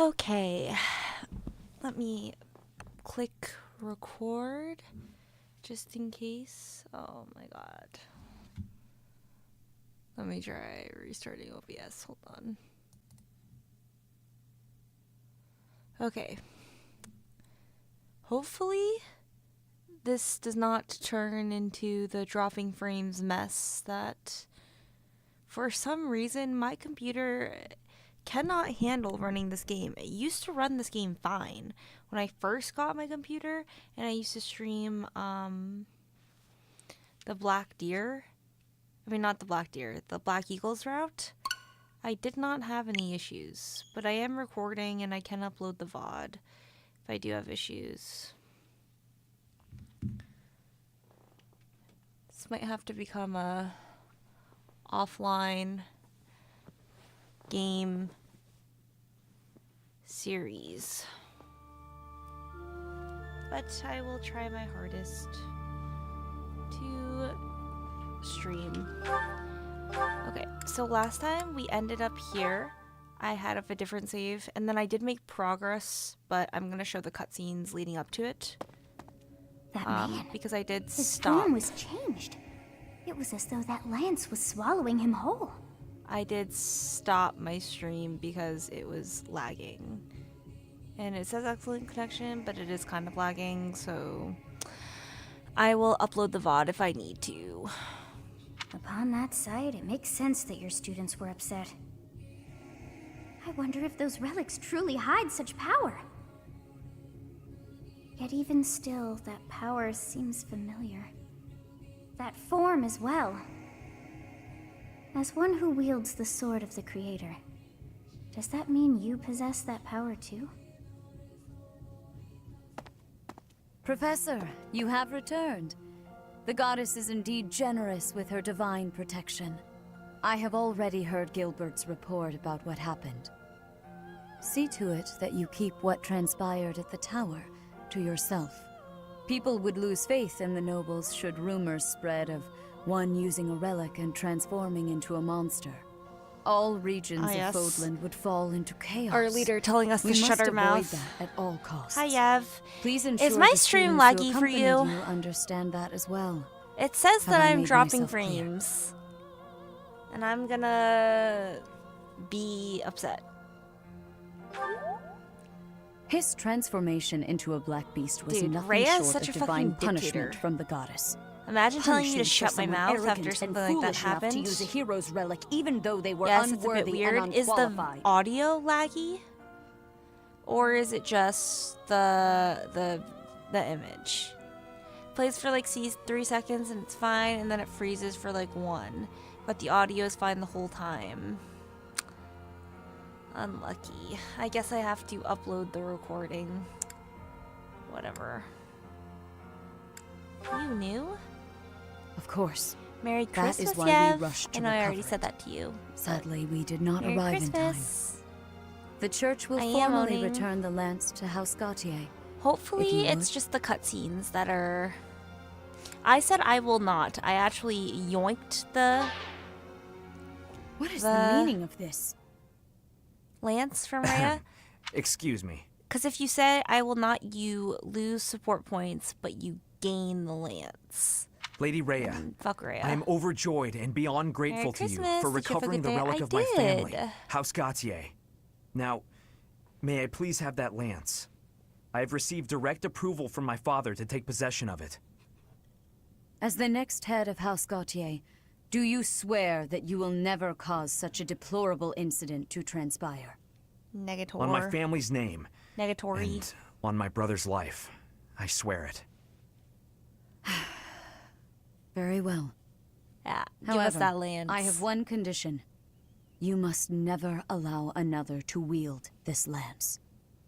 Okay, let me click record just in case. Oh my god. Let me try restarting OBS. Hold on. Okay. Hopefully this does not turn into the dropping frames mess that for some reason my computer cannot handle running this game. It used to run this game fine when I first got my computer, and I used to stream the Black Deer. I mean, not the Black Deer, the Black Eagles route. I did not have any issues, but I am recording and I can upload the VOD if I do have issues. This might have to become a offline game series, but I will try my hardest to stream. Okay, so last time we ended up here. I had a different save, and then I did make progress, but I'm gonna show the cutscenes leading up to it. That man, because I did his stop. form was changed. It was as though that lance was swallowing him whole. I did stop my stream because it was lagging. And it says excellent connection, but it is kind of lagging, so I will upload the VOD if I need to. Upon that sight, it makes sense that your students were upset. I wonder if those relics truly hide such power. Yet even still, that power seems familiar. That form as well. As one who wields the sword of the Creator, does that mean you possess that power too? Professor, you have returned. The goddess is indeed generous with her divine protection. I have already heard Gilbert's report about what happened. See to it that you keep what transpired at the tower to yourself. People would lose faith in the nobles should rumors spread of one using a relic and transforming into a monster. All regions of Fodland would fall into chaos. Our leader telling us to shut our mouth. That at all costs. Hi, Yev. Please ensure is my the stream students laggy who for you? Understand that as well. It says that I'm made dropping myself frames. And I'm gonna be upset. His transformation into a black beast was Dude, nothing Rhea is short such of a divine fucking punishment dictator. from the goddess. Imagine telling me to Punishment for shut my someone mouth after arrogant something and like that foolish enough happened. to use a hero's relic, even though they were Yes, it's a unworthy bit weird. and Is the unqualified. audio laggy? Or is it just the image? Plays for like 3 seconds and it's fine, and then it freezes for like 1. But the audio is fine the whole time. Unlucky. I guess I have to upload the recording. Whatever. You knew? Of course. Merry That Christmas, is why Yev. we rushed to I know I already recover said it. that to you. Sadly, we did not Merry arrive in time. Christmas. The church will I am formally owning. return the lance to House Gautier. If Hopefully you it's would. just the cutscenes that are... I said I will not. I actually yoinked the What is The- the meaning of this? lance from Rhea. Excuse me. Because if you say I will not, you lose support points, but you gain the lance. Lady Rhea, Fuck Rhea. I am overjoyed and beyond grateful to you Christmas. for Did you have a recovering good the day? relic I of my family, did. House Gautier. Now, may I please have that lance? I have received direct approval from my father to take possession of it. As the next head of House Gautier, do you swear that you will never cause such a deplorable incident to transpire? Negator. On my family's name, Negatory. and on my brother's life, I swear it. Very well. Yeah, give us However, that lance. I have one condition. You must never allow another to wield this lance.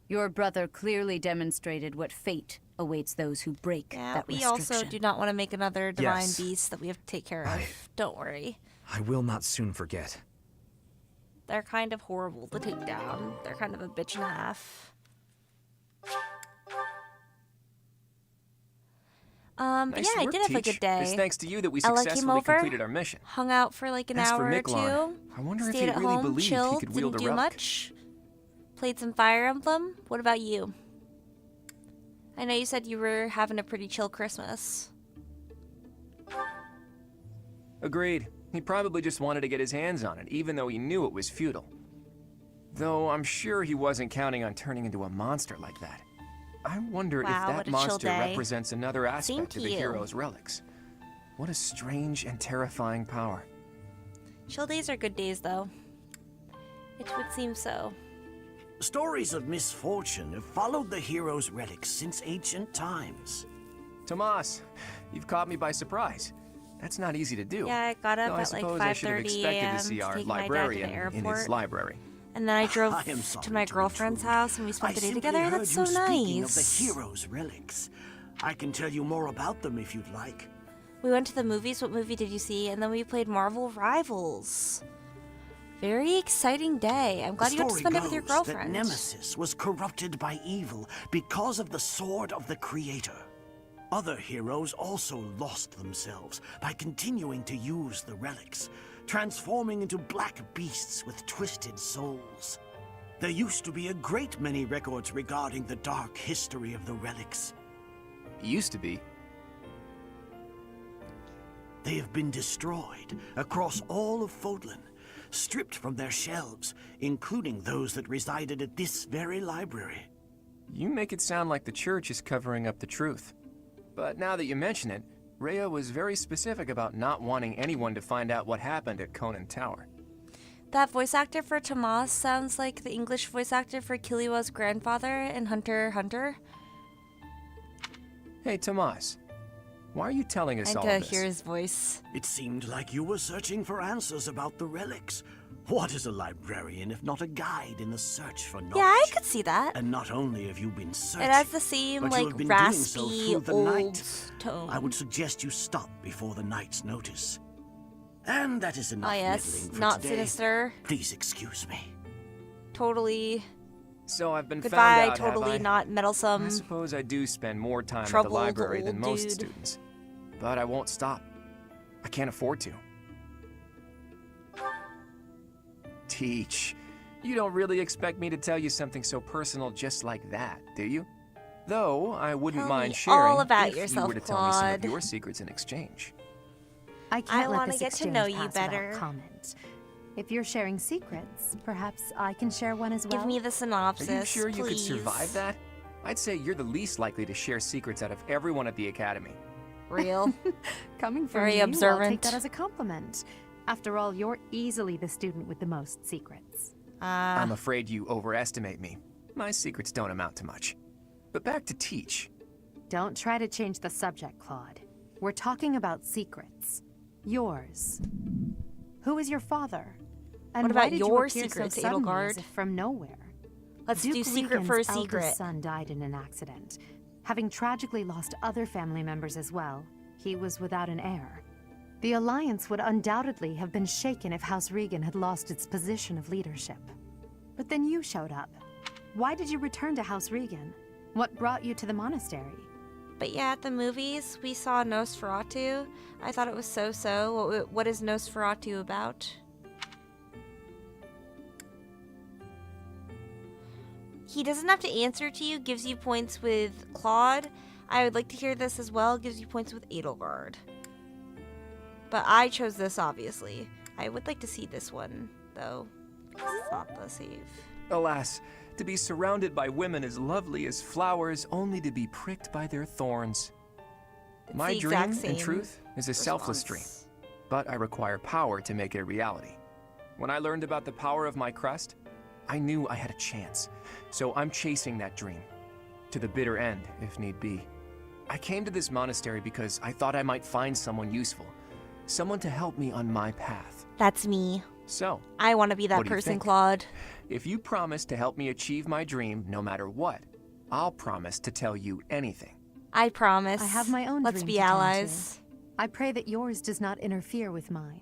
Your brother clearly demonstrated what fate awaits those who break Yeah, that we restriction. also do not want to make another divine Yes. beast that we have to take care of. I- Don't worry. I will not soon forget. They're kind of horrible to take down. They're kind of a bitch and a half. But Nice yeah, I work, did have a Teach. good day. It's thanks to you that we Ella came successfully over, completed our mission. hung out for like an As hour for or Miklon, two. I wonder if Stayed he at really home, believed he chilled, could wield didn't a do relic. much. Played some Fire Emblem. What about you? I know you said you were having a pretty chill Christmas. Agreed. He probably just wanted to get his hands on it, even though he knew it was futile. Though I'm sure he wasn't counting on turning into a monster like that. I wonder if Wow, that what a chill monster day. represents another aspect of the you. hero's relics. What a strange and terrifying power. Chill days are good days, though. It would seem so. Stories of misfortune have followed the hero's relics since ancient times. Tomas, you've caught me by surprise. That's not easy to do. Yeah, I got up Though I at like suppose I should have 5:30 expected a.m. to see to our take my dad to librarian the in his airport. library. And then I drove I am sorry to my to girlfriend's intrude. house and we spent I the day simply together. heard That's so you speaking nice. of the hero's relics. I can tell you more about them if you'd like. We went to the movies. What movie did you see? And then we played Marvel Rivals. Very exciting day. I'm glad you got to spend it with your That girlfriend. Nemesis was corrupted by evil because of the sword of the Creator. Other heroes also lost themselves by continuing to use the relics, transforming into black beasts with twisted souls. There used to be a great many records regarding the dark history of the relics. Used to be. They have been destroyed across all of Fodlan, stripped from their shelves, including those that resided at this very library. You make it sound like the church is covering up the truth. But now that you mention it, Rhea was very specific about not wanting anyone to find out what happened at Conan Tower. That voice actor for Tomas sounds like the English voice actor for Killua's grandfather in Hunter x Hunter. Hey, Tomas. Why are you telling us I all could this? hear his voice. It seemed like you were searching for answers about the relics. What is a librarian if not a guide in the search for knowledge? Yeah, I could see that. And not only have you been searching, It has the same, but you like, have been doing so raspy, through the old night. tone. I would suggest you stop before the night's notice. And that is enough Oh, yes. meddling for Not today. sinister. Please excuse me. Totally. So I've been Goodbye, found out, totally have I? not meddlesome. I suppose I do spend more time at the troubled library than old most dude. students. But I won't stop. I can't afford to. Teach. You don't really expect me to tell you something so personal just like that, do you? Though, I wouldn't Tell mind me sharing all about if yourself, you were to tell me some of Claude. your secrets in exchange. I can't let wanna this get to exchange know you pass without better. comment. If you're sharing secrets, perhaps I can share one as well. Give me the synopsis, Are you sure you could please. survive that? I'd say you're the least likely to share secrets out of everyone at the academy. Real. Coming from Very you, I'll observant. take that as a compliment. After all, you're easily the student with the most secrets. I'm afraid you overestimate me. My secrets don't amount to much. But back to Teach. Don't try to change the subject, Claude. We're talking about secrets. Yours. Who is your father? And What about why did you your appear secrets, so suddenly Edelgard? as if from nowhere? Let's Duke do secret for a Regan's secret. eldest son died in an accident. Having tragically lost other family members as well, he was without an heir. The alliance would undoubtedly have been shaken if House Regan had lost its position of leadership. But then you showed up. Why did you return to House Regan? What brought you to the monastery? But yeah, at the movies, we saw Nosferatu. I thought it was so-so. What is Nosferatu about? He doesn't have to answer to you, gives you points with Claude. I would like to hear this as well, gives you points with Edelgard. But I chose this, obviously. I would like to see this one, though, because it's not the save. Alas, to be surrounded by women as lovely as flowers, only to be pricked by their thorns. It's My the dream, exact in same truth, is a selfless dream. response. But I require power to make it a reality. When I learned about the power of my crest, I knew I had a chance. So I'm chasing that dream. To the bitter end, if need be. I came to this monastery because I thought I might find someone useful. Someone to help me on my path. That's me. So, I want to be that What do you person, think? Claude. if you promise to help me achieve my dream no matter what, I'll promise to tell you anything. I promise. I have my own Let's dream be to tend to. allies. I pray that yours does not interfere with mine.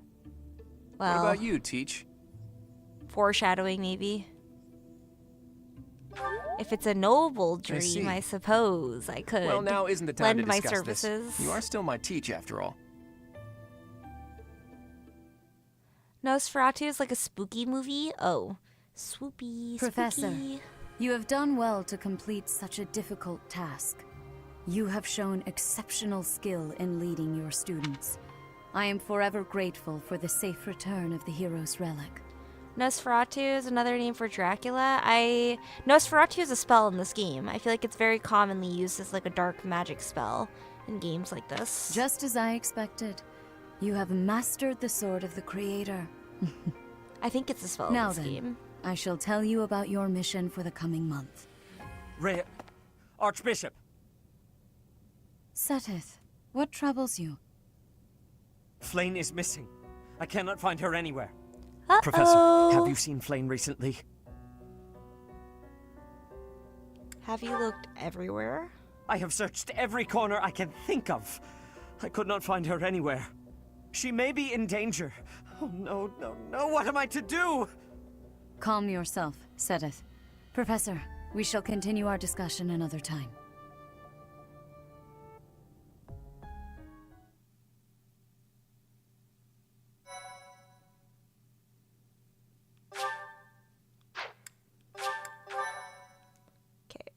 Well, What about you, Teach? foreshadowing, maybe. If it's a noble I see. dream, I suppose I could. Well, now isn't the time lend to my discuss services. this. You are still my Teach, after all. Nosferatu is like a spooky movie. Oh, Swoopy, Professor, spooky. you have done well to complete such a difficult task. You have shown exceptional skill in leading your students. I am forever grateful for the safe return of the hero's relic. Nosferatu is another name for Dracula. Nosferatu is a spell in this game. I feel like it's very commonly used as like a dark magic spell in games like this. Just as I expected, you have mastered the sword of the creator. I think it's a spell Now in this then, game. I shall tell you about your mission for the coming month. Archbishop! Seteth, what troubles you? Flayn is missing. I cannot find her anywhere. Uh-oh. Professor, have you seen Flayn recently? Have you looked everywhere? I have searched every corner I can think of. I could not find her anywhere. She may be in danger. Oh no, no, no, what am I to do? Calm yourself, Seteth. Professor, we shall continue our discussion another time. Okay.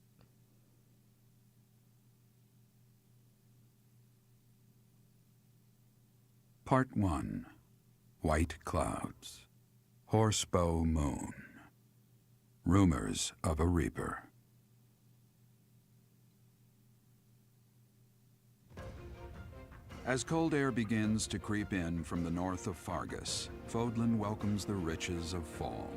Part 1. White Clouds. Horsebow Moon. Rumors of a Reaper. As cold air begins to creep in from the north of Fargus, Fodlan welcomes the riches of fall.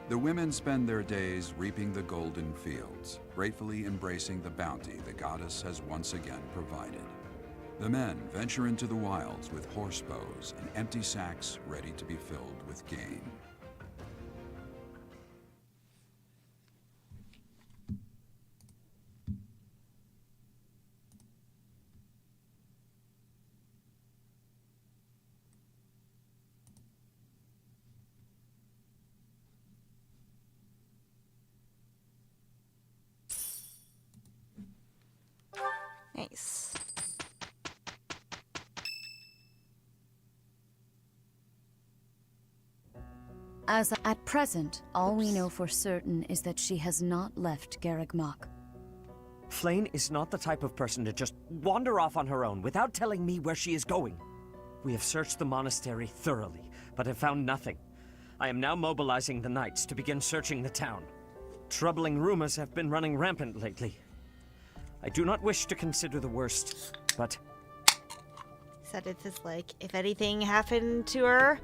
The women spend their days reaping the golden fields, gratefully embracing the bounty the goddess has once again provided. The men venture into the wilds with horsebows and empty sacks ready to be filled with game. Nice. As at present, all we know for certain is that she has not left Garreg Mach. Flayn is not the type of person to just wander off on her own without telling me where she is going. We have searched the monastery thoroughly, but have found nothing. I am now mobilizing the knights to begin searching the town. Troubling rumors have been running rampant lately. I do not wish to consider the worst, but... Seteth is like, if anything happened to her,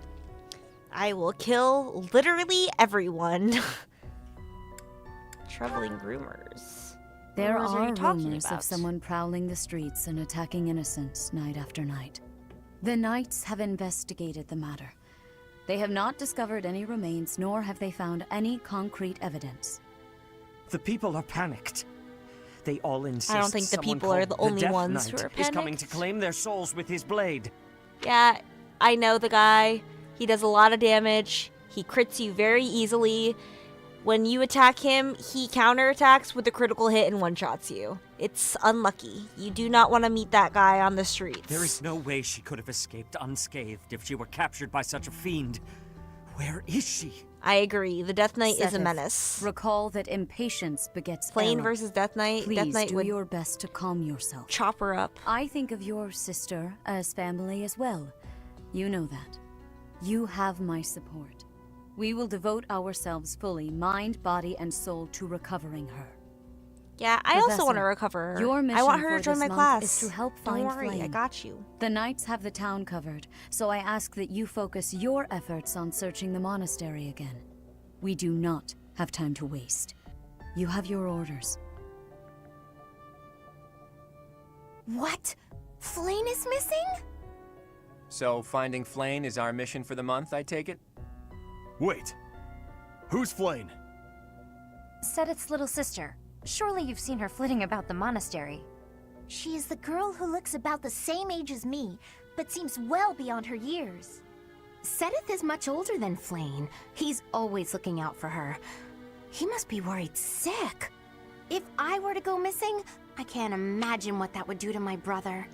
I will kill literally everyone. Troubling rumors. There Rumors are you talking rumors of about? someone prowling the streets and attacking innocents night after night. The knights have investigated the matter. They have not discovered any remains, nor have they found any concrete evidence. The people are panicked. They all insist I don't think the someone people are called the only Death ones who Knight are is coming to panicked. claim their souls with his blade. Yeah, I know the guy. He does a lot of damage. He crits you very easily. When you attack him, he counterattacks with a critical hit and one-shots you. It's unlucky. You do not want to meet that guy on the streets. There is no way she could have escaped unscathed if she were captured by such a fiend. Where is she? I agree. The Death Knight is a Seteth, menace. Recall that impatience begets Flayn error. versus Death Knight. Death Please Knight do would your best to calm yourself. chop her up. I think of your sister as family as well. You know that. You have my support. We will devote ourselves fully, mind, body, and soul, to recovering her. Yeah, I also Professor, want to recover her. your I mission want her for to join this my month class. is to help Don't find worry, I Flayn. got you. The knights have the town covered, so I ask that you focus your efforts on searching the monastery again. We do not have time to waste. You have your orders. What? Flayn is missing? So finding Flayn is our mission for the month, I take it? Wait. Who's Flayn? Seteth's little sister. Surely you've seen her flitting about the monastery. She is the girl who looks about the same age as me, but seems well beyond her years. Seteth is much older than Flayn. He's always looking out for her. He must be worried sick. If I were to go missing, I can't imagine what that would do to my brother.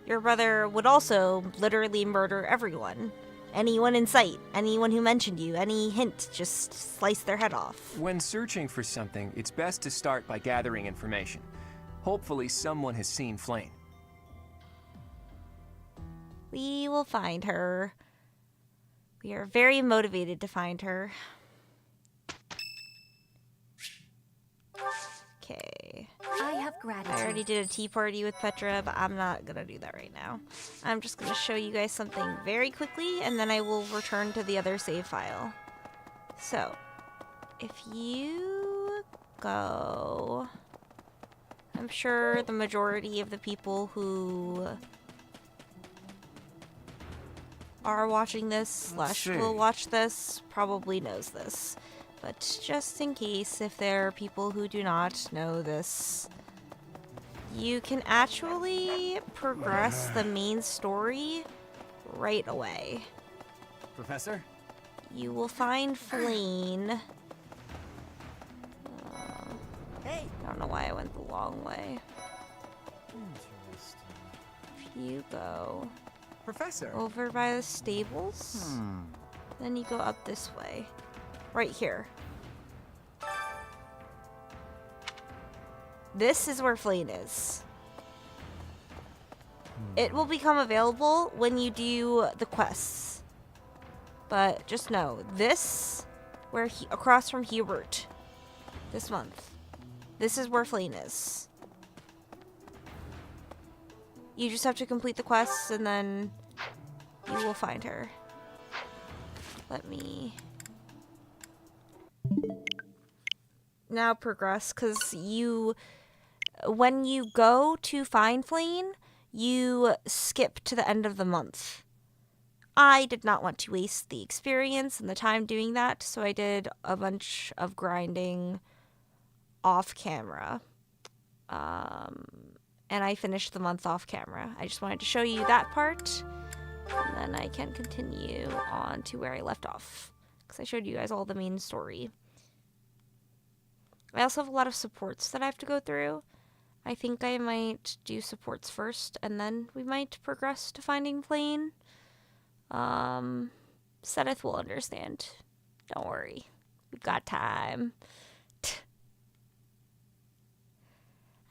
Your brother would also literally murder everyone. Anyone in sight, anyone who mentioned you, any hint, just slice their head off. When searching for something, it's best to start by gathering information. Hopefully someone has seen Flane. We will find her. We are very motivated to find her. Okay. I have gratitude. I already did a tea party with Petra, but I'm not gonna do that right now. I'm just gonna show you guys something very quickly, and then I will return to the other save file. So, if you go... I'm sure the majority of the people who are watching this / will watch this probably knows this. But just in case, if there are people who do not know this, you can actually progress the main story right away. Professor? You will find Flane. Hey! I don't know why I went the long way. Interesting. If you go Professor? over by the stables, then you go up this way. Right here. This is where Flane is. It will become available when you do the quests. But just know, this, across from Hubert, this month, this is where Flane is. You just have to complete the quests and then you will find her. Let me now progress, because when you go to find Flane, you skip to the end of the month. I did not want to waste the experience and the time doing that, so I did a bunch of grinding off camera. And I finished the month off camera. I just wanted to show you that part, and then I can continue on to where I left off, because I showed you guys all the main story. I also have a lot of supports that I have to go through. I think I might do supports first, and then we might progress to finding Flane. Seth will understand. Don't worry. We've got time.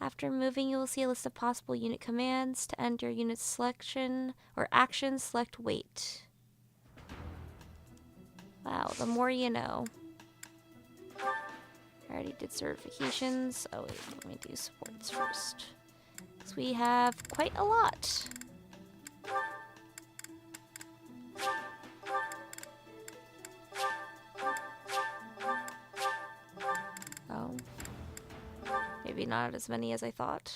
After moving, you will see a list of possible unit commands. To end your unit selection or action, select wait. Wow, the more you know. I already did certifications. Oh wait, let me do supports first, because we have quite a lot. Oh. Maybe not as many as I thought.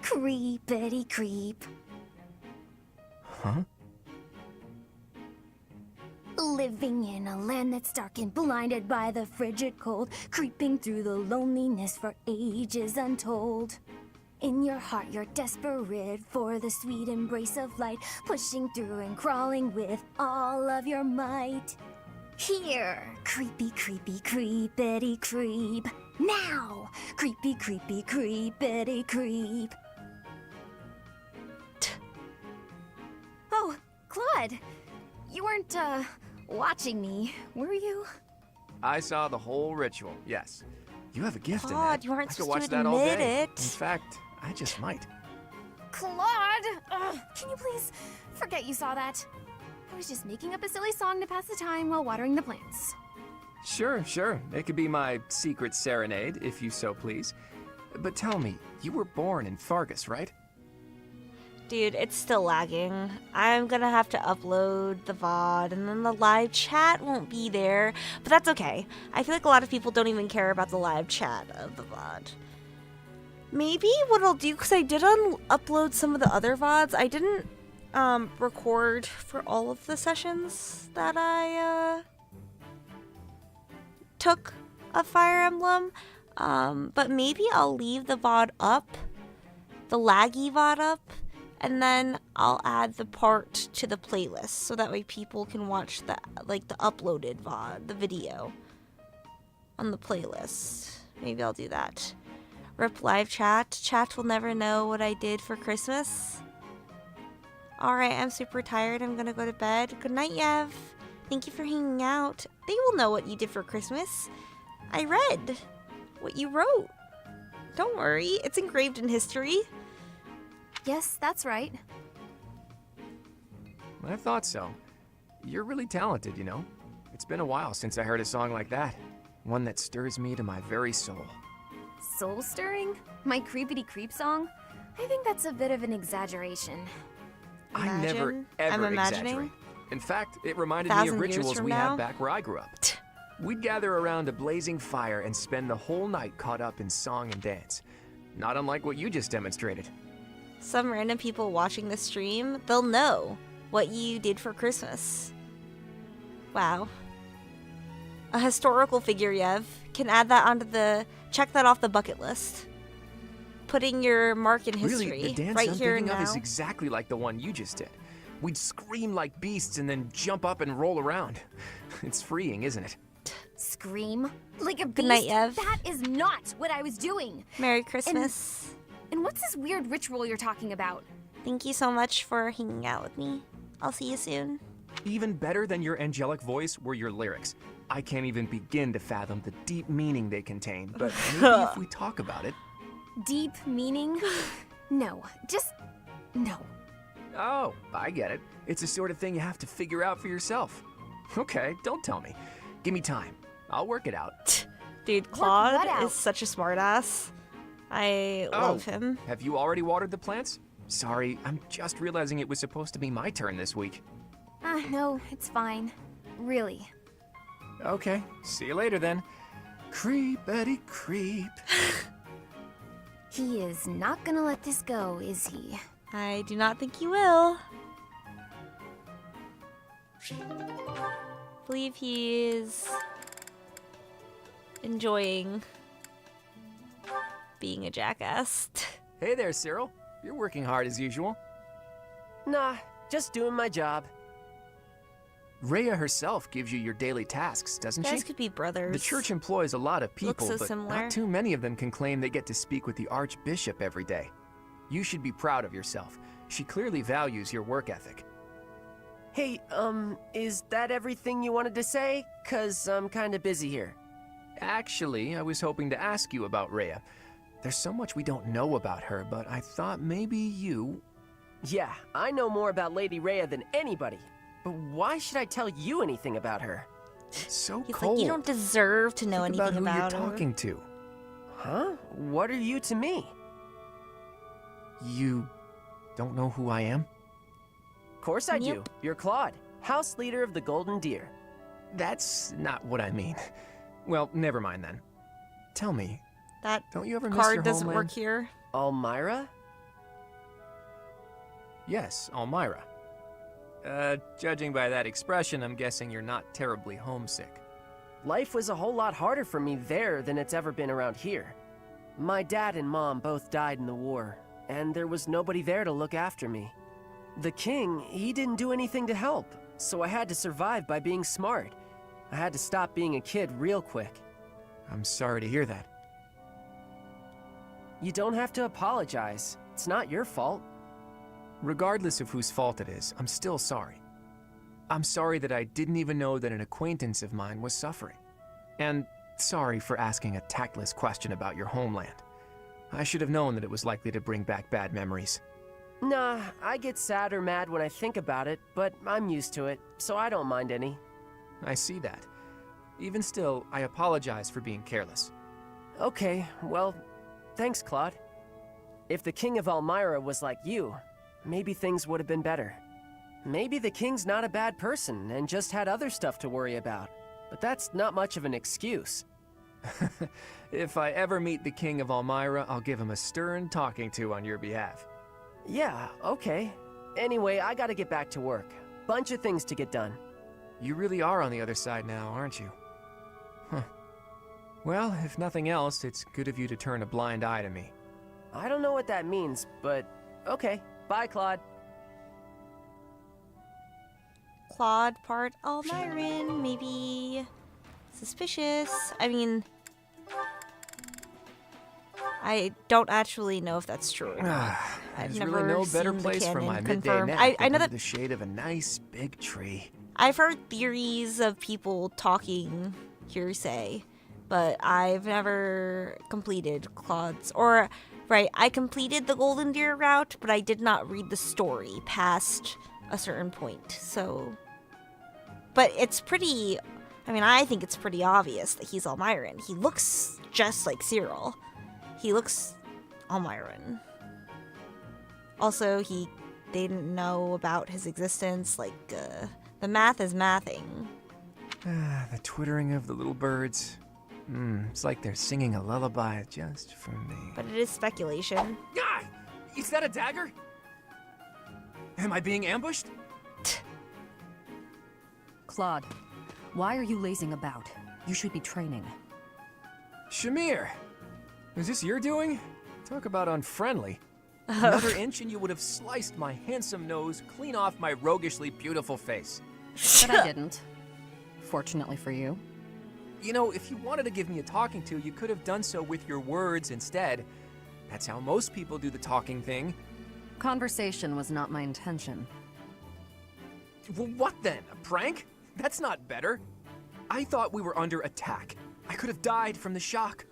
Creepity creep. Huh? Living in a land that's dark and blinded by the frigid cold, creeping through the loneliness for ages untold. In your heart, you're desperate for the sweet embrace of light, pushing through and crawling with all of your might. Here, creepy, creepy, creepity creep. Now, creepy, creepy, creepity creep. Oh, Claude, you weren't, watching me, were you? I saw the whole ritual, yes. You have a gift in God, that. you aren't I could supposed watch to that all admit day. it. In fact, I just might. Claude! Can you please forget you saw that? I was just making up a silly song to pass the time while watering the plants. Sure. It could be my secret serenade, if you so please. But tell me, you were born in Fargus, right? Dude, it's still lagging. I'm gonna have to upload the VOD, and then the live chat won't be there. But that's okay. I feel like a lot of people don't even care about the live chat of the VOD. Maybe what I'll do, because I did upload some of the other VODs, I didn't record for all of the sessions that I took of Fire Emblem. But maybe I'll leave the VOD up, the laggy VOD up, and then I'll add the part to the playlist, so that way people can watch the uploaded VOD, the video, on the playlist. Maybe I'll do that. Rip live chat. Chat will never know what I did for Christmas. Alright, I'm super tired. I'm gonna go to bed. Good night, Yev. Thank you for hanging out. They will know what you did for Christmas. I read what you wrote. Don't worry, it's engraved in history. Yes, that's right. I thought so. You're really talented, you know. It's been a while since I heard a song like that. One that stirs me to my very soul. Soul stirring? My creepity creep song? I think that's a bit of an exaggeration. I never, Imagine. ever I'm imagining. exaggerate. In fact, it reminded me 1,000 of years rituals from we now? had back where I grew up. We'd gather around a blazing fire and spend the whole night caught up in song and dance. Not unlike what you just demonstrated. Some random people watching the stream, they'll know what you did for Christmas. Wow. A historical figure, Yev. Can add that onto the... Check that off the bucket list. Putting your mark in history. Really, the dance right I'm here and thinking now. of is exactly like the one you just did. We'd scream like beasts and then jump up and roll around. It's freeing, isn't it? Scream? Like a beast? Good night, Yev. That is not what I was doing. Merry Christmas. And what's this weird ritual you're talking about? Thank you so much for hanging out with me. I'll see you soon. Even better than your angelic voice were your lyrics. I can't even begin to fathom the deep meaning they contain, but maybe if we talk about it... Deep meaning? No, just... no. Oh, I get it. It's the sort of thing you have to figure out for yourself. Okay, don't tell me. Give me time. I'll work it out. Dude, what Claude out? is such a smartass. I love him. Have you already watered the plants? Sorry, I'm just realizing it was supposed to be my turn this week. No, it's fine. Really. Okay, see you later then. Creep, Eddie, creep. He is not gonna let this go, is he? I do not think you will. Believe he is enjoying being a jackass. Hey there, Cyril. You're working hard as usual. Nah, just doing my job. Rhea herself gives you your daily tasks, doesn't You guys she? could be brothers. The church employs a lot of people, so but similar. not too many of them can claim they get to speak with the Archbishop every day. You should be proud of yourself. She clearly values your work ethic. Hey, is that everything you wanted to say? 'Cause I'm kinda busy here. Actually, I was hoping to ask you about Rhea. There's so much we don't know about her, but I thought maybe you... Yeah, I know more about Lady Rhea than anybody. But why should I tell you anything about her? So He's cold. like, you don't deserve to know Think anything about who about you're her. talking to. Huh? What are you to me? You don't know who I am? Of course I do. Yep. You're Claude, house leader of the Golden Deer. That's not what I mean. Well, never mind then. Tell me, That don't you ever miss your card doesn't homeland? work here. Almyra? Yes, Almyra. Judging by that expression, I'm guessing you're not terribly homesick. Life was a whole lot harder for me there than it's ever been around here. My dad and mom both died in the war, and there was nobody there to look after me. The king, he didn't do anything to help, so I had to survive by being smart. I had to stop being a kid real quick. I'm sorry to hear that. You don't have to apologize. It's not your fault. Regardless of whose fault it is, I'm still sorry. I'm sorry that I didn't even know that an acquaintance of mine was suffering. And sorry for asking a tactless question about your homeland. I should have known that it was likely to bring back bad memories. Nah, I get sad or mad when I think about it, but I'm used to it, so I don't mind any. I see that. Even still, I apologize for being careless. Okay, well, thanks, Claude. If the king of Almyra was like you, maybe things would have been better. Maybe the king's not a bad person and just had other stuff to worry about. But that's not much of an excuse. If I ever meet the king of Almyra, I'll give him a stern talking to on your behalf. Yeah, okay. Anyway, I gotta get back to work. Bunch of things to get done. You really are on the other side now, aren't you? Huh. Well, if nothing else, it's good of you to turn a blind eye to me. I don't know what that means, but okay. Bye, Claude. Claude part Almyran, maybe suspicious. I mean, I don't actually know if that's true or not. I've There's never really no seen better the place for canon my midday confirmed. nap I than know under that the shade of a nice big tree. I've heard theories of people talking hearsay, but I've never completed Claude's. Or, right, I completed the GoldenDeerRoute, but I did not read the story past a certain point. So, but it's pretty. I mean, I think it's pretty obvious that he's Almiran. He looks just like Cyril. He looks Almiran. Also, they didn't know about his existence. Like, the math is mathing. The twittering of the little birds. It's like they're singing a lullaby just for me. But it is speculation. Ah! Is that a dagger? Am I being ambushed? Claude, why are you lazing about? You should be training. Shamir! Is this your doing? Talk about unfriendly. Another inch and you would have sliced my handsome nose clean off my roguishly beautiful face. But I didn't. Fortunately for you. You know, if you wanted to give me a talking to, you could have done so with your words instead. That's how most people do the talking thing. Conversation was not my intention. Well, what then? A prank? That's not better. I thought we were under attack. I could have died from the shock.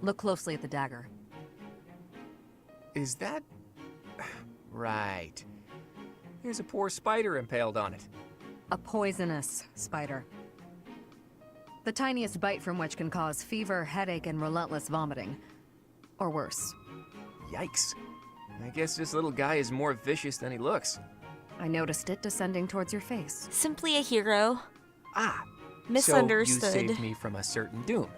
Look closely at the dagger. Is that... Right. There's a poor spider impaled on it. A poisonous spider. The tiniest bite from which can cause fever, headache, and relentless vomiting. Or worse. Yikes. I guess this little guy is more vicious than he looks. I noticed it descending towards your face. Simply a hero. Ah. Misunderstood. So you saved me from a certain doom.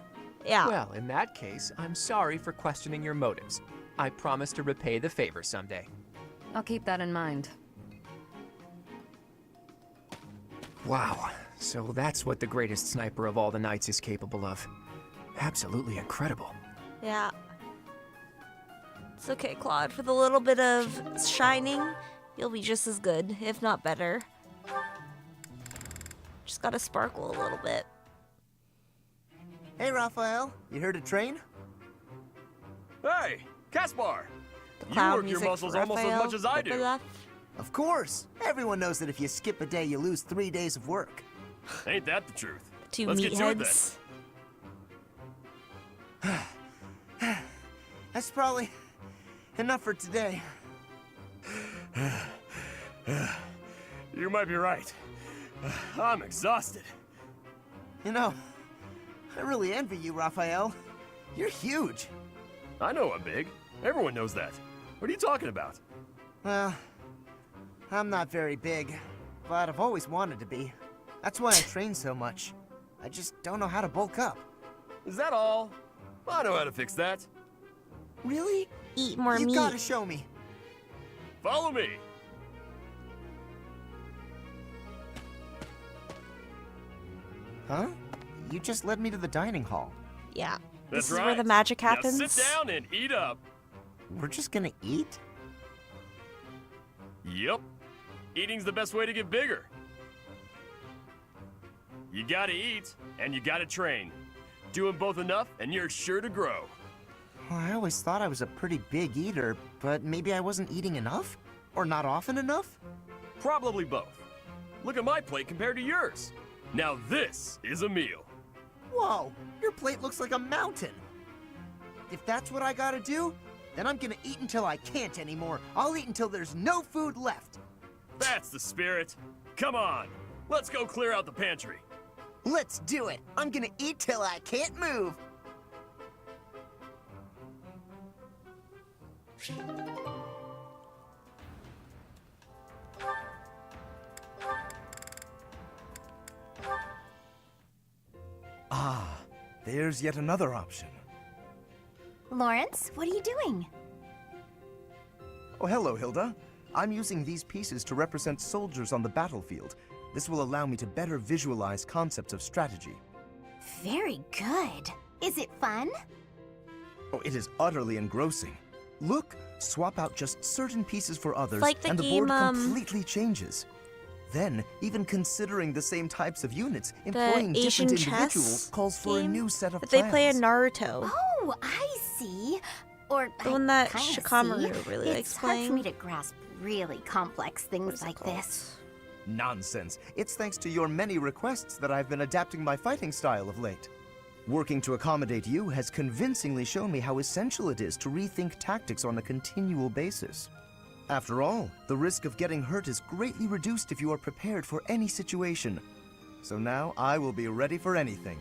Yeah. Well, in that case, I'm sorry for questioning your motives. I promise to repay the favor someday. I'll keep that in mind. Wow. So that's what the greatest sniper of all the knights is capable of. Absolutely incredible. Yeah. It's okay, Claude. For the little bit of shining, you'll be just as good, if not better. Just gotta sparkle a little bit. Hey, Raphael. You here to train? Hey, Caspar! The You cloud work your music muscles for almost as Raphael. much as I do. Of course. Everyone knows that if you skip a day, you lose 3 days of work. Ain't that the truth? Two Let's get to it then. meatheads. That's probably enough for today. You might be right. I'm exhausted. You know, I really envy you, Raphael. You're huge. I know I'm big. Everyone knows that. What are you talking about? Well, I'm not very big, but I've always wanted to be. That's why I train so much. I just don't know how to bulk up. Is that all? I know how to fix that. Really? Eat more You meat. gotta show me. Follow me. Huh? You just led me to the dining hall. Yeah. That's This is right. where the magic happens. Now sit down and eat up. We're just gonna eat? Yep. Eating's the best way to get bigger. You gotta eat, and you gotta train. Doing both enough, and you're sure to grow. Well, I always thought I was a pretty big eater, but maybe I wasn't eating enough? Or not often enough? Probably both. Look at my plate compared to yours. Now this is a meal. Whoa, your plate looks like a mountain. If that's what I gotta do, then I'm gonna eat until I can't anymore. I'll eat until there's no food left. That's the spirit. Come on, let's go clear out the pantry. Let's do it. I'm gonna eat till I can't move. Ah, there's yet another option. Lawrence, what are you doing? Oh, hello, Hilda. I'm using these pieces to represent soldiers on the battlefield. This will allow me to better visualize concepts of strategy. Very good. Is it fun? Oh, it is utterly engrossing. Look, swap out just certain pieces for others, like the and the game, board completely changes. Then, even considering the same types of units, The employing Asian different chess individuals calls for a game new set of that plans. they play in Naruto. Oh, I see. Or The one that I kinda Shikamaru see. really it's likes hard for me playing. to grasp really complex things What's it like called? this. Nonsense. It's thanks to your many requests that I've been adapting my fighting style of late. Working to accommodate you has convincingly shown me how essential it is to rethink tactics on a continual basis. After all, the risk of getting hurt is greatly reduced if you are prepared for any situation. So now I will be ready for anything.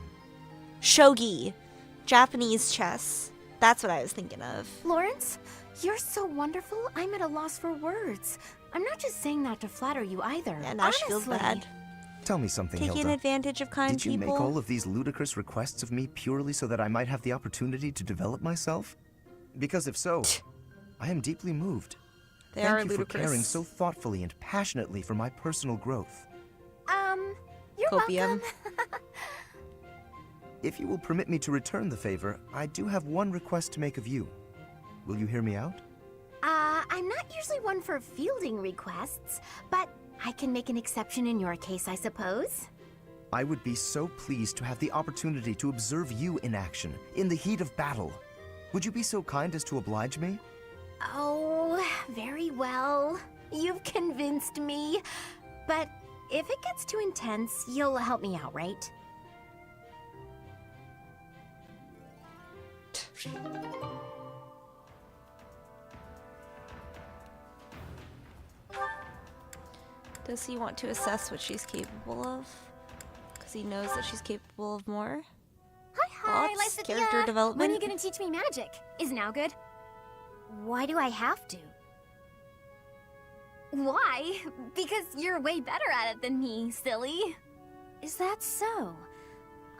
Shogi. Japanese chess. That's what I was thinking of. Lawrence, you're so wonderful, I'm at a loss for words. I'm not just saying that to flatter you either. Yeah, now she feels honestly. bad. Tell me something, Taking Hilda. advantage of kind Did you people. make all of these ludicrous requests of me purely so that I might have the opportunity to develop myself? Because if so, I am deeply moved. They Thank are you ludicrous. for caring so thoughtfully and passionately for my personal growth. You're Copium. welcome. If you will permit me to return the favor, I do have one request to make of you. Will you hear me out? I'm not usually one for fielding requests, but I can make an exception in your case, I suppose. I would be so pleased to have the opportunity to observe you in action, in the heat of battle. Would you be so kind as to oblige me? Oh, very well. You've convinced me. But if it gets too intense, you'll help me out, right? Does he want to assess what she's capable of? Because he knows that she's capable of more? Hi, Thoughts? Lysithea. Character When are development? you gonna teach me magic? Is now good? Why do I have to? Why? Because you're way better at it than me, silly. Is that so?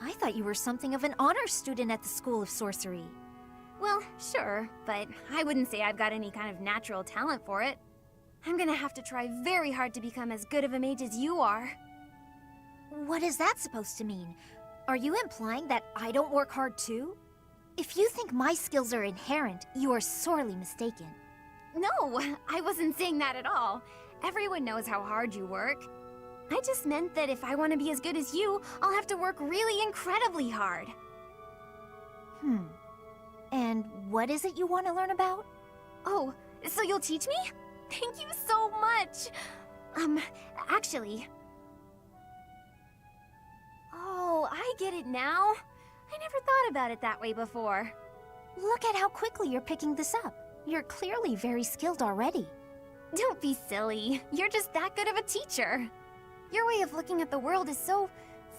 I thought you were something of an honor student at the School of Sorcery. Well, sure, but I wouldn't say I've got any kind of natural talent for it. I'm gonna have to try very hard to become as good of a mage as you are. What is that supposed to mean? Are you implying that I don't work hard too? If you think my skills are inherent, you are sorely mistaken. No, I wasn't saying that at all. Everyone knows how hard you work. I just meant that if I want to be as good as you, I'll have to work really incredibly hard. And what is it you want to learn about? Oh, so you'll teach me? Thank you so much! Actually... Oh, I get it now. I never thought about it that way before. Look at how quickly you're picking this up. You're clearly very skilled already. Don't be silly. You're just that good of a teacher. Your way of looking at the world is so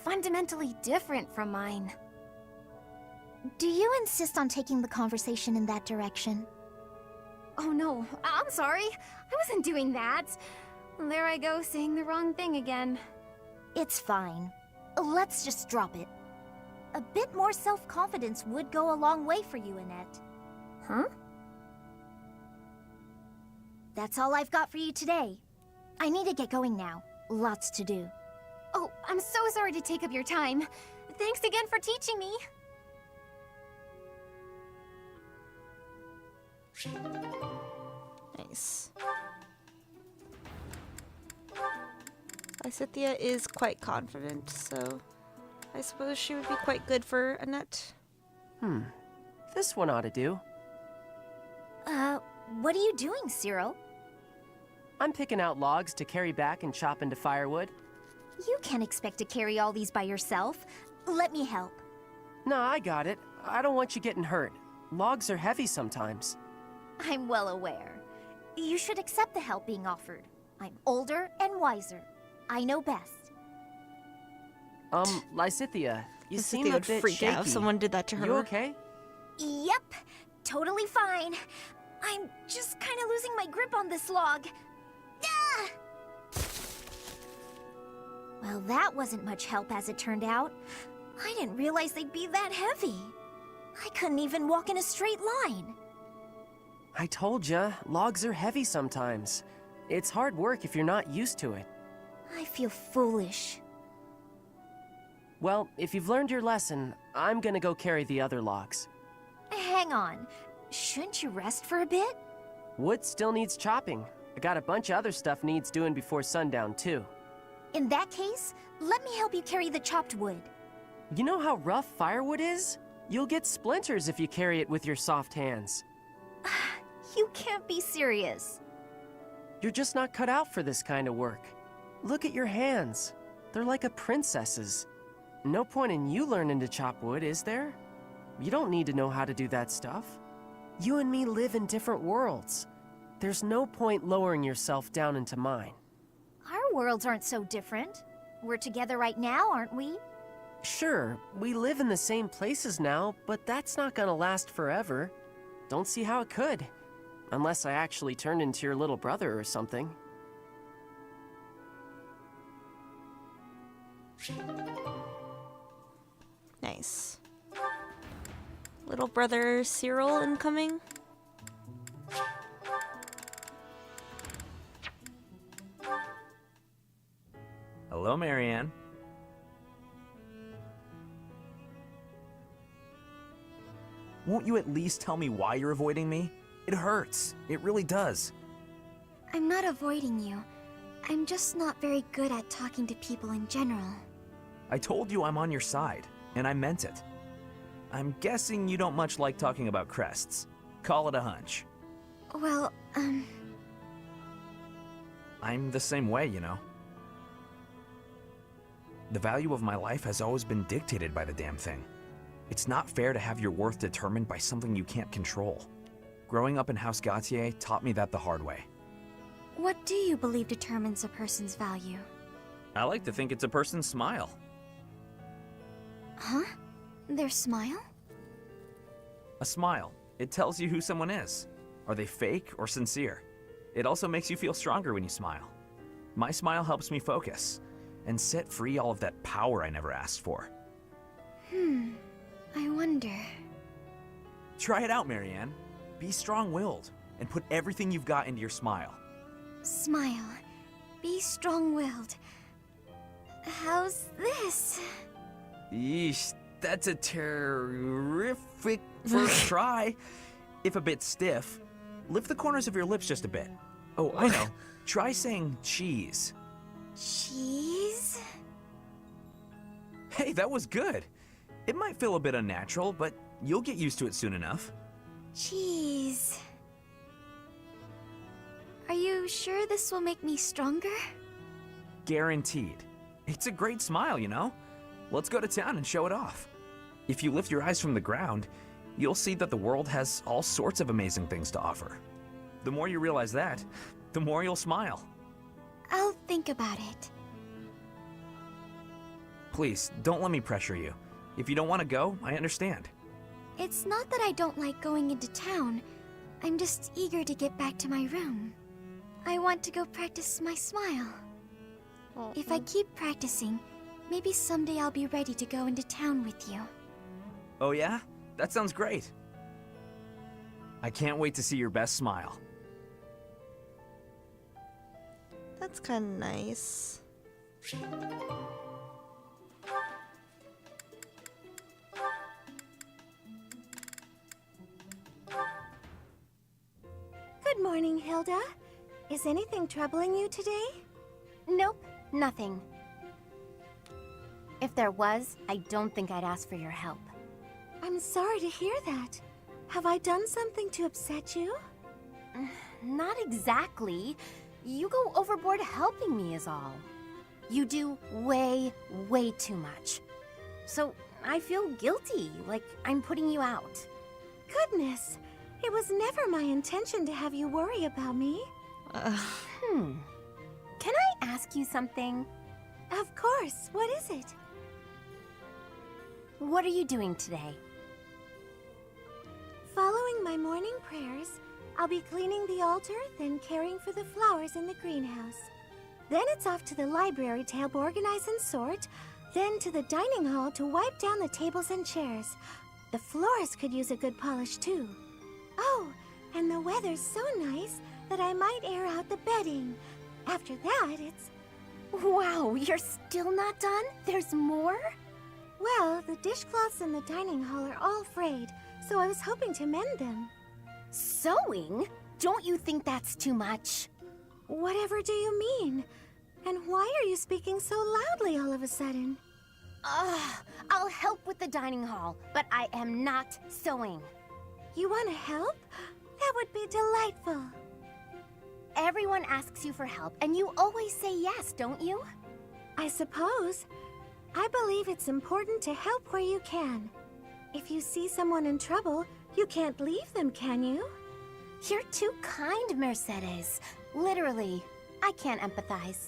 fundamentally different from mine. Do you insist on taking the conversation in that direction? Oh no, I'm sorry. I wasn't doing that. There I go, saying the wrong thing again. It's fine. Let's just drop it. A bit more self-confidence would go a long way for you, Annette. Huh? That's all I've got for you today. I need to get going now. Lots to do. Oh, I'm so sorry to take up your time. Thanks again for teaching me. Nice. Lysithea is quite confident, so I suppose she would be quite good for Annette. This one ought to do. What are you doing, Cyril? I'm picking out logs to carry back and chop into firewood. You can't expect to carry all these by yourself. Let me help. No, I got it. I don't want you getting hurt. Logs are heavy sometimes. I'm well aware. You should accept the help being offered. I'm older and wiser. I know best. Lysithea, you seem Lysithea a would bit freak shaky. out if someone did that to her. You okay? Yep, totally fine. I'm just kind of losing my grip on this log. Ah! Well, that wasn't much help as it turned out. I didn't realize they'd be that heavy. I couldn't even walk in a straight line. I told ya, logs are heavy sometimes. It's hard work if you're not used to it. I feel foolish. Well, if you've learned your lesson, I'm gonna go carry the other logs. Hang on. Shouldn't you rest for a bit? Wood still needs chopping. I got a bunch of other stuff needs doing before sundown, too. In that case, let me help you carry the chopped wood. You know how rough firewood is? You'll get splinters if you carry it with your soft hands. You can't be serious. You're just not cut out for this kind of work. Look at your hands. They're like a princess's. No point in you learning to chop wood, is there? You don't need to know how to do that stuff. You and me live in different worlds. There's no point lowering yourself down into mine. Our worlds aren't so different. We're together right now, aren't we? Sure, we live in the same places now, but that's not gonna last forever. Don't see how it could. Unless I actually turned into your little brother or something. Nice. Little brother Cyril incoming. Hello, Marianne. Won't you at least tell me why you're avoiding me? It hurts. It really does. I'm not avoiding you. I'm just not very good at talking to people in general. I told you I'm on your side, and I meant it. I'm guessing you don't much like talking about crests. Call it a hunch. Well, I'm the same way, you know. The value of my life has always been dictated by the damn thing. It's not fair to have your worth determined by something you can't control. Growing up in House Gautier taught me that the hard way. What do you believe determines a person's value? I like to think it's a person's smile. Huh? Their smile? A smile. It tells you who someone is. Are they fake or sincere? It also makes you feel stronger when you smile. My smile helps me focus and set free all of that power I never asked for. I wonder. Try it out, Marianne. Be strong-willed and put everything you've got into your smile. Smile. Be strong-willed. How's this? Yeesh, that's a terrific first try. If a bit stiff, lift the corners of your lips just a bit. Oh, I know. Try saying cheese. Cheese? Hey, that was good. It might feel a bit unnatural, but you'll get used to it soon enough. Cheese. Are you sure this will make me stronger? Guaranteed. It's a great smile, you know? Let's go to town and show it off. If you lift your eyes from the ground, you'll see that the world has all sorts of amazing things to offer. The more you realize that, the more you'll smile. I'll think about it. Please, don't let me pressure you. If you don't want to go, I understand. It's not that I don't like going into town. I'm just eager to get back to my room. I want to go practice my smile. If I keep practicing, maybe someday I'll be ready to go into town with you. Oh yeah? That sounds great. I can't wait to see your best smile. That's kind of nice. Good morning, Hilda. Is anything troubling you today? Nope, nothing. If there was, I don't think I'd ask for your help. I'm sorry to hear that. Have I done something to upset you? Not exactly. You go overboard helping me is all. You do way, way too much. So I feel guilty, like I'm putting you out. Goodness, it was never my intention to have you worry about me. Can I ask you something? Of course, what is it? What are you doing today? Following my morning prayers, I'll be cleaning the altar, then caring for the flowers in the greenhouse. Then it's off to the library to help organize and sort, then to the dining hall to wipe down the tables and chairs. The floors could use a good polish too. Oh, and the weather's so nice that I might air out the bedding. After that, it's... Wow, you're still not done? There's more? Well, the dishcloths in the dining hall are all frayed, so I was hoping to mend them. Sewing? Don't you think that's too much? Whatever do you mean? And why are you speaking so loudly all of a sudden? I'll help with the dining hall, but I am not sewing. You want to help? That That would be delightful. Everyone asks you for help, and you always say yes, don't you? I suppose. I believe it's important to help where you can. If you see someone in trouble, you can't leave them, can you? You're too kind, Mercedes. Literally, I can't empathize.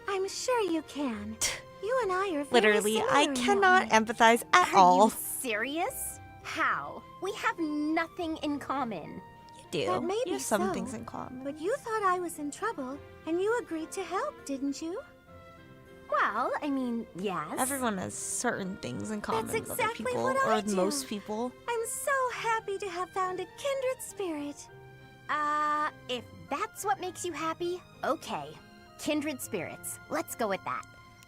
I'm sure you can. You and I are very Literally, similar I in that cannot way. empathize at Are all. you serious? How? We have nothing in common. You That do. may You be have some so, things in common. But you thought I was in trouble, and you agreed to help, didn't you? Well, I mean, yes. Everyone has certain things in common That's with other exactly people, what or I with do. most people. I'm so happy to have found a kindred spirit. If that's what makes you happy, okay. Kindred spirits. Let's go with that.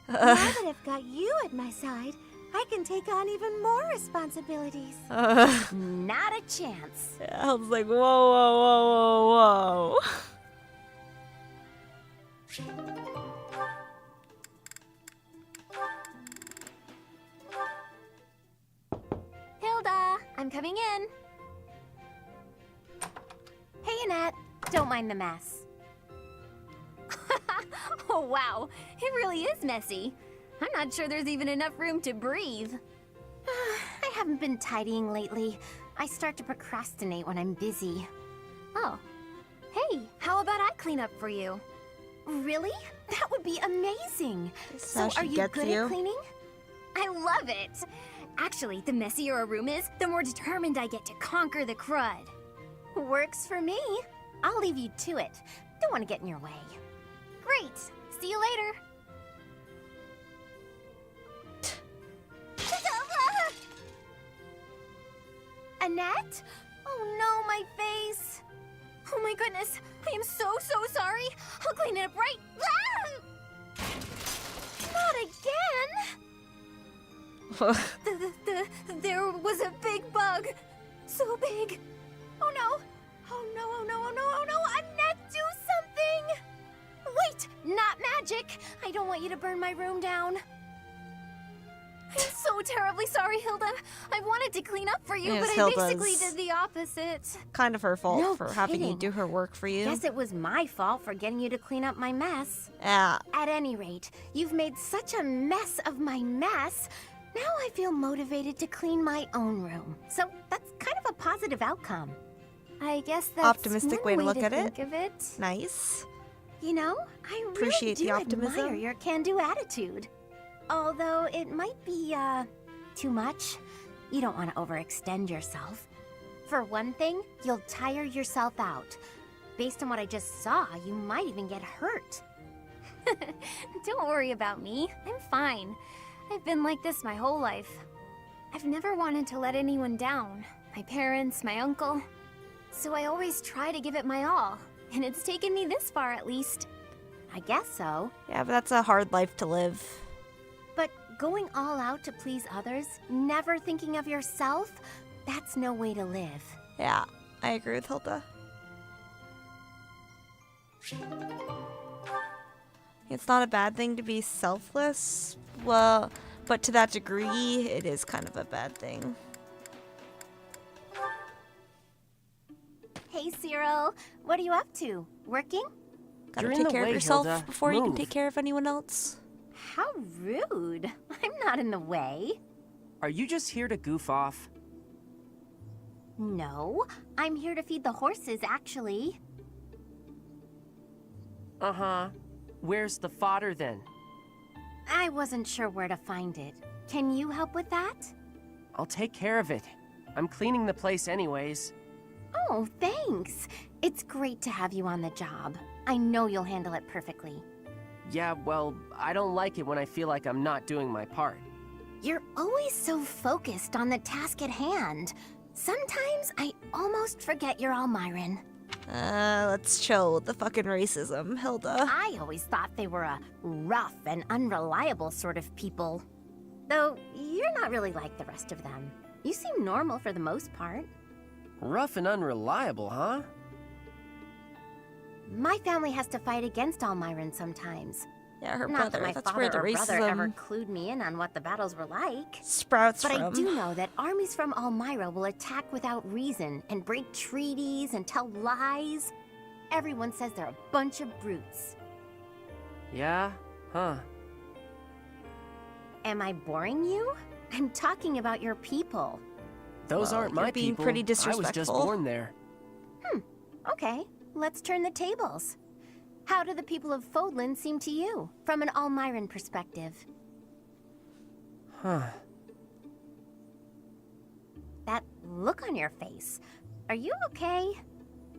Now that I've got you at my side, I can take on even more responsibilities. Not a chance. I was like, whoa, whoa, whoa, whoa, whoa. Hilda, I'm coming in. Hey, Annette. Don't mind the mess. Oh, wow. It really is messy. I'm not sure there's even enough room to breathe. I haven't been tidying lately. I start to procrastinate when I'm busy. Oh. Hey, how about I clean up for you? Really? That would be amazing. So how are she you gets good you. at cleaning? I love it. Actually, the messier a room is, the more determined I get to conquer the crud. Works for me. I'll leave you to it. Don't want to get in your way. Great. See you later. Annette? Oh no, my face. Oh my goodness. I am so sorry. I'll clean it up right. Not again. There was a big bug. So big. Oh no. Oh no, oh no, oh no, oh no. Annette, do something. Wait, not magic. I don't want you to burn my room down. I'm so terribly sorry, Hilda. I wanted to clean up for you, Yes, but Hilda's I basically did the opposite. Kind of her fault No for having you kidding. do her work for you. Guess it was my fault for getting you to clean up my mess. Yeah. At any rate, you've made such a mess of my mess. Now I feel motivated to clean my own room. So that's kind of a positive outcome. I guess that's Optimistic way one to look at think it. of it. Nice. You know, I Appreciate really the do optimism. admire your can-do attitude. Although it might be, too much. You don't want to overextend yourself. For one thing, you'll tire yourself out. Based on what I just saw, you might even get hurt. Don't worry about me. I'm fine. I've been like this my whole life. I've never wanted to let anyone down. My parents, my uncle. So I always try to give it my all. And it's taken me this far, at least. I guess so. Yeah, but that's a hard life to live. But going all out to please others, never thinking of yourself, that's no way to live. Yeah, I agree with Hilda. It's not a bad thing to be selfless. Well, but to that degree, it is kind of a bad thing. Hey, Cyril. What are you up to? Working? Gotta You're in take the care way, of yourself Hilda. before you can Move. take care of anyone else. How rude. I'm not in the way. Are you just here to goof off? No, I'm here to feed the horses, actually. Uh-huh. Where's the fodder then? I wasn't sure where to find it. Can you help with that? I'll take care of it. I'm cleaning the place anyways. Oh, thanks. It's great to have you on the job. I know you'll handle it perfectly. Yeah, well, I don't like it when I feel like I'm not doing my part. You're always so focused on the task at hand. Sometimes I almost forget you're Almiran. Let's chill with the fucking racism, Hilda. I always thought they were a rough and unreliable sort of people. Though, you're not really like the rest of them. You seem normal for the most part. Rough and unreliable, huh? My family has to fight against Almiran sometimes. Yeah, her Not brother. that my That's father where the or brother ever racism clued me in on what the battles were like. sprouts But from. I do know that armies from Elmira will attack without reason and break treaties and tell lies. Everyone says they're a bunch of brutes. Yeah? Huh. Am I boring you? I'm talking about your people. Those Well, aren't you're my being people. pretty I was just disrespectful. born there. Okay, let's turn the tables. How do the people of Fodlan seem to you, from an Almiran perspective? Huh. That look on your face. Are you okay?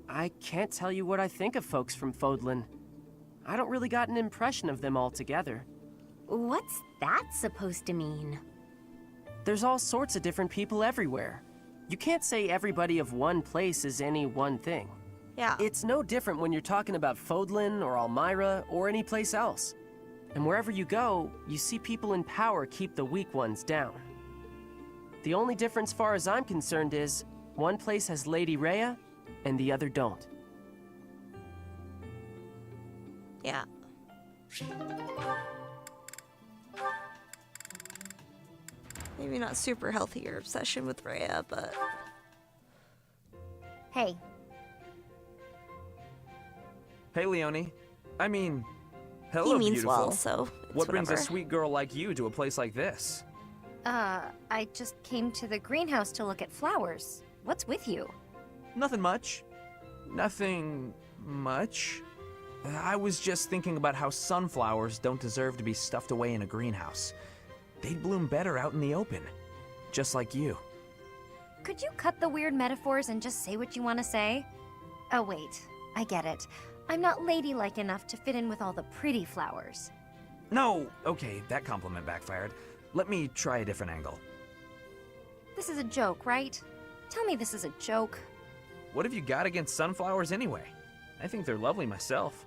I can't tell you what I think of folks from Fodlan. I don't really got an impression of them altogether. What's that supposed to mean? There's all sorts of different people everywhere. You can't say everybody of one place is any one thing. Yeah. It's no different when you're talking about Fodlan or Elmira or any place else. And wherever you go, you see people in power keep the weak ones down. The only difference far as I'm concerned is, one place has Lady Rhea, and the other don't. Yeah. Maybe not super healthy your obsession with Rhea, but Hey, Hey, Leonie. I mean, hello, he means beautiful. well, so it's What brings a whatever. sweet girl like you to a place like this? I just came to the greenhouse to look at flowers. What's with you? Nothing much. Nothing much. I was just thinking about how sunflowers don't deserve to be stuffed away in a greenhouse. They'd bloom better out in the open. Just like you. Could you cut the weird metaphors and just say what you want to say? Oh, wait. I get it. I'm not ladylike enough to fit in with all the pretty flowers. No, okay, that compliment backfired. Let me try a different angle. This is a joke, right? Tell me this is a joke. What have you got against sunflowers anyway? I think they're lovely myself.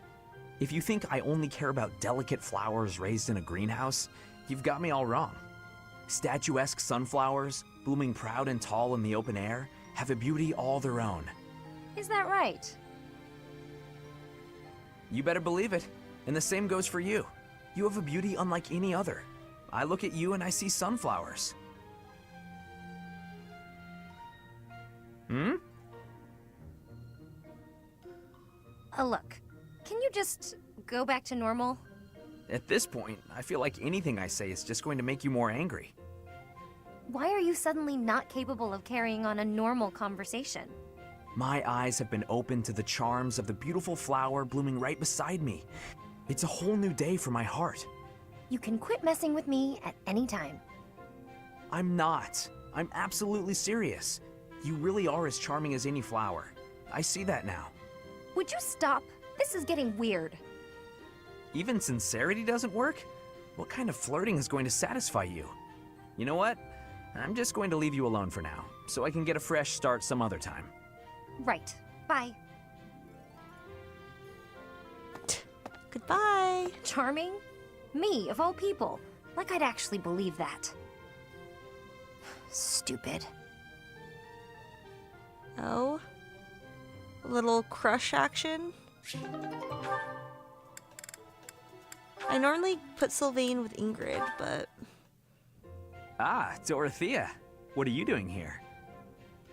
If you think I only care about delicate flowers raised in a greenhouse, you've got me all wrong. Statuesque sunflowers, blooming proud and tall in the open air, have a beauty all their own. Is that right? You better believe it. And the same goes for you. You have a beauty unlike any other. I look at you and I see sunflowers. Hmm? Look, can you just go back to normal? At this point, I feel like anything I say is just going to make you more angry. Why are you suddenly not capable of carrying on a normal conversation? My eyes have been opened to the charms of the beautiful flower blooming right beside me. It's a whole new day for my heart. You can quit messing with me at any time. I'm not. I'm absolutely serious. You really are as charming as any flower. I see that now. Would you stop? This is getting weird. Even sincerity doesn't work? What kind of flirting is going to satisfy you? You know what? I'm just going to leave you alone for now, so I can get a fresh start some other time. Right. Bye. Goodbye. Charming? Me, of all people. Like I'd actually believe that. Stupid. Oh. A little crush action. I normally put Sylvain with Ingrid, but Ah, Dorothea. What are you doing here?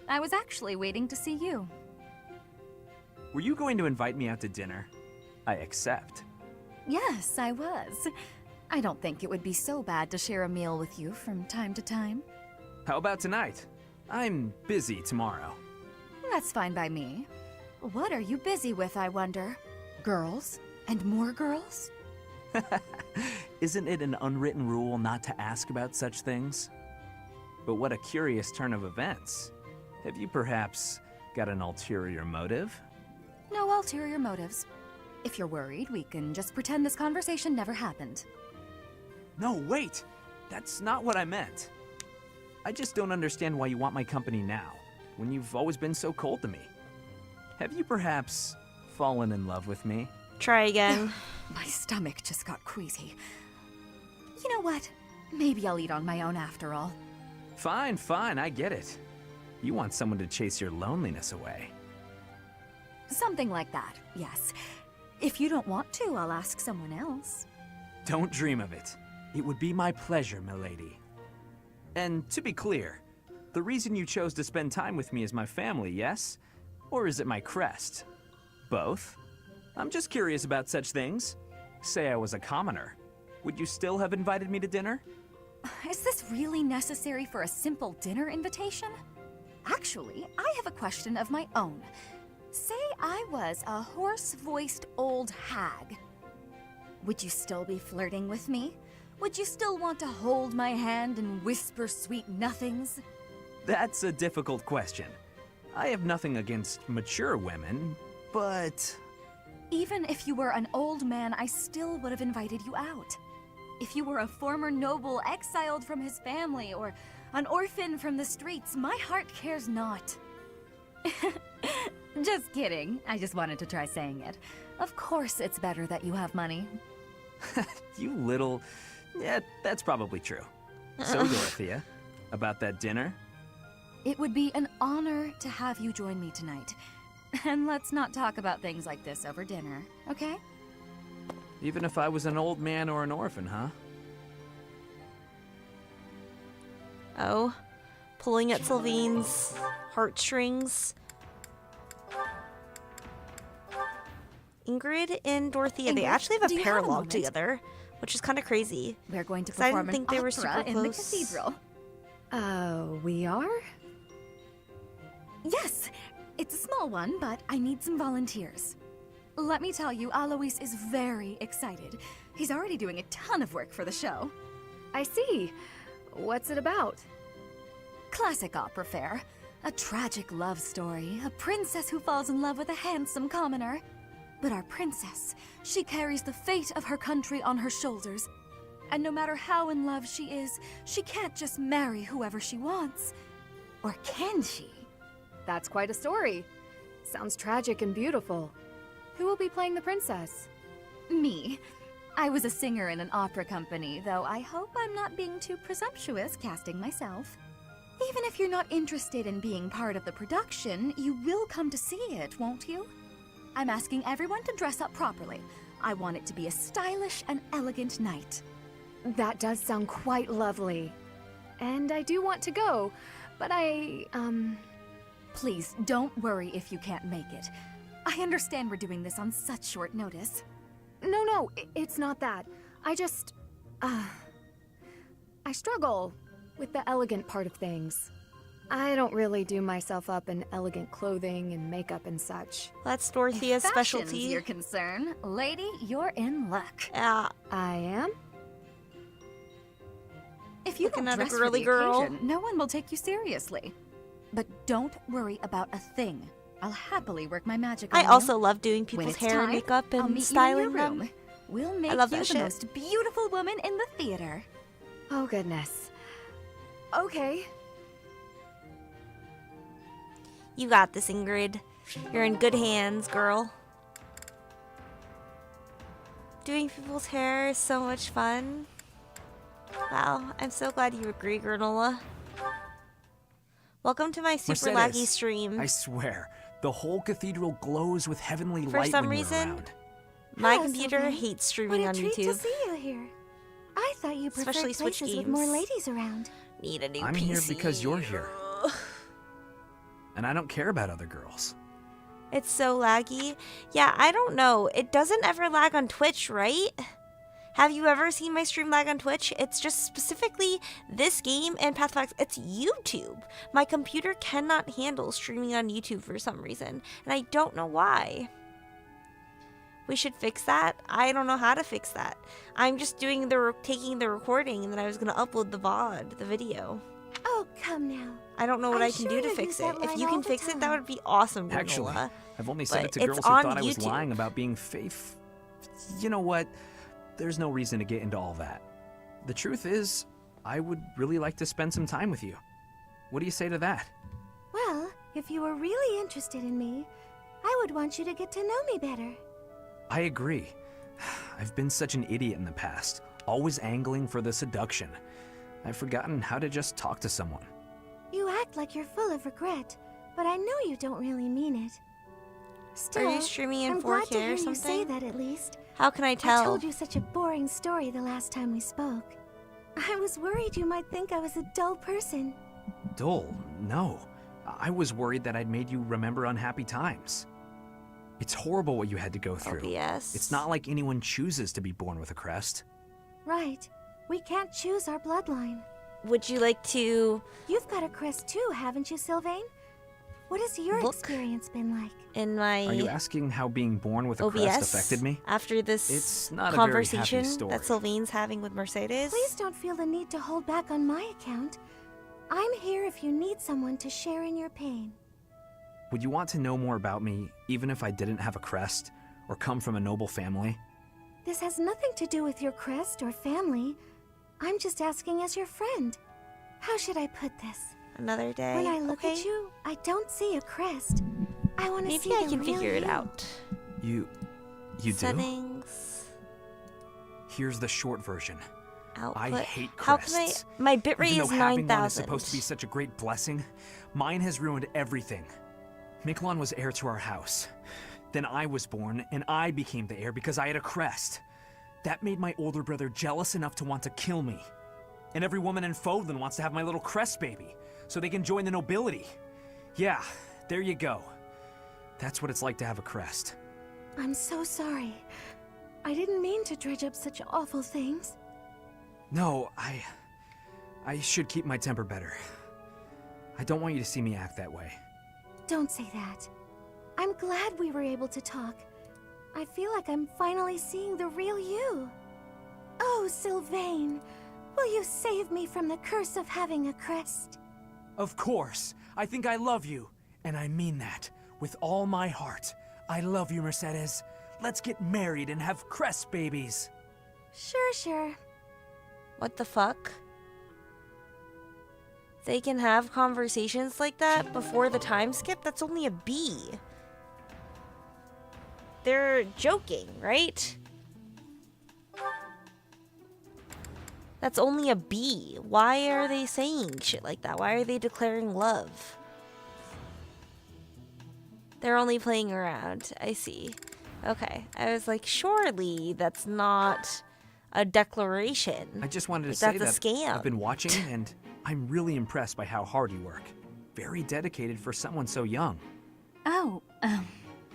I was actually waiting to see you. Were you going to invite me out to dinner? I accept. Yes, I was. I don't think it would be so bad to share a meal with you from time to time. How about tonight? I'm busy tomorrow. That's fine by me. What are you busy with, I wonder? Girls? And more girls? Isn't it an unwritten rule not to ask about such things? But what a curious turn of events. Have you perhaps got an ulterior motive? No ulterior motives. If you're worried, we can just pretend this conversation never happened. No, wait! That's not what I meant. I just don't understand why you want my company now, when you've always been so cold to me. Have you perhaps fallen in love with me? try again. My stomach just got queasy. You know what? Maybe I'll eat on my own after all. Fine, fine, I get it. You want someone to chase your loneliness away. Something like that, yes. If you don't want to, I'll ask someone else. Don't dream of it. It would be my pleasure, milady. And to be clear, the reason you chose to spend time with me is my family, yes? Or is it my crest? Both? I'm just curious about such things. Say I was a commoner. Would you still have invited me to dinner? Is this really necessary for a simple dinner invitation? Actually, I have a question of my own. Say I was a hoarse-voiced old hag. Would you still be flirting with me? Would you still want to hold my hand and whisper sweet nothings? That's a difficult question. I have nothing against mature women, but... Even if you were an old man, I still would have invited you out. If you were a former noble exiled from his family, or an orphan from the streets, my heart cares not. Just kidding. I just wanted to try saying it. Of course it's better that you have money. You little... Yeah, that's probably true. So, Dorothea, about that dinner? It would be an honor to have you join me tonight. And let's not talk about things like this over dinner, okay? Even if I was an old man or an orphan, huh? Oh, pulling at Sylvain's heartstrings. Ingrid and Dorothea, they actually have a paralogue together, which is kind of crazy. We're going to I perform didn't think they were super opera in the close. cathedral. We are? Yes, it's a small one, but I need some volunteers. Let me tell you, Alois is very excited. He's already doing a ton of work for the show. I see. What's it about? Classic opera fare. A tragic love story. A princess who falls in love with a handsome commoner. But our princess, she carries the fate of her country on her shoulders. And no matter how in love she is, she can't just marry whoever she wants. Or can she? That's quite a story. Sounds tragic and beautiful. Who will be playing the princess? Me. I was a singer in an opera company, though I hope I'm not being too presumptuous casting myself. Even if you're not interested in being part of the production, you will come to see it, won't you? I'm asking everyone to dress up properly. I want it to be a stylish and elegant night. That does sound quite lovely. And I do want to go, but Please, don't worry if you can't make it. I understand we're doing this on such short notice. No, it's not that. I just... I struggle with the elegant part of things. I don't really do myself up in elegant clothing and makeup and such. That's Dorothea's If specialty. fashion's your concern, lady, you're in luck. Yeah. I am? If you Looking don't at a dress for girly the girl. occasion, no one will take you seriously. But don't worry about a thing. I'll happily work my magic on I you. also love doing When people's it's hair and time, makeup I'll and meet styling you in your them. room. We'll make love you that the shit. most beautiful woman in the theater. Oh, goodness. Okay. You got this, Ingrid. You're in good hands, girl. Doing people's hair is so much fun. Wow, I'm so glad you agree, Granola. Welcome to my super Mercedes, laggy stream. I swear, the whole cathedral glows with heavenly For light some when you're reason, around. my Hello, computer Sylvain. hates streaming What on a treat YouTube. to see you here. I thought you preferred Especially Switch places with games. more ladies around. Need a new I'm PC. here because you're here. And I don't care about other girls. It's so laggy. Yeah, I don't know. It doesn't ever lag on Twitch, right? Have you ever seen my stream lag on Twitch? It's just specifically this game and Path of X. It's YouTube. My computer cannot handle streaming on YouTube for some reason, and I don't know why. We should fix that. I don't know how to fix that. I'm just doing taking the recording, and then I was gonna upload the VOD, the video. Oh, come now. I don't know what I'm I can sure do to you fix use it. that If line you all can the fix it, that time. would be awesome, Granola. Actually, I've only said But it to it's girls who on thought I was YouTube. lying about being faith. You know what? There's no reason to get into all that. The truth is, I would really like to spend some time with you. What do you say to that? Well, if you were really interested in me, I would want you to get to know me better. I agree. I've been such an idiot in the past, always angling for the seduction. I've forgotten how to just talk to someone. You act like you're full of regret, but I know you don't really mean it. Still, Are you streaming in I'm 4K glad to or hear you say something? that at least. How can I tell? I told you such a boring story the last time we spoke. I was worried you might think I was a dull person. Dull? No. I was worried that I'd made you remember unhappy times. It's horrible what you had to go through. OBS. It's not like anyone chooses to be born with a crest. Right. We can't choose our bloodline. Would you like to... You've got a crest too, haven't you, Sylvain? What has your experience been like? In my... Are you asking how being born with a OBS crest affected me? After this It's not conversation a very happy story. that Sylvain's having with Mercedes? Please don't feel the need to hold back on my account. I'm here if you need someone to share in your pain. Would you want to know more about me, even if I didn't have a crest, or come from a noble family? This has nothing to do with your crest or family. I'm just asking as your friend. How should I put this? Another day. When I look at you, I don't see a crest. I want to see Maybe I the can real figure it you. out. You do? Settings. Here's the short version. Output. I hate How crests. can I... My bitrate Even is though having one is 9,000. supposed to be such a great blessing, mine has ruined everything. Miklon was heir to our house. Then I was born, and I became the heir because I had a crest. That made my older brother jealous enough to want to kill me. And every woman in Fodlan wants to have my little crest baby, so they can join the nobility. Yeah, there you go. That's what it's like to have a crest. I'm so sorry. I didn't mean to dredge up such awful things. No, I should keep my temper better. I don't want you to see me act that way. Don't say that. I'm glad we were able to talk. I feel like I'm finally seeing the real you. Oh, Sylvain, will you save me from the curse of having a crest? Of course. I think I love you. And I mean that. With all my heart. I love you, Mercedes. Let's get married and have crest babies. Sure. What the fuck? They can have conversations like that before the time skip? That's only a B. They're joking, right? That's only a B. Why are they saying shit like that? Why are they declaring love? They're only playing around. I see. Okay. I was like, surely that's not a declaration. I just wanted to Like, say that's that a scam. I've been watching and I'm really impressed by how hard you work. Very dedicated for someone so young. Oh,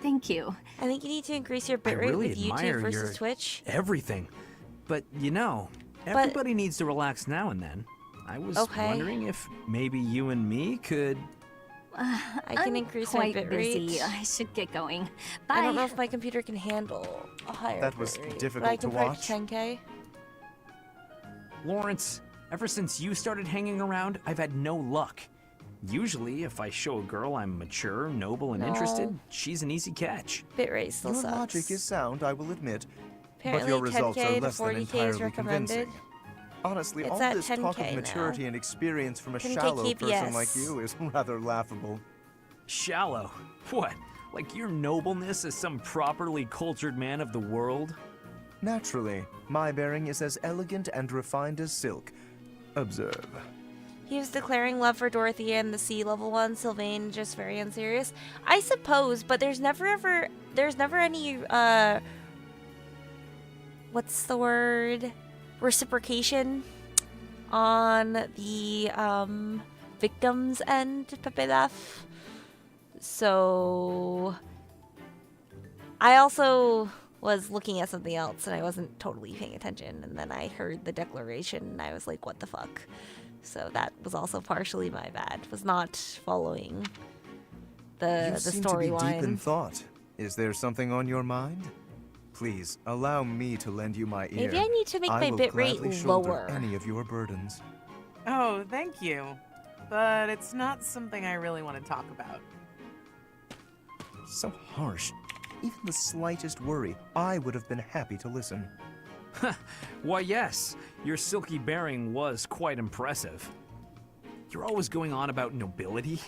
thank you. I think you need to increase your I bitrate really with admire YouTube versus your Twitch. everything. But you know, everybody needs to relax now and then. I was wondering if maybe you and me could... I can increase my quite bitrate. busy. I should get going. Bye. I don't know if my computer can handle a higher That was bitrate, difficult but I to can put it watch. to 10K. Lawrence, ever since you started hanging around, I've had no luck. Usually, if I show a girl I'm mature, noble, and interested, she's an easy catch. Bitrate still Your sucks. logic is sound, I will admit. Apparently but your results 10K are to less than 40K is entirely recommended. convincing. Honestly, It's all at this talk 10K of maturity and experience from a 10K shallow person KPS. like you is rather laughable. Shallow? What? Like your nobleness as some properly cultured man of the world? Naturally, my bearing is as elegant and refined as silk. Observe. He was declaring love for Dorothy and the sea level one, Sylvain just very unserious. I suppose, but there's never any what's the word? Reciprocation on the victim's end, Pepe Laugh. So I also was looking at something else and I wasn't totally paying attention, and then I heard the declaration and I was like, what the fuck? So that was also partially my bad. Was not following the You seem to be deep in storyline. thought. Is there something on your mind? Please, allow me to lend you my ear. Maybe I need to make my will bitrate gladly shoulder lower. any of your burdens. Oh, thank you. But it's not something I really want to talk about. So harsh. Even the slightest worry, I would have been happy to listen. Why, yes. Your silky bearing was quite impressive. You're always going on about nobility,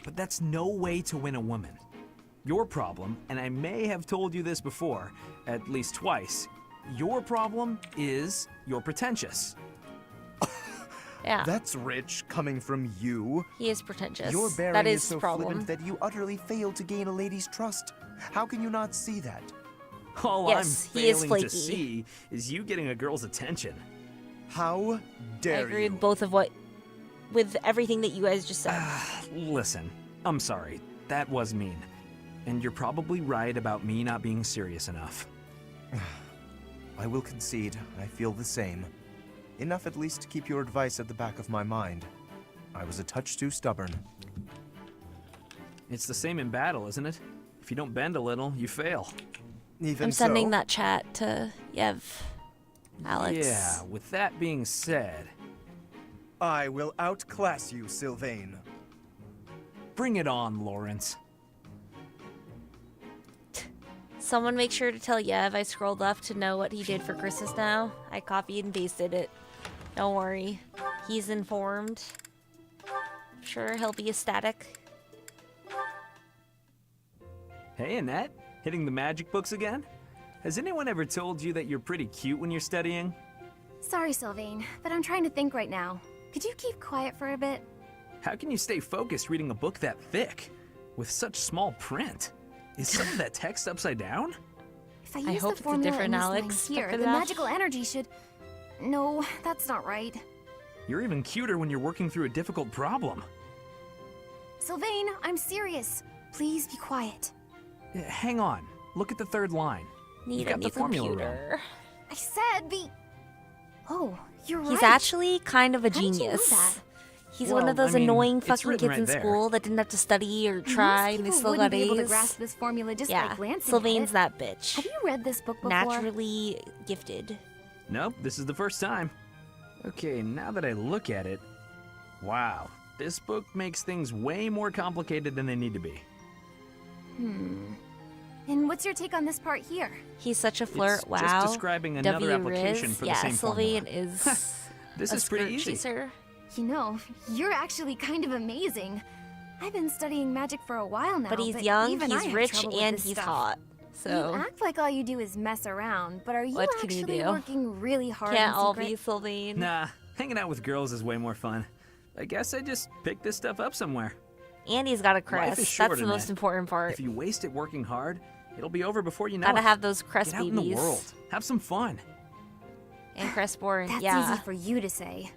but that's no way to win a woman. Your problem, and I may have told you this before, at least twice, your problem is you're pretentious. Yeah. That's rich, coming from you. He is pretentious. Your bearing That is is so his problem. flippant that you utterly fail to gain a lady's trust. How can you not see that? All Yes, I'm he is failing to flaky. see is you getting a girl's attention. How I dare agree you? with everything that you guys just said. Listen, I'm sorry. That was mean. And you're probably right about me not being serious enough. I will concede, I feel the same. Enough at least to keep your advice at the back of my mind. I was a touch too stubborn. It's the same in battle, isn't it? If you don't bend a little, you fail. Even I'm sending so, that chat to Yev, Alex. Yeah, with that being said, I will outclass you, Sylvain. bring it on, Lawrence. Someone make sure to tell Yev I scrolled up to know what he did for Christmas now. I copied and pasted it. Don't worry. He's informed. Sure, he'll be ecstatic. Hey, Annette, hitting the magic books again? Has anyone ever told you that you're pretty cute when you're studying? Sorry, Sylvain, but I'm trying to think right now. Could you keep quiet for a bit? How can you stay focused reading a book that thick? With such small print? Is some of that text upside down? If I I use hope the it's a formula different in this Alex, line here, after the that. magical energy should... No, that's not right. You're even cuter when you're working through a difficult problem. Sylvain, I'm serious. Please be quiet. Hang on. Look at the third line. Need You've a got new the formula wrong. computer. I said the... Oh, you're right. He's actually kind of a How did you know genius. that? He's Well, one of those I mean, annoying it's fucking written kids in right there. school that didn't have to study or try, and they Most still people got wouldn't be able to A's. grasp this formula just Yeah, by glancing Sylvain's at it. that bitch. Have you read this book before? Naturally gifted. Nope, this is the first time. Okay, now that I look at it, wow, this book makes things way more complicated than they need to be. And what's your take on this part here? He's such a flirt. It's wow. just describing another W application Riz. for Yeah, the same Sylvain formula. is This a is pretty skirt easy. chaser. You know, you're actually kind of amazing. I've been studying magic for a while now, But he's young, even I he's have rich, trouble with and this he's stuff. hot. You So act like all you do is mess around, but are you What can you actually do? working really hard can't in all secret? be Sylvain. Nah, hanging out with girls is way more fun. I guess I just picked this stuff up somewhere. And he's got a Life crest. is short, That's the most Annette. important part. If you waste it working hard, it'll be over before you know Gotta it. have those crest Get out babies. in the world. Have some fun. And crestborn. That's yeah. easy for you to say.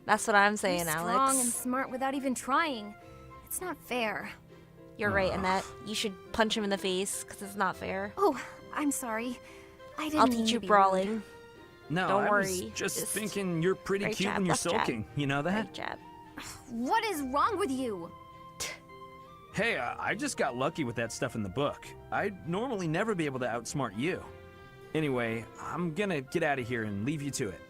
That's what I'm You're saying, strong Alex. and smart without even trying. It's not fair. You're right, Annette. You should punch him in the face, because it's not fair. Oh, I'm sorry. I didn't I'll mean teach to you be brawling. rude. No, Don't I worry, was just just thinking you're pretty right cute jab, when you're left jab. sulking. You know that? Right jab. What is wrong with you? Hey, I just got lucky with that stuff in the book. I'd normally never be able to outsmart you. Anyway, I'm gonna get out of here and leave you to it.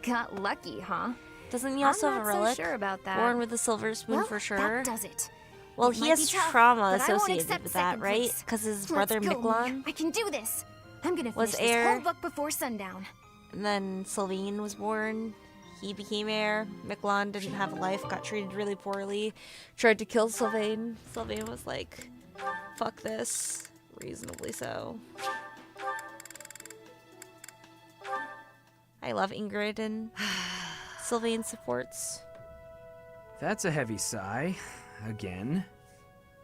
Got lucky, huh? Doesn't he also I'm have a not so relic? sure about that. Born with a silver spoon Well, for sure. that does it. Well, It he might has be tough, trauma but I won't associated accept with that, second right? place. Because his Let's brother go, Miklon Mia. I can do this. I'm gonna was finish this heir. whole book before sundown. And then Sylvain was born. He became heir. Miklon didn't have a life, got treated really poorly. Tried to kill Sylvain. Sylvain was like, fuck this. Reasonably so. I love Ingrid and Sylvain supports. That's a heavy sigh. Again.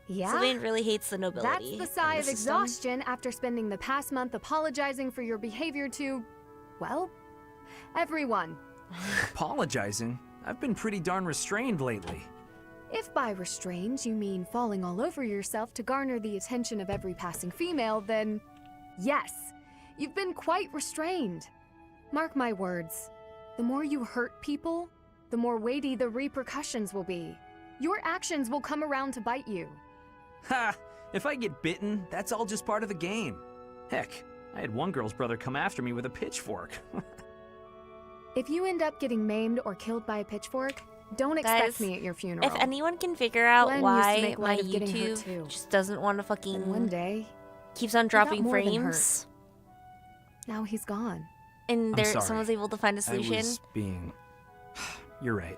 Yeah? Sylvain really hates the nobility. That's the sigh in of the system. exhaustion after spending the past month apologizing for your behavior to, well, everyone. Apologizing? I've been pretty darn restrained lately. If by restrained you mean falling all over yourself to garner the attention of every passing female, then yes, you've been quite restrained. Mark my words, the more you hurt people, the more weighty the repercussions will be. Your actions will come around to bite you. Ha! If I get bitten, that's all just part of the game. Heck, I had one girl's brother come after me with a pitchfork. If you end up getting maimed or killed by a pitchfork, don't Guys, expect me at your funeral. If anyone can figure out Glenn used to why make my light of getting hurt YouTube too. just doesn't want to fucking And one day, keeps on he got dropping more than frames, now he's gone. and I'm there sorry. someone's able to find a I solution. was being... You're right.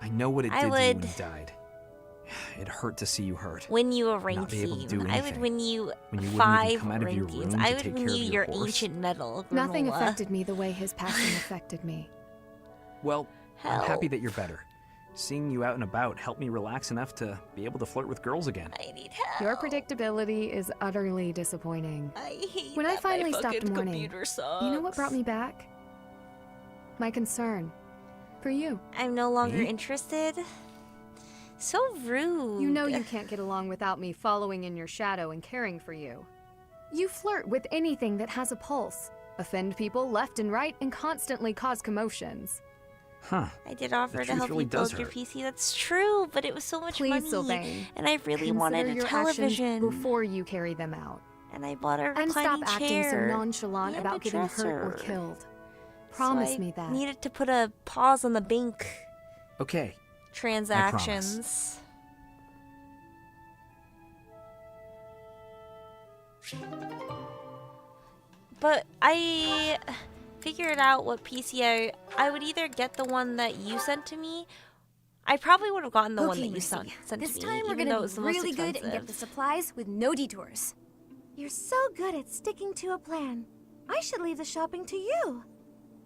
I know what it I did to you when would- you died. It hurt to see you hurt. Win you a Not rank be able to do team. I would anything. win you When you wouldn't even 5 come out of your rankings. room I to would take win care you of your your horse. ancient medal. Nothing granola. affected me the way his passing affected me. Well, Hell. I'm happy that you're better. Seeing you out and about helped me relax enough to be able to flirt with girls again. I need help. Your predictability is utterly disappointing. I hate When I that finally my stopped fucking mourning, computer sucks. you know what brought me back? My concern for you. I'm no longer interested. So rude. You know you can't get along without me following in your shadow and caring for you. You flirt with anything that has a pulse, offend people left and right, and constantly cause commotions. Huh. I did offer The to truth help really you does build your hurt. PC. That's true, but it was so much Please, money, Sylvain, and I really consider wanted a your television. actions before you carry them out. And I bought a And reclining stop acting chair. so nonchalant and about a getting hurt or dresser. killed. So Promise I me that. Needed to put a pause on the bank Okay. transactions. But I figured out what PC I would either get the one that you sent to me. I probably would have gotten the one that you Mercy. sent This to me, time we're even gonna though it be was the most really good and expensive. get the supplies with no detours. You're so good at sticking to a plan. I should leave the shopping to you.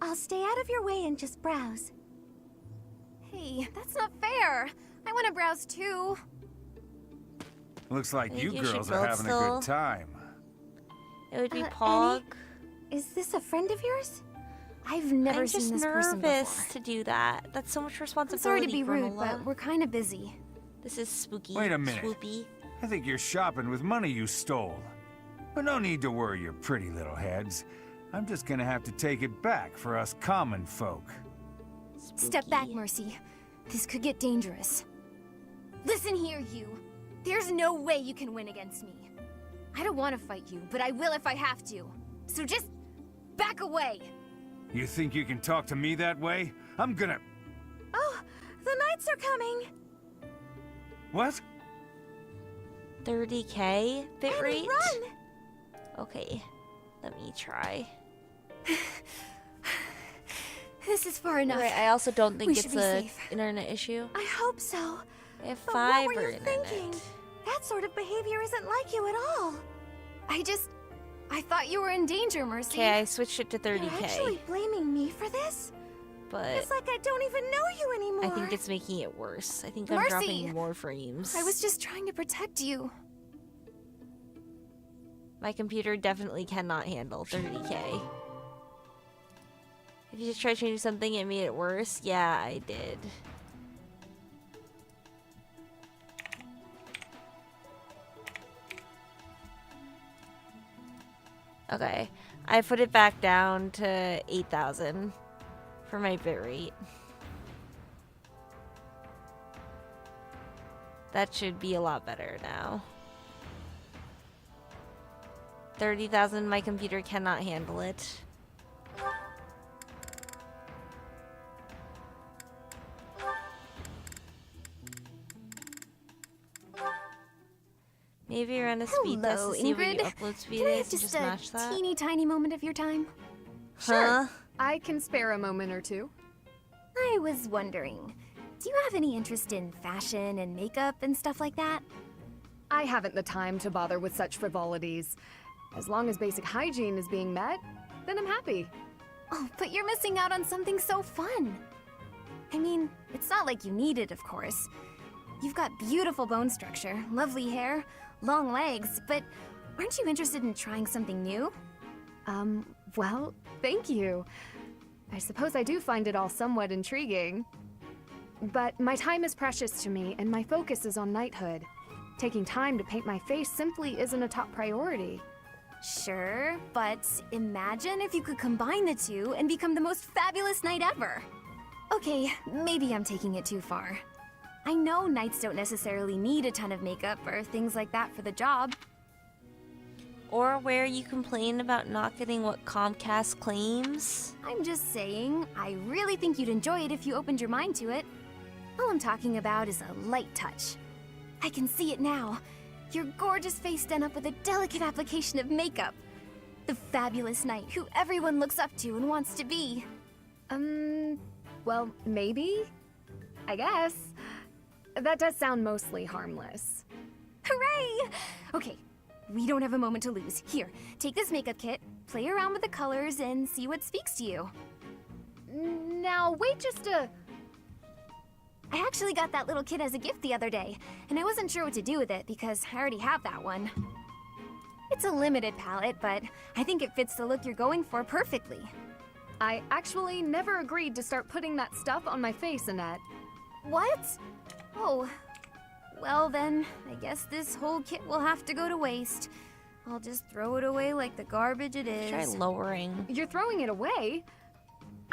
I'll stay out of your way and just browse. Hey, that's not fair. I want to browse too. Looks like think you you should girls are build having a still. good time. It would be Annie? Pog. Is this a friend of yours? I've never I'm seen just this person nervous before. to do that. That's so much I'm responsibility. sorry to be rude, Granola. but we're kind of busy. This is spooky. Wait a minute. Swoopy. I think you're shopping with money you stole. But no need to worry your pretty little heads. I'm just gonna have to take it back for us common folk. Step back, Mercy. This could get dangerous. Listen here, you. There's no way you can win against me. I don't want to fight you, but I will if I have to. So just back away. You think you can talk to me that way? I'm gonna... Oh, the knights are coming. What? 30k bit Annie, rate? run! Okay, let me try. This is far enough. Wait, I also don't think We it's should be a safe. internet issue. I hope so. I have But what were fiber you internet. thinking? That sort of behavior isn't like you at all. I thought you were in danger, Mercy. Okay, I switched it to You're 30k, actually blaming me for this? but It's like I don't even know you anymore. I think it's making it worse. I think I'm Mercy! dropping more frames. I was just trying to protect you. My computer definitely cannot handle 30k. If you just tried changing something, it made it worse. Yeah, I did. Okay, I put it back down to 8,000 for my bitrate. That should be a lot better now. 30,000, my computer cannot handle it. Maybe around a speed test Hello, to see what Ingrid. your upload speed Can I have is and just just match a that. teeny tiny moment of your time? Huh? I can spare a moment or two. I was wondering, do you have any interest in fashion and makeup and stuff like that? I haven't the time to bother with such frivolities. As long as basic hygiene is being met, then I'm happy. Oh, but you're missing out on something so fun. I mean, it's not like you need it, of course. You've got beautiful bone structure, lovely hair, long legs, but aren't you interested in trying something new? Well, thank you. I suppose I do find it all somewhat intriguing. But my time is precious to me, and my focus is on knighthood. Taking time to paint my face simply isn't a top priority. Sure, but imagine if you could combine the two and become the most fabulous knight ever. Okay, maybe I'm taking it too far. I know knights don't necessarily need a ton of makeup or things like that for the job. Or where you complain about not getting what Comcast claims. I'm just saying, I really think you'd enjoy it if you opened your mind to it. All I'm talking about is a light touch. I can see it now. Your gorgeous face done up with a delicate application of makeup. The fabulous knight who everyone looks up to and wants to be. Well, maybe? I guess. That does sound mostly harmless. Hooray! Okay, we don't have a moment to lose. Here, take this makeup kit, play around with the colors, and see what speaks to you. Now, wait just a... I actually got that little kit as a gift the other day, and I wasn't sure what to do with it because I already have that one. It's a limited palette, but I think it fits the look you're going for perfectly. I actually never agreed to start putting that stuff on my face, Annette. What? Oh, well then, I guess this whole kit will have to go to waste. I'll just throw it away like the garbage it is. Try lowering. You're throwing it away?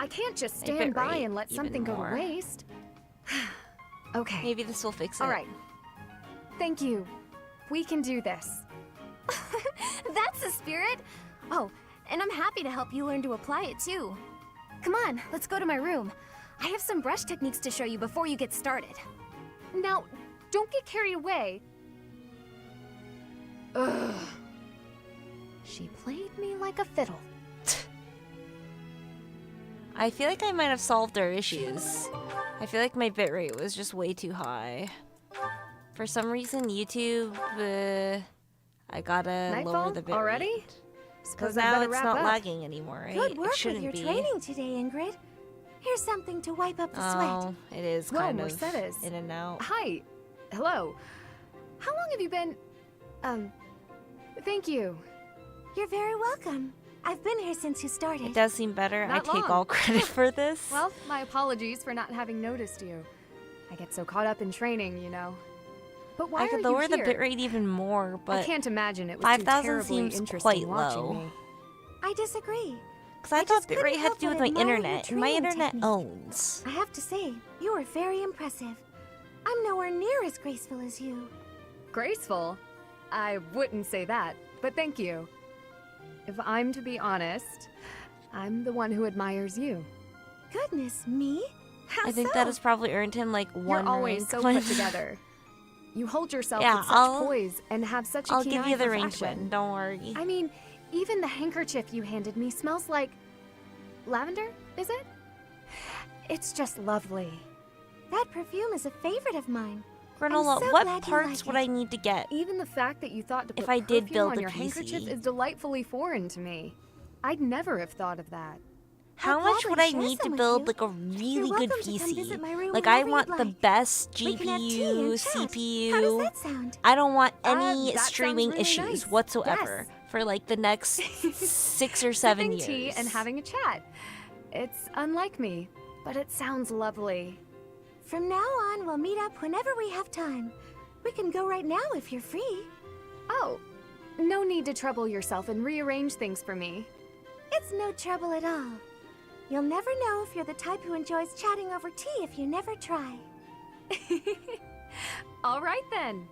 I can't just stand by and let something go to waste. Okay. Maybe this will fix it. All right. Thank you. We can do this. That's the spirit! Oh, and I'm happy to help you learn to apply it too. Come on, let's go to my room. I have some brush techniques to show you before you get started. Now, don't get carried away. Ugh. She played me like a fiddle. I feel like I might have solved our issues. I feel like my bitrate was just way too high. For some reason, YouTube, I gotta lower the bitrate. Already? Because now it's not lagging anymore, right? Good work it shouldn't with your be. training today, Ingrid. Here's something to wipe up the Oh, sweat. it is Whoa, kind of Mercedes. in and out. Hi. Hello. How long have you been... Thank you. You're very welcome. I've been here since you started. It does seem better. Not I take long. all credit for this. Well, my apologies for not having noticed you. I get so caught up in training, you know. But why I could are you lower the here? bitrate even more, but I can't imagine it was 5,000 too terribly seems interesting quite watching low. me. I disagree. Because I thought just couldn't bitrate had help to do with but my admire your internet, and my training internet technique. owns. I have to say, you are very impressive. I'm nowhere near as graceful as you. Graceful? I wouldn't say that, but thank you. If I'm to be honest, I'm the one who admires you. Goodness me? How I think so? that has probably earned him like one You're always rank so point. put together. You hold yourself Yeah, with such I'll- poise and have such a I'll keen give eye you the for rank fashion. win, don't worry. I mean, even the handkerchief you handed me smells like lavender, is it? It's just lovely. That perfume is a favorite of mine. Granola, I'm so what glad you parts like would it. I need to get? Even the fact that you thought to put If I did perfume build on the your handkerchief PC. is delightfully foreign to me. I'd never have thought of that. How I'll much would gladly I share need to some with build you. like a You're really good welcome to come visit PC? my room Like I whenever want you'd the like. best We can have tea GPU, and chat. CPU. How does that sound? I don't want any that sounds streaming really issues nice. whatsoever for like the next 6 or 7 Sipping years. tea and having a chat. It's unlike me, but it sounds lovely. From now on, we'll meet up whenever we have time. We can go right now if you're free. Oh, no need to trouble yourself and rearrange things for me. It's no trouble at all. You'll never know if you're the type who enjoys chatting over tea if you never try. All right then.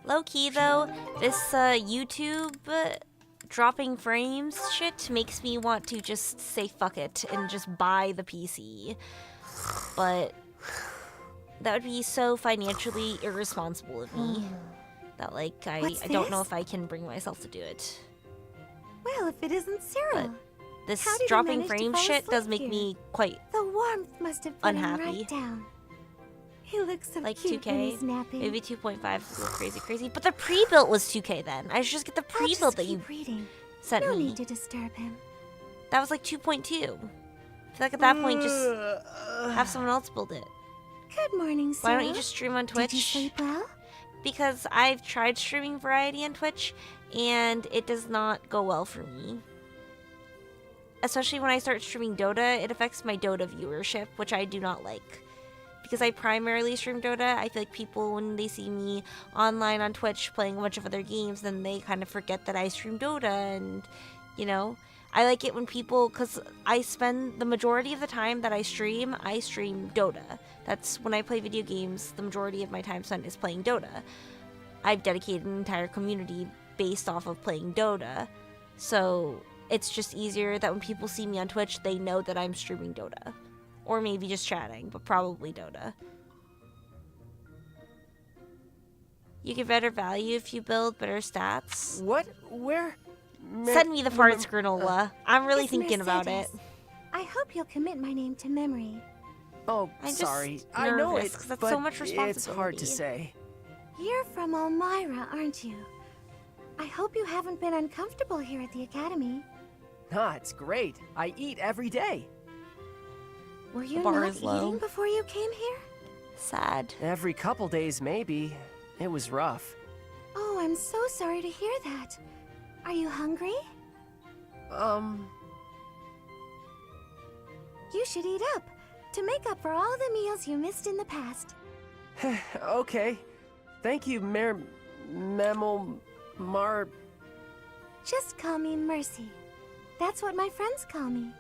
Low key though, this YouTube dropping frames shit makes me want to just say fuck it and just buy the PC. But that would be so financially irresponsible of me that like I don't know this? if I can bring myself to do it. Well, if it isn't Cyril. This How did he dropping manage to frame fall shit does asleep make here? me quite The warmth must have put him unhappy. right down. He looks so like cute when 2K, he's napping. maybe 2.5 is a little crazy. But the pre-built was 2K then. I should just get the I'll just pre-built that you keep reading. sent No me. need to disturb him. That was like 2.2. I feel like at that point just have someone else build it. Good morning, Cyril. Why don't you just stream on Twitch? Did you sleep well? Because I've tried streaming variety on Twitch and it does not go well for me. Especially when I start streaming Dota, it affects my Dota viewership, which I do not like. Because I primarily stream Dota, I feel like people, when they see me online on Twitch playing a bunch of other games, then they kind of forget that I stream Dota, and, you know, I like it when people, because I spend the majority of the time that I stream Dota. That's when I play video games, the majority of my time spent is playing Dota. I've dedicated an entire community based off of playing Dota, so it's just easier that when people see me on Twitch, they know that I'm streaming Dota. Or maybe just chatting, but probably Dota. You get better value if you build better stats. What? Where? Send me the parts, Granola. I'm really It's thinking about it. Mercedes. I hope you'll commit my name to memory. Oh, I'm just sorry. I know nervous, it, 'cause that's but so much it's hard to responsibility. say. You're from Elmira, aren't you? I hope you haven't been uncomfortable here at the academy. Ah, it's great. I eat every day. Were you bar not is low. eating before you came here? Sad. Every couple days, maybe. It was rough. Oh, I'm so sorry to hear that. Are you hungry? You should eat up, to make up for all the meals you missed in the past. Okay. Thank you, Mar... Just call me Mercy. That's what my friends call me.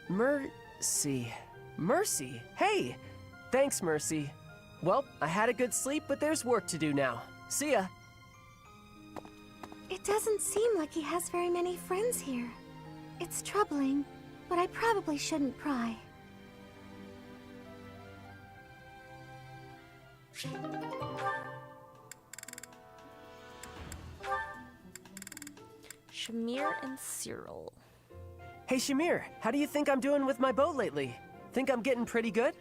Mercy. Mercy? Hey! Thanks, Mercy. Well, I had a good sleep, but there's work to do now. See ya. It doesn't seem like he has very many friends here. It's troubling, but I probably shouldn't pry. Shamir and Cyril. Hey, Shamir, how do you think I'm doing with my bow lately? Think I'm getting pretty good?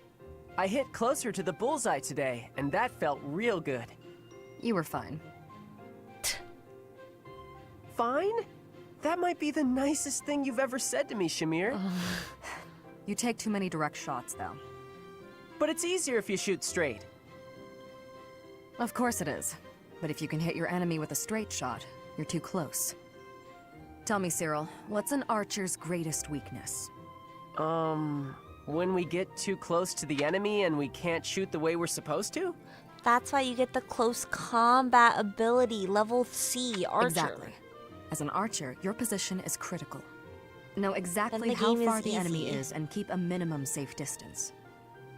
I hit closer to the bullseye today, and that felt real good. You were fine. Fine? That might be the nicest thing you've ever said to me, Shamir. You take too many direct shots, though. But it's easier if you shoot straight. Of course it is. But if you can hit your enemy with a straight shot, you're too close. Tell me, Cyril, what's an archer's greatest weakness? When we get too close to the enemy and we can't shoot the way we're supposed to? That's why you get the close combat ability, level C, archer. Exactly. As an archer, your position is critical. Know exactly the how game far is the enemy easy. is and keep a minimum safe distance.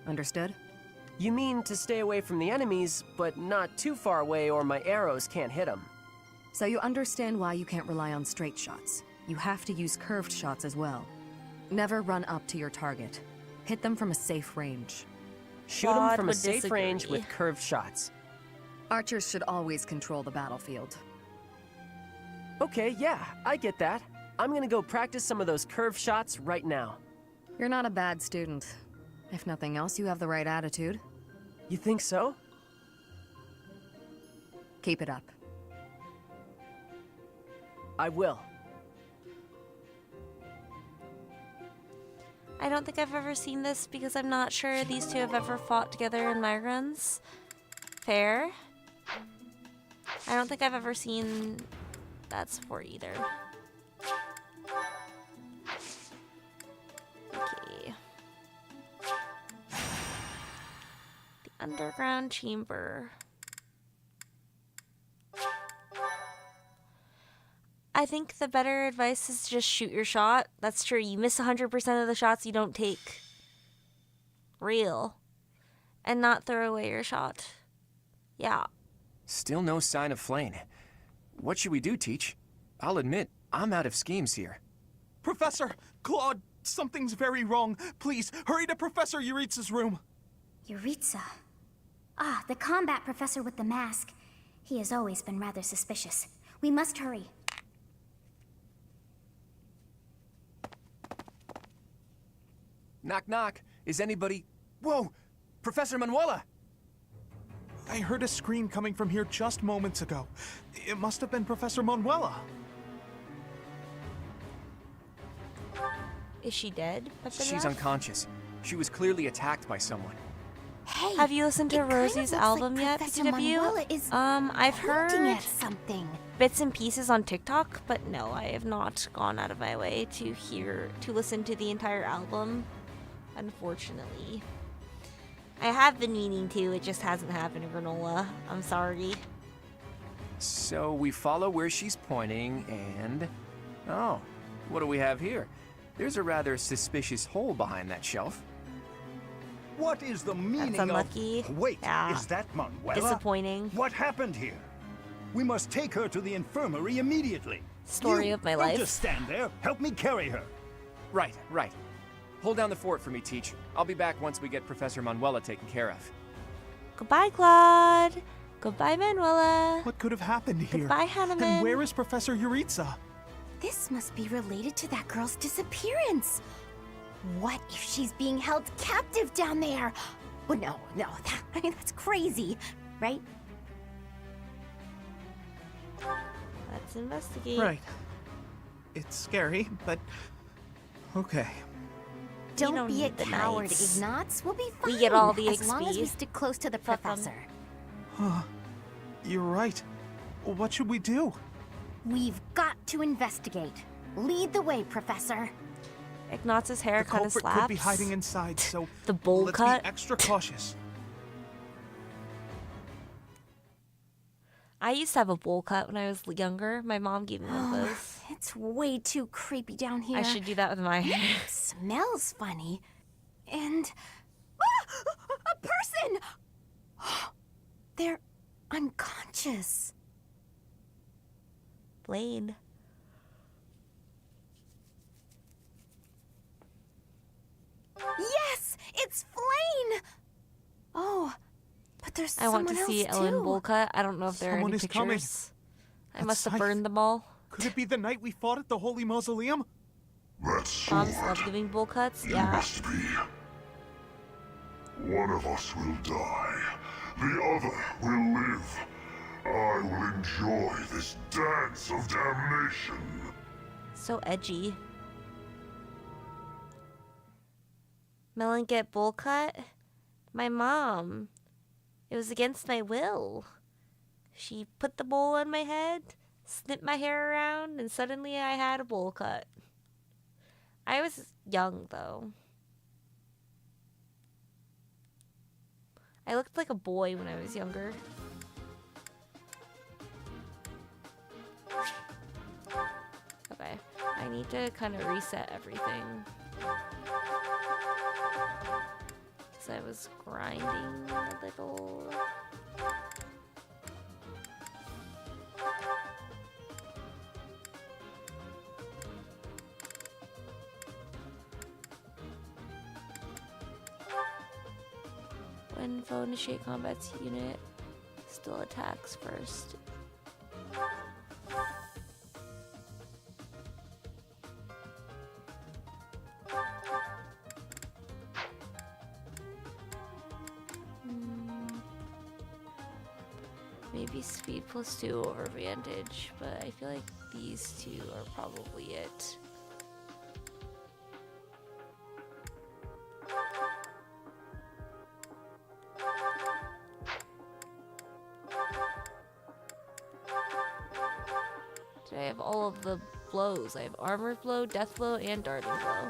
Understood? You mean to stay away from the enemies, but not too far away or my arrows can't hit them. So you understand why you can't rely on straight shots. You have to use curved shots as well. Never run up to your target. Hit them from a safe range. Shoot them from a safe range with curved shots. Archers should always control the battlefield. Okay, yeah, I get that. I'm gonna go practice some of those curved shots right now. You're not a bad student. If nothing else, you have the right attitude. You think so? Keep it up. I will. I don't think I've ever seen this because I'm not sure these two have ever fought together in my runs. Fair. I don't think I've ever seen that support either. Okay. The underground chamber. I think the better advice is just shoot your shot. That's true. You miss 100% of the shots you don't take. Real. And not throw away your shot. Yeah. Still no sign of Flane. What should we do, Teach? I'll admit, I'm out of schemes here. Professor! Claude, something's very wrong. Please, hurry to Professor Yuritsa's room. Yuritsa. Ah, the combat professor with the mask. He has always been rather suspicious. We must hurry. Knock, knock. Is anybody... Whoa! Professor Manuela! I heard a scream coming from here just moments ago. It must have been Professor Manuela. Is she dead? She's unconscious. She was clearly attacked by someone. Hey, have you listened to Rosie's album yet, PTW? I've heard something. Bits and pieces on TikTok, but no, I have not gone out of my way to listen to the entire album, unfortunately. I have been meaning to, it just hasn't happened, Granola. I'm sorry. So we follow where she's pointing and... Oh, what do we have here? There's a rather suspicious hole behind that shelf. What is the meaning That's unlucky. of... Wait, yeah. is that Manuela? Disappointing. What happened here? We must take her to the infirmary immediately. Story of my life. Don't just stand there. Help me carry her. Right, right. Hold down the fort for me, Teach. I'll be back once we get Professor Manuela taken care of. Goodbye, Claude. Goodbye, Manuela. What could have happened here? Goodbye, Hanneman. And where is Professor Yuritsa? This must be related to that girl's disappearance. What if she's being held captive down there? Oh, no, that's crazy, right? Let's investigate. Right. It's scary, but okay. Don't be a need the coward, knights. Ignatz. We'll be fine. We get all the as XP. long as we stick close to the Fuck 'em. professor. You're right. What should we do? We've got to investigate. Lead the way, Professor. Ignatz's hair The kind of culprit slaps. could be hiding inside, so The bowl let's cut. be extra cautious. I used to have a bowl cut when I was younger. My mom gave me one of those. It's way too creepy down here. I should do that with my hair. It smells funny. And... a person! They're unconscious. Blade. Yes! It's Flane! Oh, but there's I want to someone see else Ellen too. bowl cut. I don't know if there Someone are any is coming. pictures. I That must have scythe. burned them all. Could it be the night we fought at the Holy Mausoleum? That Moms sword. love giving bowl cuts. It Yeah. must be. One of us will die. The other will live. I will enjoy this dance of damnation. So edgy. Melon get bowl cut? My mom. It was against my will. She put the bowl on my head, snipped my hair around, and suddenly I had a bowl cut. I was young, though. I looked like a boy when I was younger. Okay, I need to kind of reset everything. Because I was grinding a little. When foe initiate combat's unit still attacks first. Maybe speed +2 or advantage, but I feel like these two are probably it. I have all of the blows. I have armored blow, death blow, and darting blow.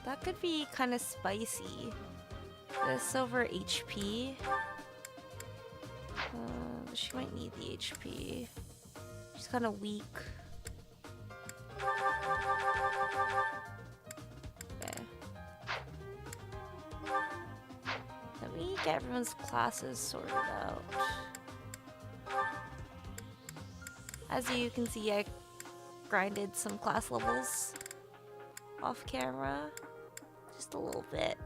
That could be kind of spicy. This over HP. She might need the HP. She's kind of weak. Okay. Let me get everyone's classes sorted out. As you can see, I grinded some class levels off camera. Just a little bit.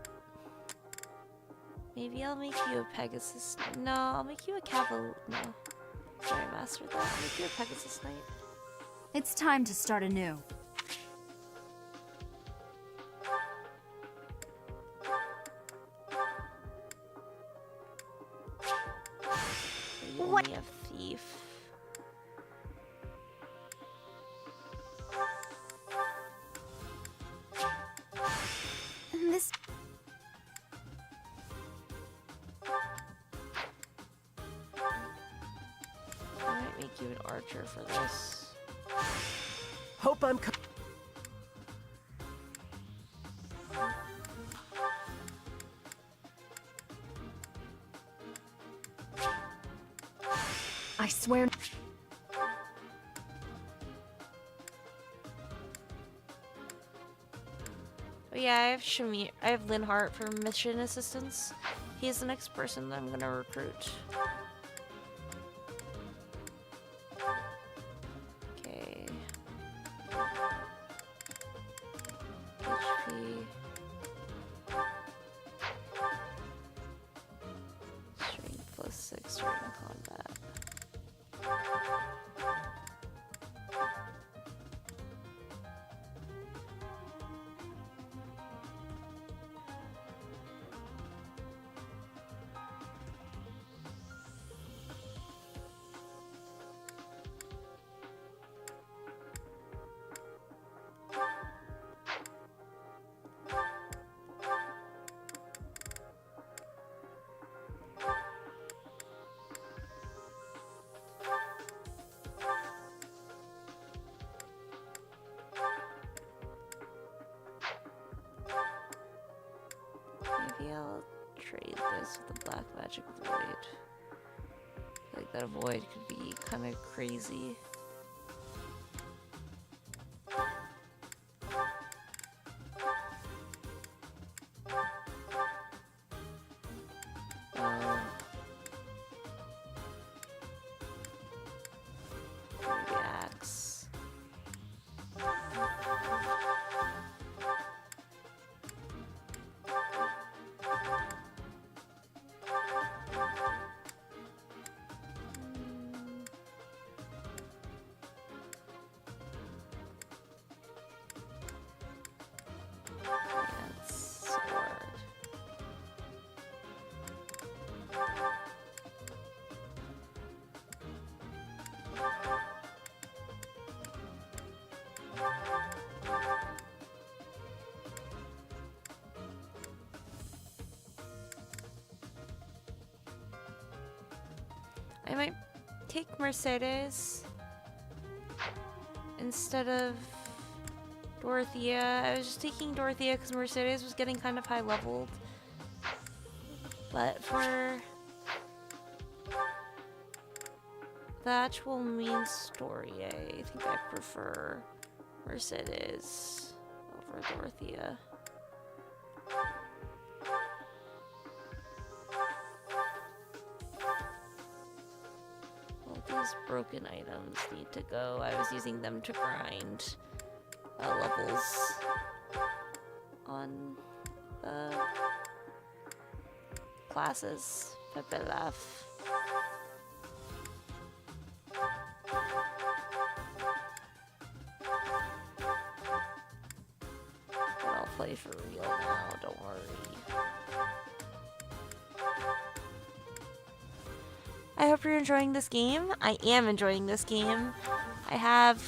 Maybe I'll make you a Pegasus. No, I'll make you a Caval. No. Sorry, I mastered that. I'll make you a Pegasus Knight. It's time to start anew. You only have Thief. This... I might make you an archer for this. Hope I'm... I swear. But yeah, I have Linhart for mission assistance. He's the next person that I'm gonna recruit. Okay. HP. Strength plus 6 during combat. Maybe I'll trade this with the black magic void. I feel like that void could be kind of crazy. Maybe axe. I might take Mercedes instead of Dorothea. I was just taking Dorothea because Mercedes was getting kind of high leveled. But for the actual main story, I think I prefer Mercedes over Dorothea. These broken items need to go. I was using them to grind levels on the classes. Pepe laugh. But I'll play for real now, don't worry. I hope you're enjoying this game. I am enjoying this game. I have,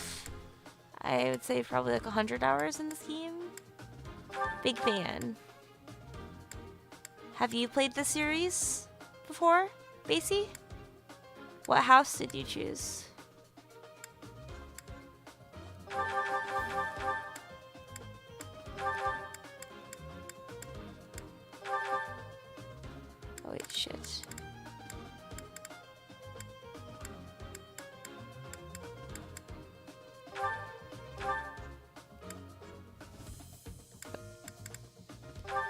I would say, probably like 100 hours in this game. Big fan. Have you played this series before, Basie? What house did you choose? Oh wait, shit.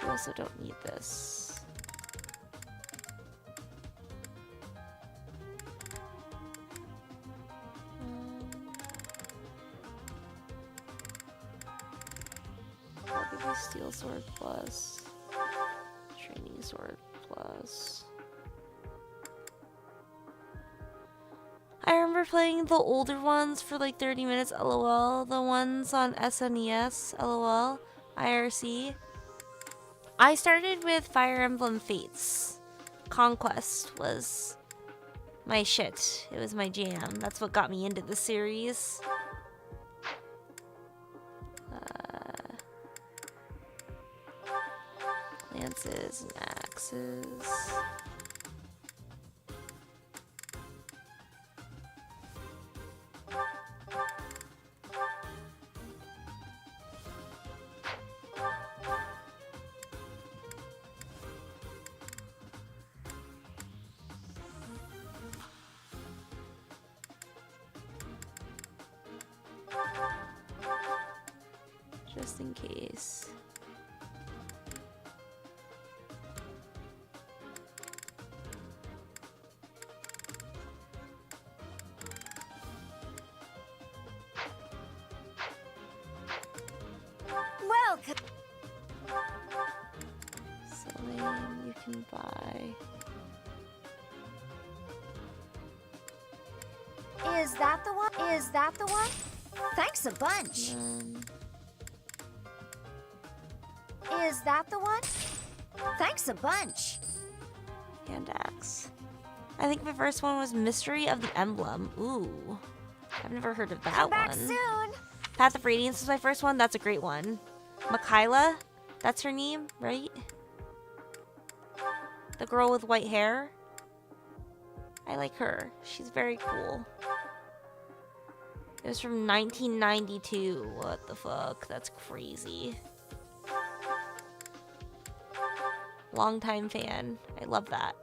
You also don't need this. I'll give you Steel Sword plus Training Sword plus. I remember playing the older ones for like 30 minutes, lol. The ones on SNES, lol. IRC. I started with Fire Emblem Fates. Conquest was my shit. It was my jam. That's what got me into the series. Lances and axes. Just in case. Welcome. Selling, you can buy. Is that the one? Is that the one? Thanks a bunch. Is that the one? Thanks a bunch. Hand axe. I think my first one was Mystery of the Emblem. Ooh. I've never heard of that Come back one. soon. Path of Radiance was my first one. That's a great one. Mikaela? That's her name, right? The girl with white hair? I like her. She's very cool. It was from 1992. What the fuck? That's crazy. Longtime fan. I love that.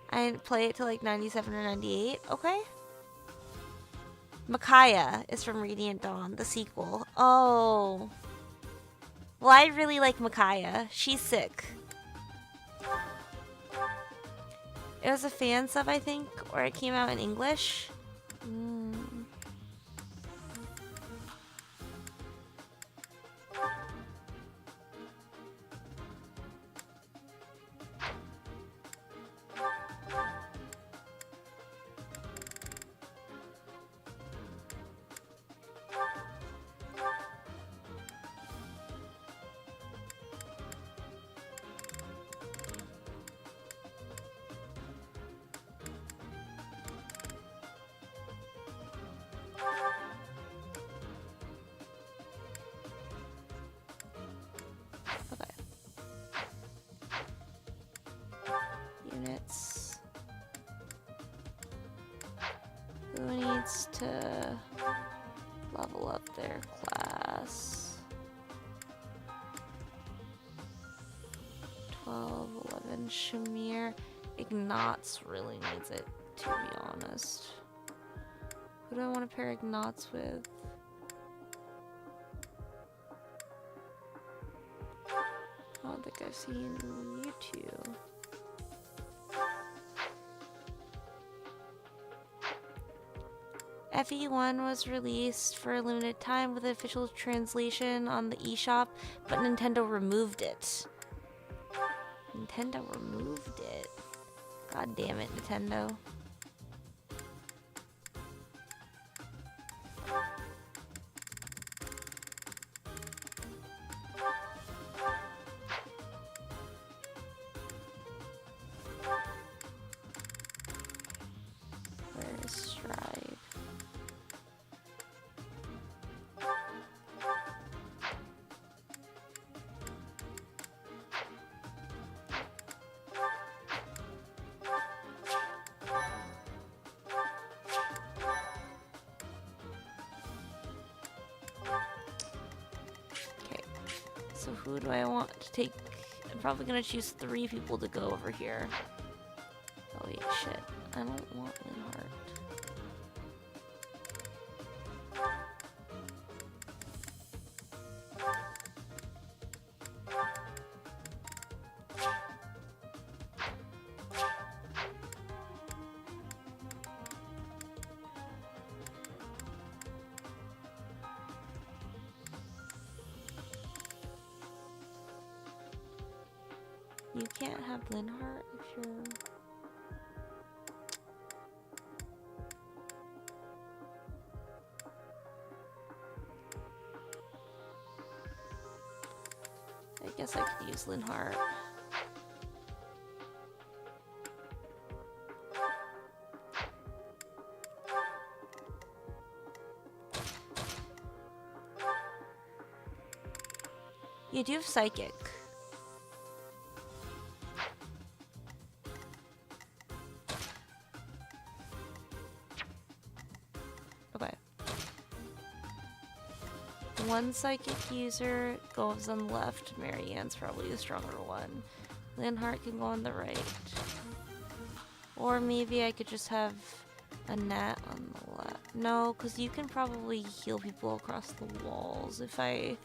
I didn't play it till like 97 or 98. Okay. Micaiah is from Radiant Dawn, the sequel. Oh. Well, I really like Micaiah. She's sick. It was a fan sub, I think, or it came out in English. Units. Who needs to level up their class? 12, 11, Shamir. Ignatz really needs it, to be honest. Who do I want to pair Ignatz with? I don't think I've seen you two. FE1 was released for a limited time with an official translation on the eShop, but Nintendo removed it. Nintendo removed it. God damn it, Nintendo. Where's Stride? So who do I want to take? I'm probably gonna choose 3 people to go over here. Oh wait, shit. I don't want Linhardt. You can't have Linhardt if you're... I guess I could use Linhardt. You do have Psychic. One Psychic user goes on the left. Marianne's probably the stronger one. Linhardt can go on the right. Or maybe I could just have a net on the left. No, because you can probably heal people across the walls if I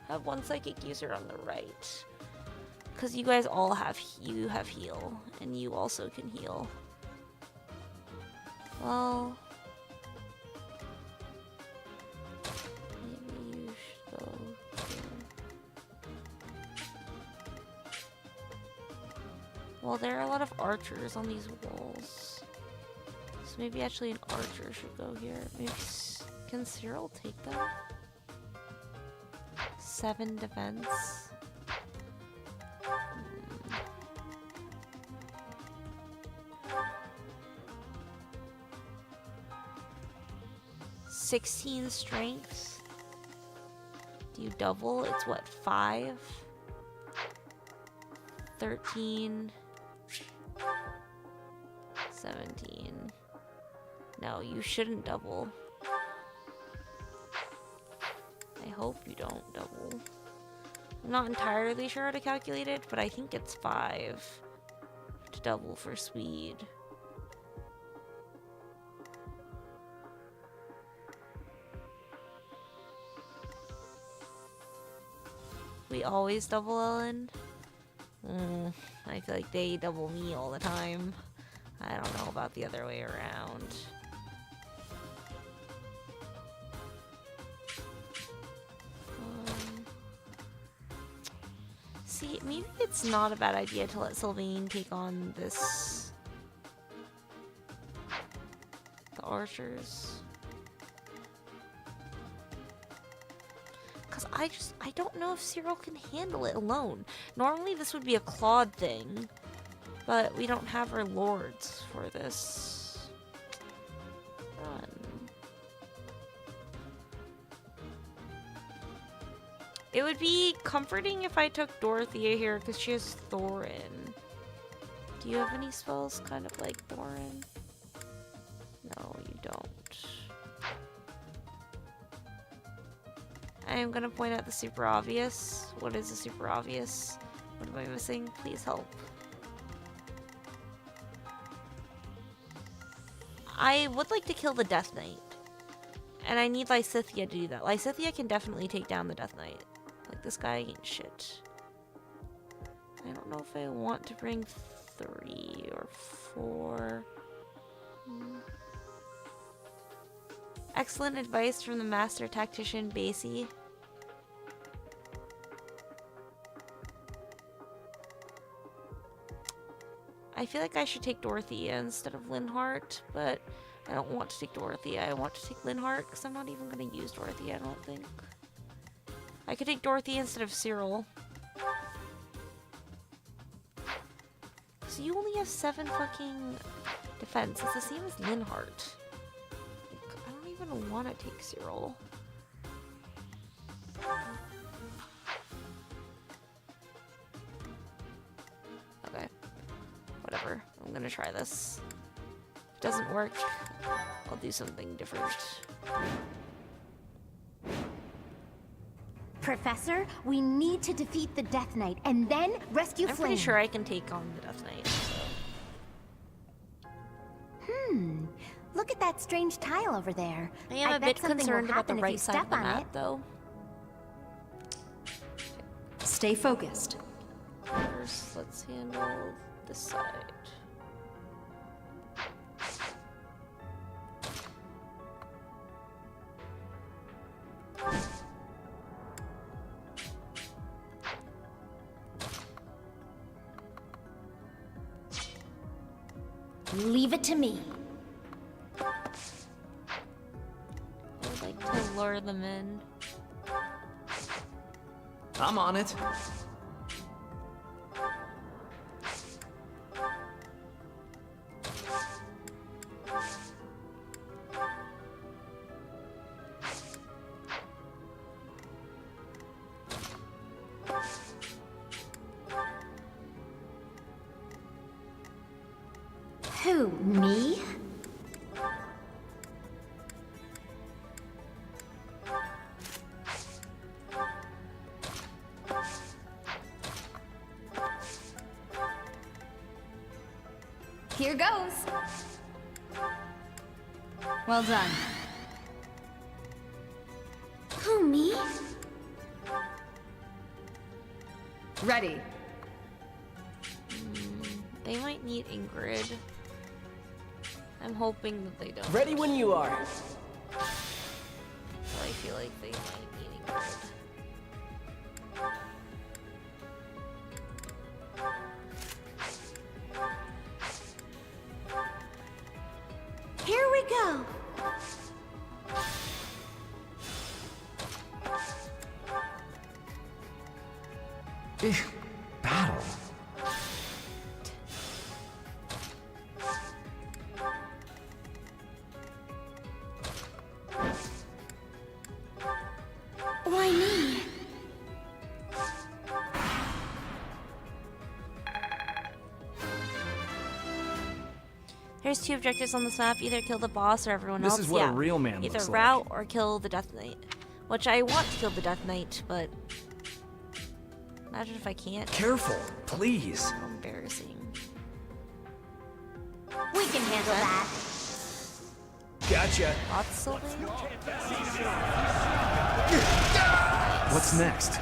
have one psychic user on the right. Because you guys all have heal, and you also can heal. Well, maybe you should go here. Well, there are a lot of archers on these walls. So maybe actually an archer should go here. Maybe can Cyril take them? 7 defense. 16 strength. Do you double? It's what, 5? 13. 17. No, you shouldn't double. I hope you don't double. I'm not entirely sure how to calculate it, but I think it's 5 to double for speed. We always double Ellen? I feel like they double me all the time. I don't know about the other way around. See, maybe it's not a bad idea to let Sylvain take on this... the archers. Because I don't know if Cyril can handle it alone. Normally this would be a Claude thing, but we don't have our lords for this run. It would be comforting if I took Dorothea here because she has Thorin. Do you have any spells kind of like Thorin? No, you don't. I am gonna point out the super obvious. What is the super obvious? What am I missing? Please help. I would like to kill the Death Knight. And I need Lysithea to do that. Lysithea can definitely take down the Death Knight. Like, this guy ain't shit. I don't know if I want to bring 3 or 4. Excellent advice from the master tactician, Basie. I feel like I should take Dorothea instead of Linhardt, but I don't want to take Dorothea. I want to take Linhardt because I'm not even going to use Dorothea, I don't think. I could take Dorothea instead of Cyril. So you only have 7 fucking defense. It's the same as Linhardt. I don't even want to take Cyril. Okay. Whatever. I'm gonna try this. If it doesn't work, I'll do something different. Professor, we need to defeat the Death Knight and then rescue Flame. I'm pretty sure I can take on the Death Knight. So. Look at that strange tile over there. I am a bit concerned about the right side of the map, though. Stay focused. First, let's handle this side. Leave it to me. I would like to lure them in. I'm on it. Who, me? Here goes. Well done. Who, me? Ready. They might need Ingrid. I'm hoping that they don't. Ready when you are. But I feel like they might need Ingrid. Here we go. Battle. Why me? There's 2 objectives on this map: either kill the boss or everyone This else. is what a real man either looks route or kill the Death Knight. Which I want to kill the Death Knight, but imagine if I can't. Careful, please. So embarrassing. We can handle that. Gotcha. Lots of What's next?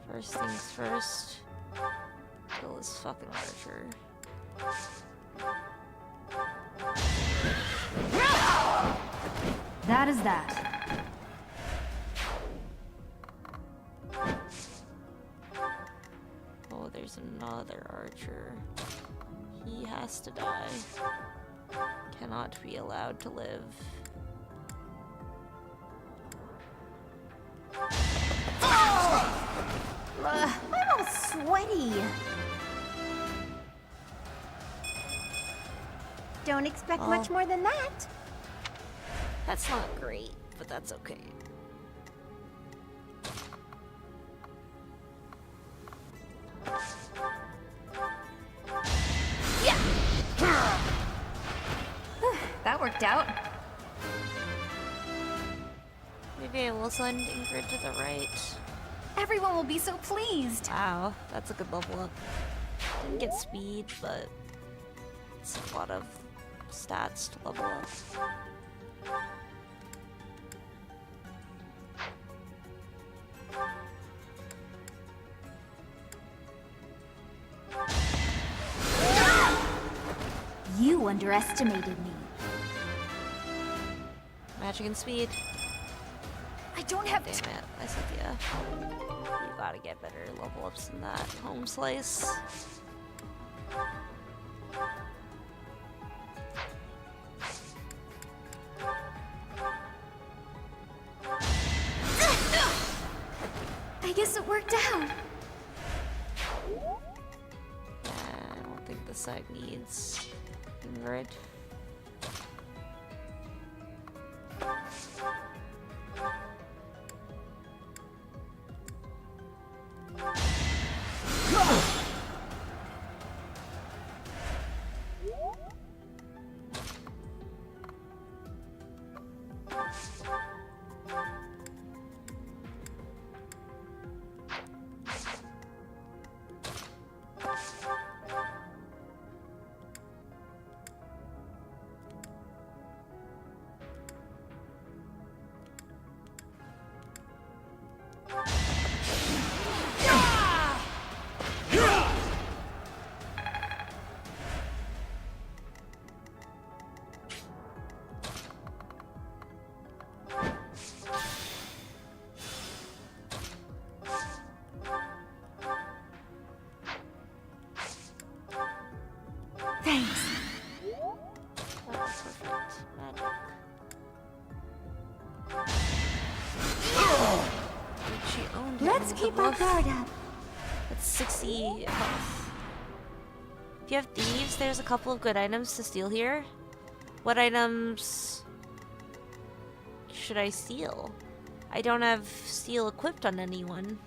First things first. Kill this fucking archer. That is that. Oh, there's another archer. He has to die. Cannot be allowed to live. I'm all sweaty. Don't expect much more than that. That's not great, but that's okay. Yeah. That worked out. Maybe I will send Ingrid to the right. Everyone will be so pleased. Wow, that's a good level up. Didn't get speed, but it's a lot of stats to level up. You underestimated me. Magic and speed. I don't have. Damn it, I said yeah. You gotta get better level ups than that. Home slice. I guess it worked out. I don't think this side needs Ingrid. Thanks. Oh, perfect. Magic. She owned it. Let's keep our guard up. That's 60 health. If you have thieves, there's a couple of good items to steal here. What items should I steal? I don't have steal equipped on anyone.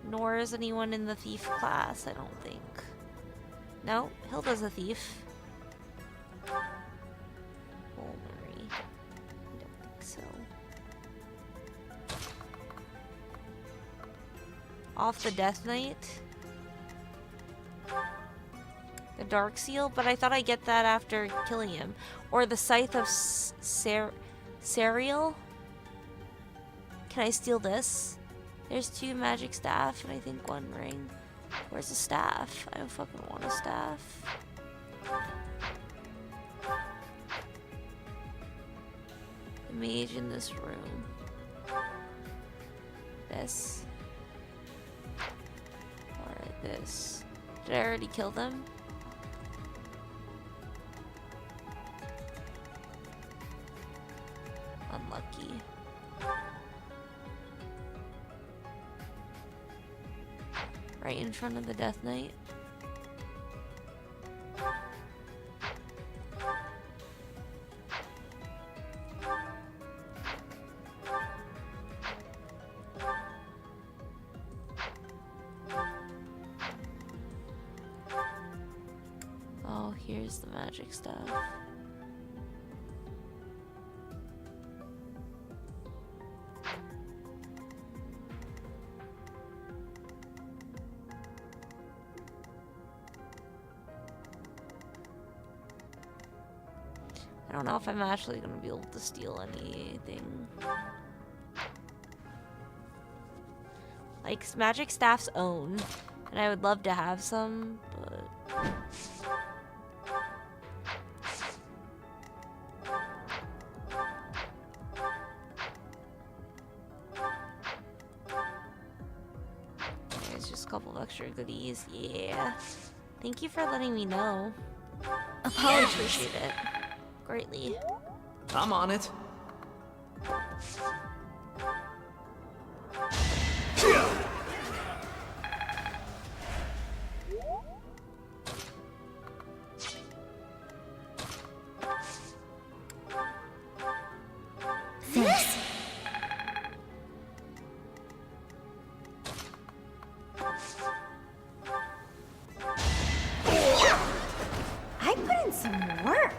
Nor is anyone in the thief class, I don't think. No, Hilda's a thief. Bulmery. I don't think so. off the Death Knight. The Dark Seal, but I thought I'd get that after killing him. Or the Scythe of Serial. Can I steal this? There's 2 magic staff and I think 1 ring. Where's the staff? I don't fucking want a staff. The mage in this room. This. Alright, this. Did I already kill them? Unlucky. Right in front of the Death Knight. Oh, here's the magic stuff. I don't know if I'm actually going to be able to steal anything. Like, magic staff's own, and I would love to have some, but... There's just a couple of extra goodies, yeah. Thank you for letting me know. I appreciate it. Greatly. I'm on it. Thanks. I put in some work.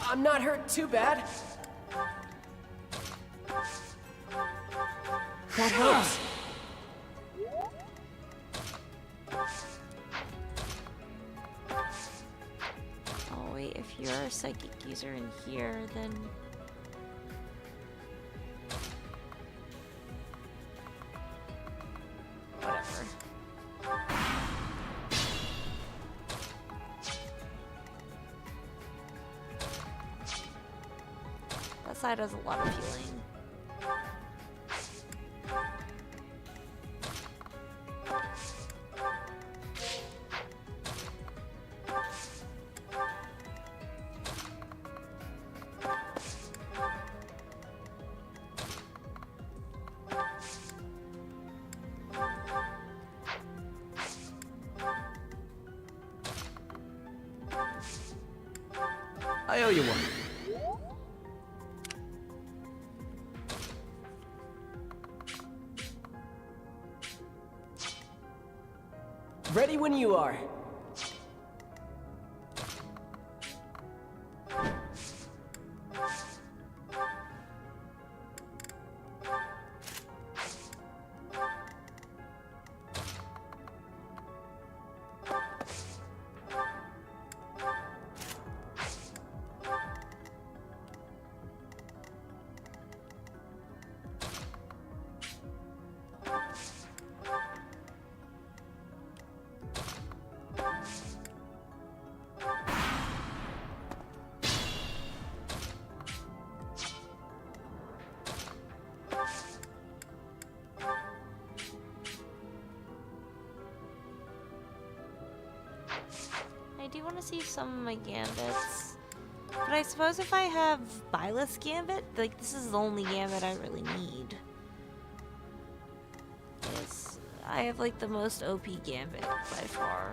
I'm not hurt too bad. That helps. Oh wait, if you're a psychic user in here, then... Whatever. That side has a lot of healing. I owe you one. Ready when you are. I do want to see some of my gambits. But I suppose if I have Byleth's Gambit, like, this is the only gambit I really need. Yes, I have, like, the most OP gambit by far.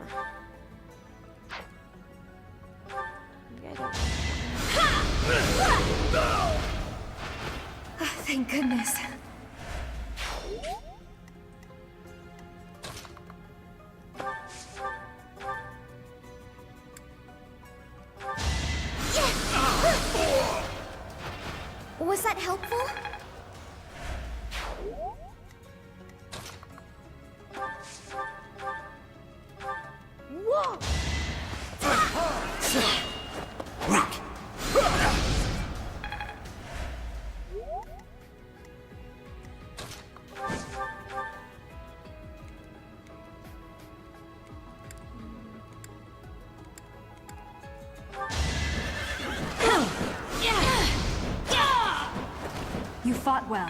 Maybe I don't... Thank goodness. Was that helpful? Whoa! You fought well.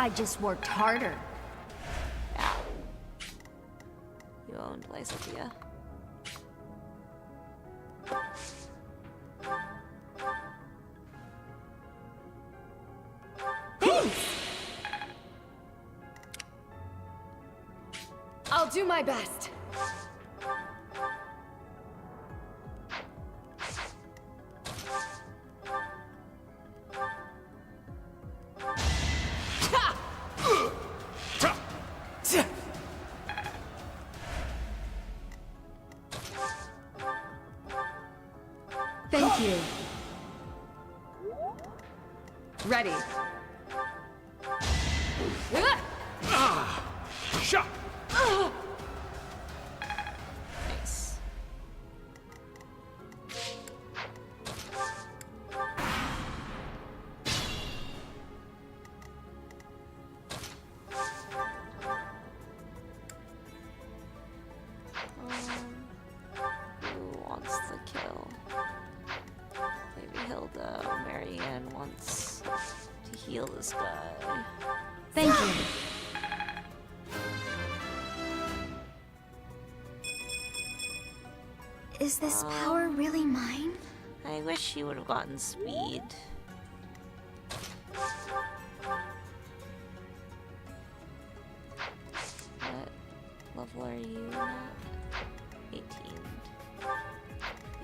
I just worked harder. Yeah. You owned Lysithea. I'll do my best. Thank you. Ready. Shot! Nice. Who wants the kill? Maybe Hilda or Marianne wants to heal this guy. Thank you. Is this power really mine? I wish he would have gotten speed. What level are you at? 18.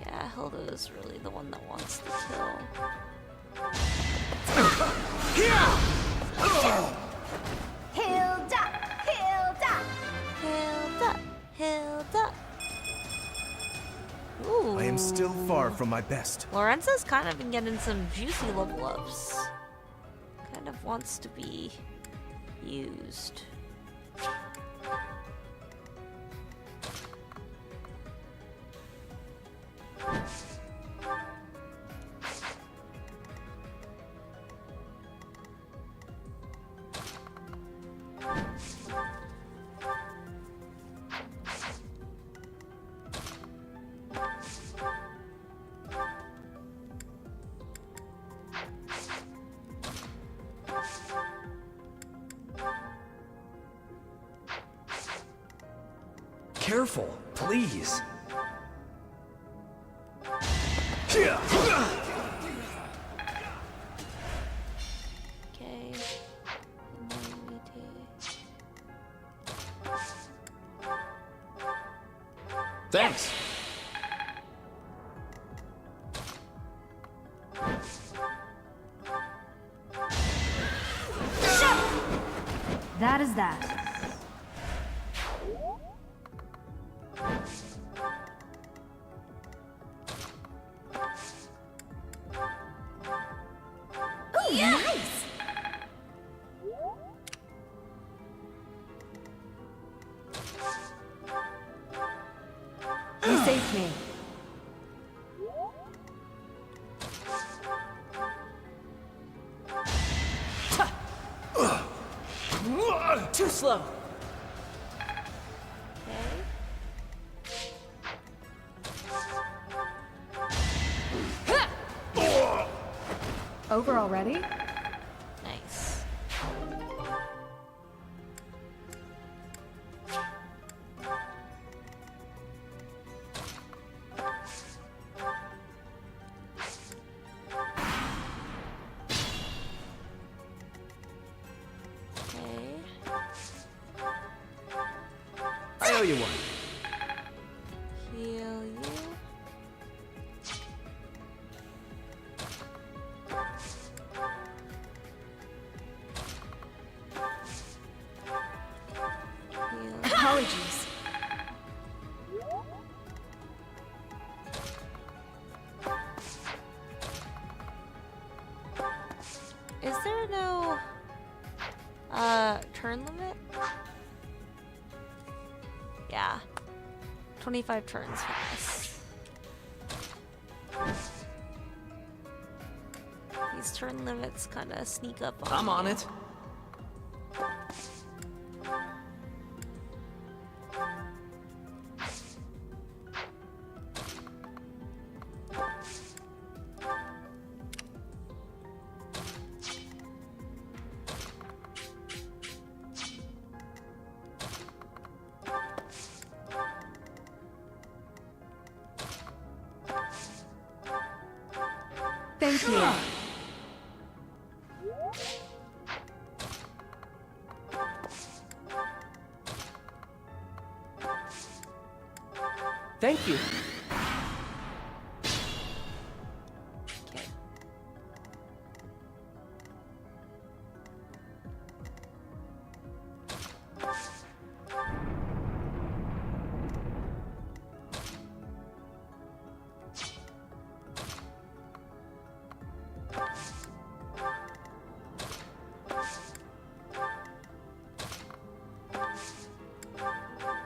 Yeah, Hilda is really the one that wants the kill. Hilda! Hilda! Hilda! Hilda! Ooh. I am still far from my best. Lorenzo's kind of been getting some juicy level ups. Kind of wants to be used. Careful, please. Okay. And then we take... Thanks. That is that. Ooh, nice! You saved me. Too slow. Over already? Nice. I owe you one. Heal you. Apologies. Is there no turn limit? Yeah. 25 turns for this. These turn limits kind of sneak up on I'm on it. Thank you. Thank you. Okay.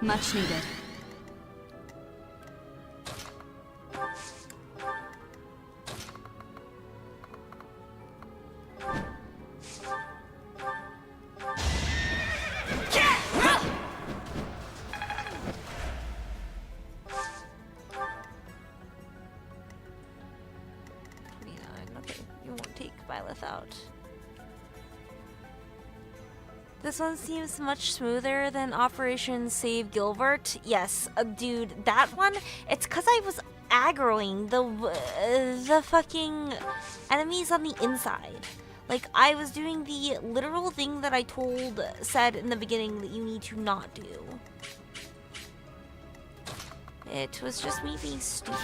Much needed. Okay, you won't take Byleth out. This one seems much smoother than Operation Save Gilbert. Yes, dude, that one, it's because I was aggroing the fucking enemies on the inside. Like, I was doing the literal thing that I said in the beginning that you need to not do. It was just me being stupid.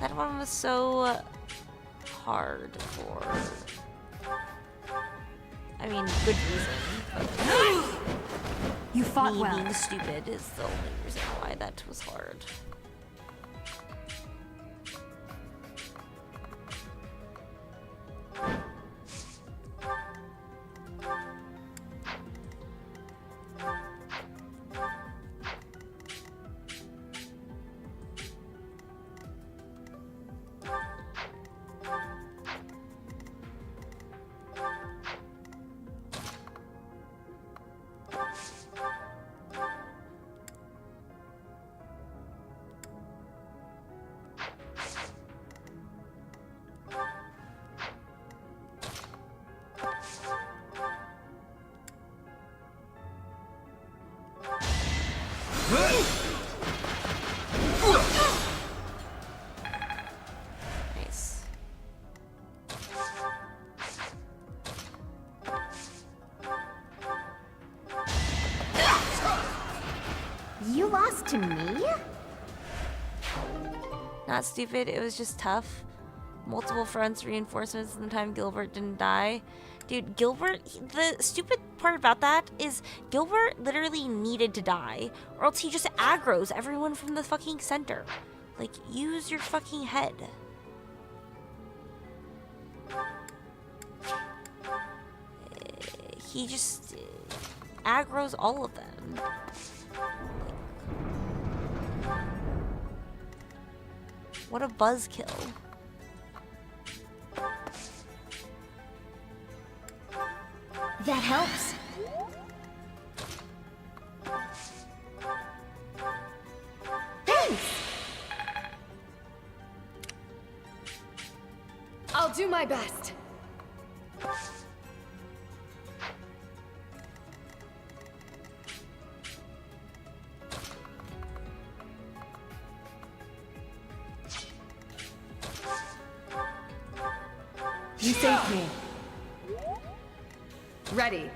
That one was so hard for, I mean, good reason. You fought me well. being stupid is the only reason why that was hard. Nice. You lost to me? Not stupid, it was just tough. Multiple fronts, reinforcements, and the time Gilbert didn't die. Dude, Gilbert, the stupid part about that is Gilbert literally needed to die, or else he just aggroes everyone from the fucking center. Like, use your fucking head. He just aggroes all of them. What a buzzkill. That helps. Thanks! I'll do my best. You saved me. Ready.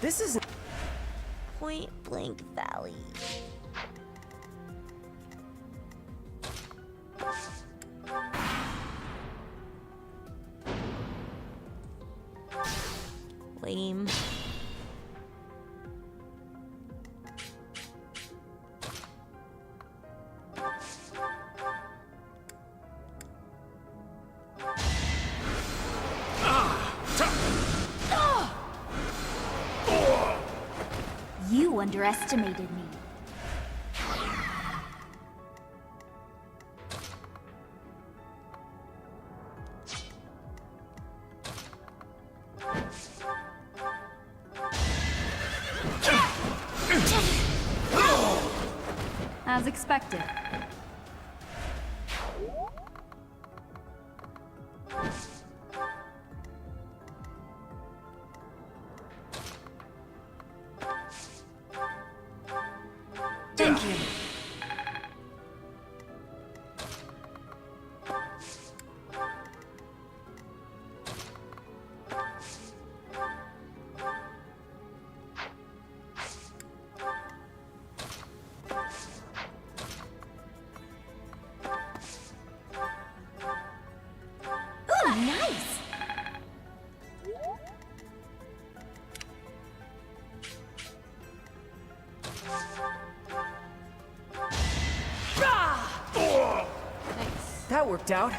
This is Point Blank Valley. Lame. You underestimated me. As expected. Thank you. Ooh, nice! That worked out.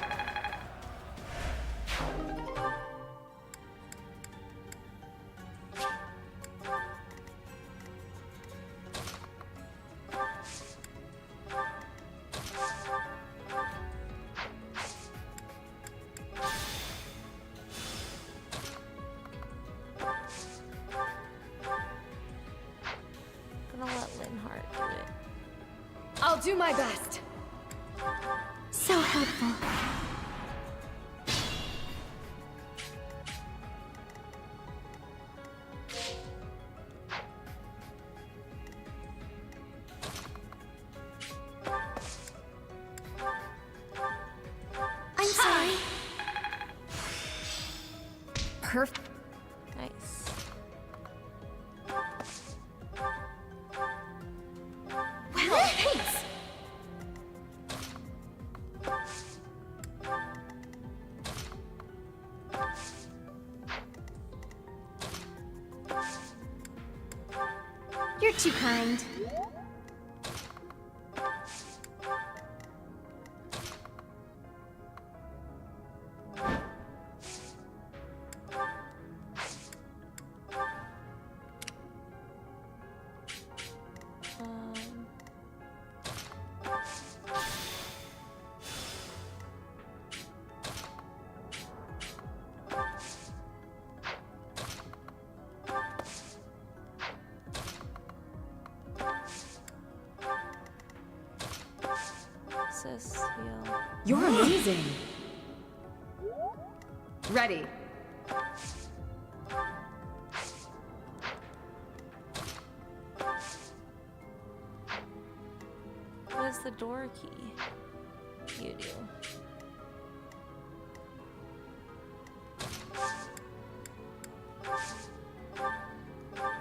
Gonna let Linhart do it. I'll do my best. So helpful. I'm sorry. Perfect. Nice. Well, thanks. You're too kind. Sis, heal. You're amazing. Ready. Where's the door key? You do.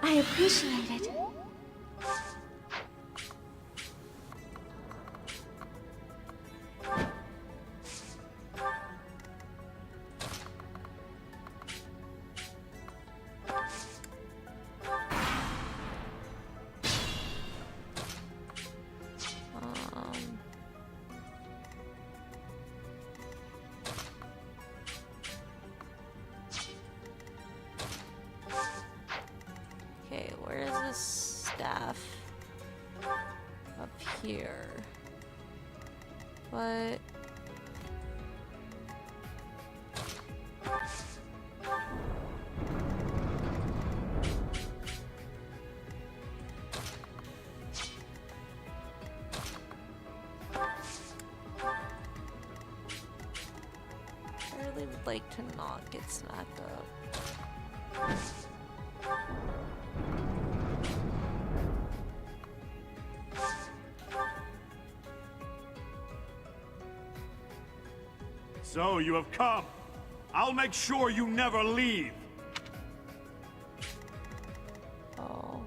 I appreciate it. here. But I really would like to not get smacked up. So you have come. I'll make sure you never leave. Oh.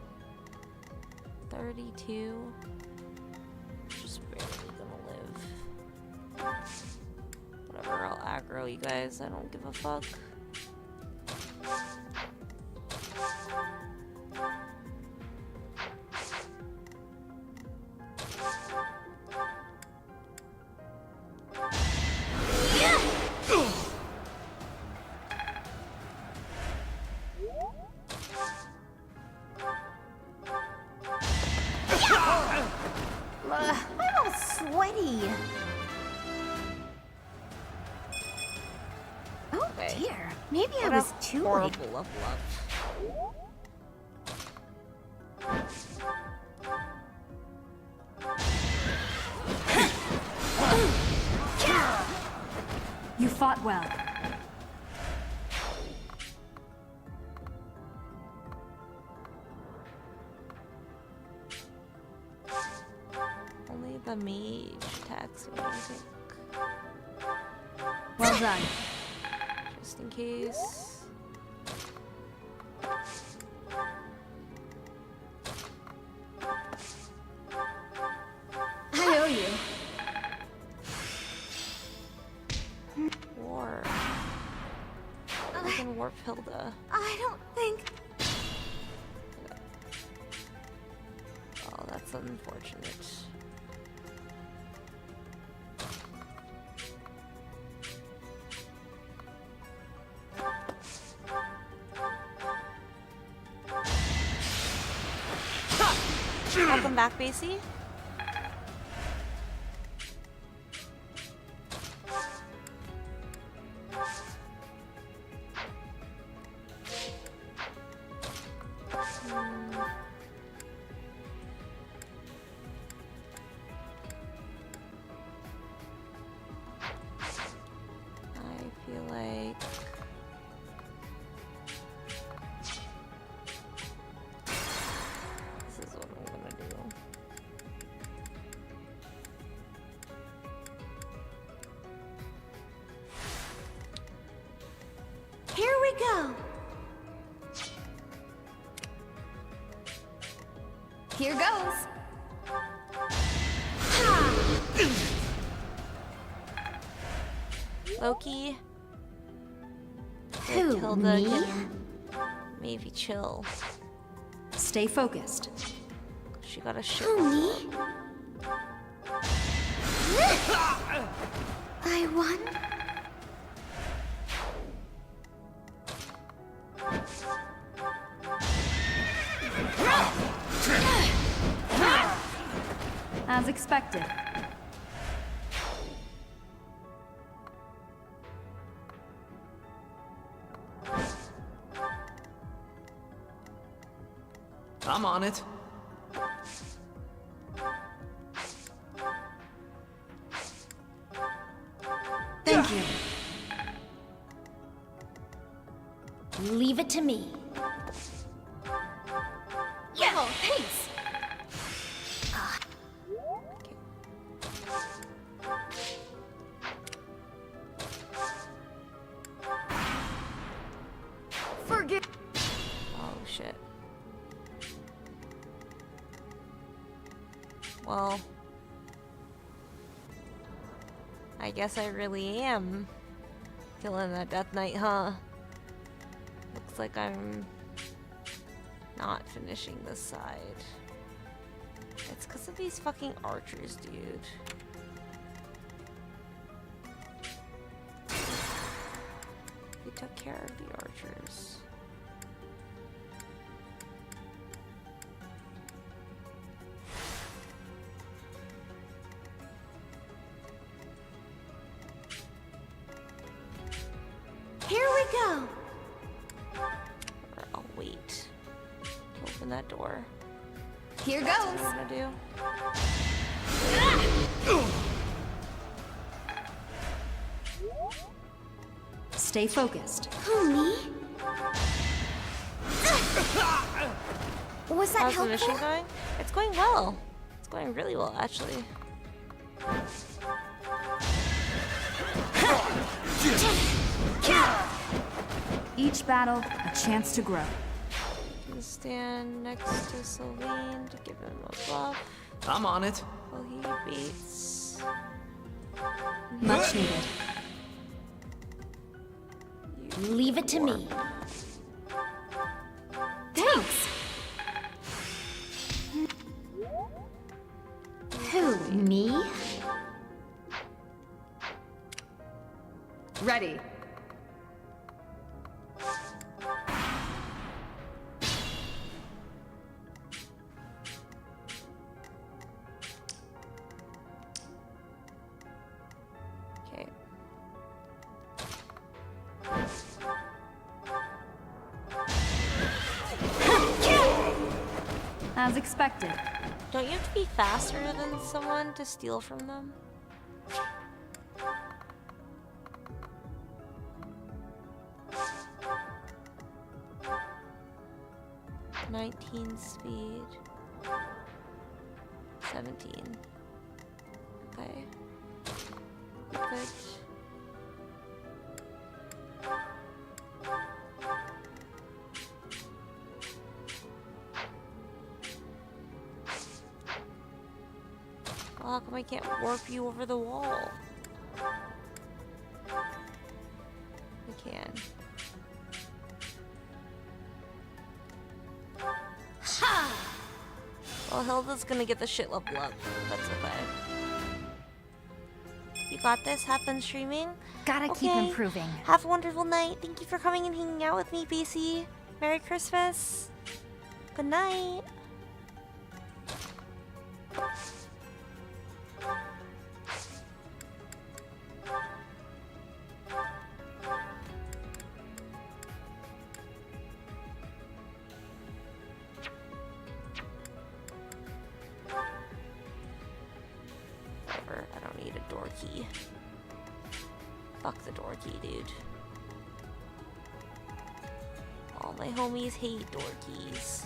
32. Just barely gonna live. Whatever, I'll aggro you guys. I don't give a fuck. I'm all sweaty. Oh dear. Maybe I was too late. Horrible level up. You fought well. Only the mage attacks me, I think. Well done. Just in case. I owe you. War. I can warp Hilda. I don't think. Oh, that's unfortunate. Welcome back, Basie. I feel like this is what I'm gonna do. Here we go. Here goes. Loki. Who, Hilda me? can maybe chill. Stay focused. She got a shit. Who, me? I won? As expected. I'm on it. Thank you. Leave it to me. Yeah. Oh, thanks. Forget. Oh shit. Well, I guess I really am killing that Death Knight, huh? Looks like I'm not finishing this side. It's because of these fucking archers, dude. We took care of the archers. go. Or I'll wait to open that door. Here That's goes. what I'm gonna Stay focused. Who, me? Was that How's the helpful? mission going? It's going well. It's going really well, actually. Each battle, a chance to grow. Can stand next to Celine to give him a buff I'm on it. while he beats. Much needed. Leave it to me. Thanks. Who, me? Ready. Okay. As expected. Don't you have to be faster than someone to steal from them? "19 speed. 17. Okay. Good. Well, how come I can't warp you over the wall? I can. Ha! Well, Hilda's gonna get the shit level up. That's okay. You got this? Have fun streaming? Gotta keep Okay. improving. Have a wonderful night. Thank you for coming and hanging out with me, BC. Merry Christmas. Good night. Whatever, I don't need a door key. Fuck the door key, dude. All my homies hate door keys.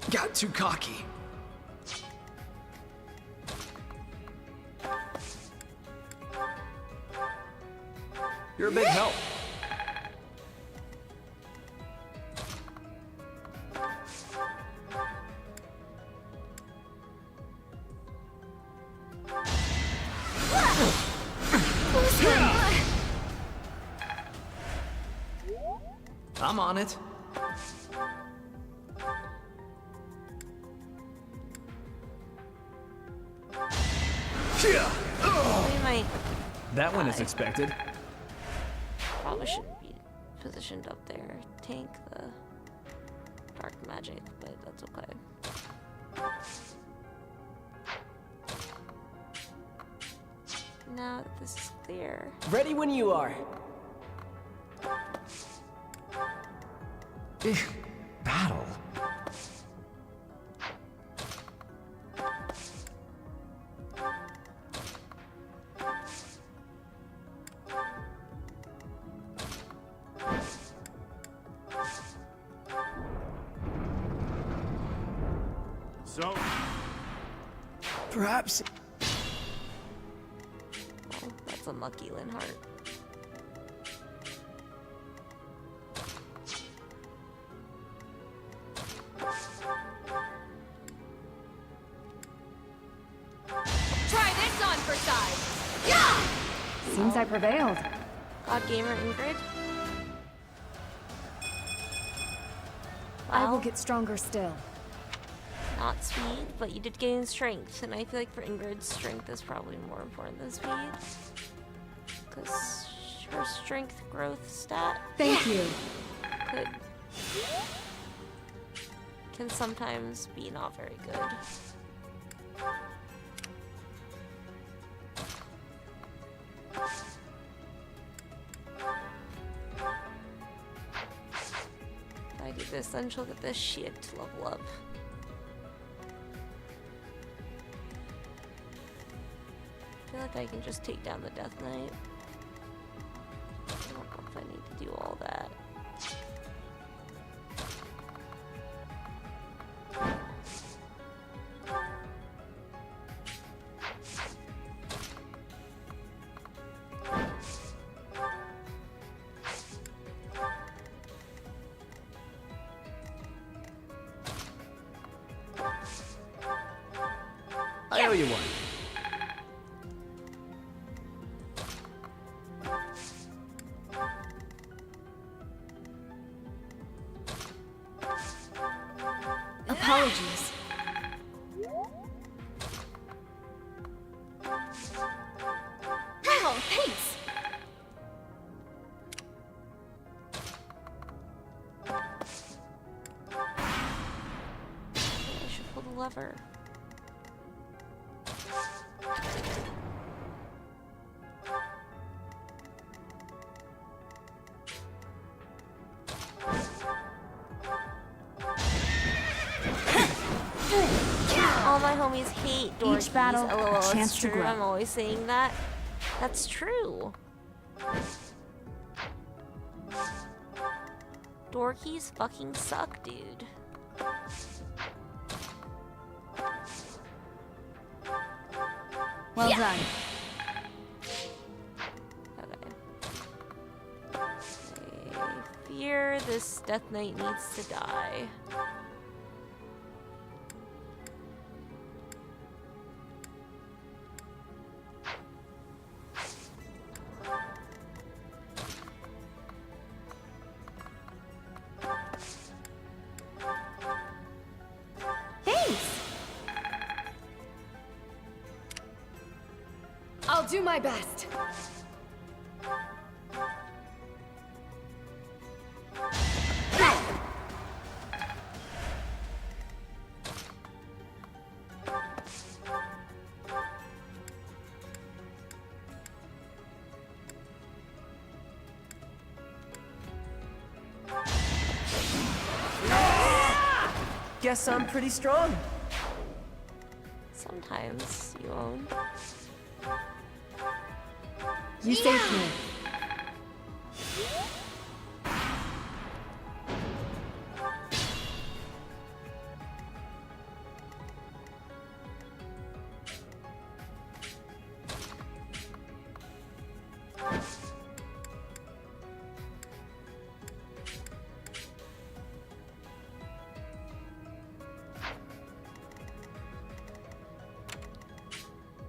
Got too cocky. You're a big help. I'm on it. We might That one is expected. probably shouldn't be positioned up there. Tank the dark magic, but that's okay. Now that this is clear. Ready when you are. Battle. So, Perhaps. Oh, that's unlucky, Linhart. Try this on for size. Yeah! Seems I prevailed. God Gamer Ingrid. I will Wow. get stronger still. Not speed, but you did gain strength, and I feel like for Ingrid, strength is probably more important than speed. Because her strength growth stat Thank you. could can sometimes be not very good. this, then she'll get this shit to level up. I feel like I can just take down the Death Knight. I don't know if I need to do all that. I owe you one. Apologies. Oh, thanks! I should pull the lever. All my homies hate dorkies. Each battle, LOL, a it's chance to true. grow. I'm always saying that. That's true. Dorkies fucking suck, dude. Well done. I fear this Death Knight needs to die. Thanks! I'll do my best. Guess I'm pretty strong. Sometimes you own. You saved me.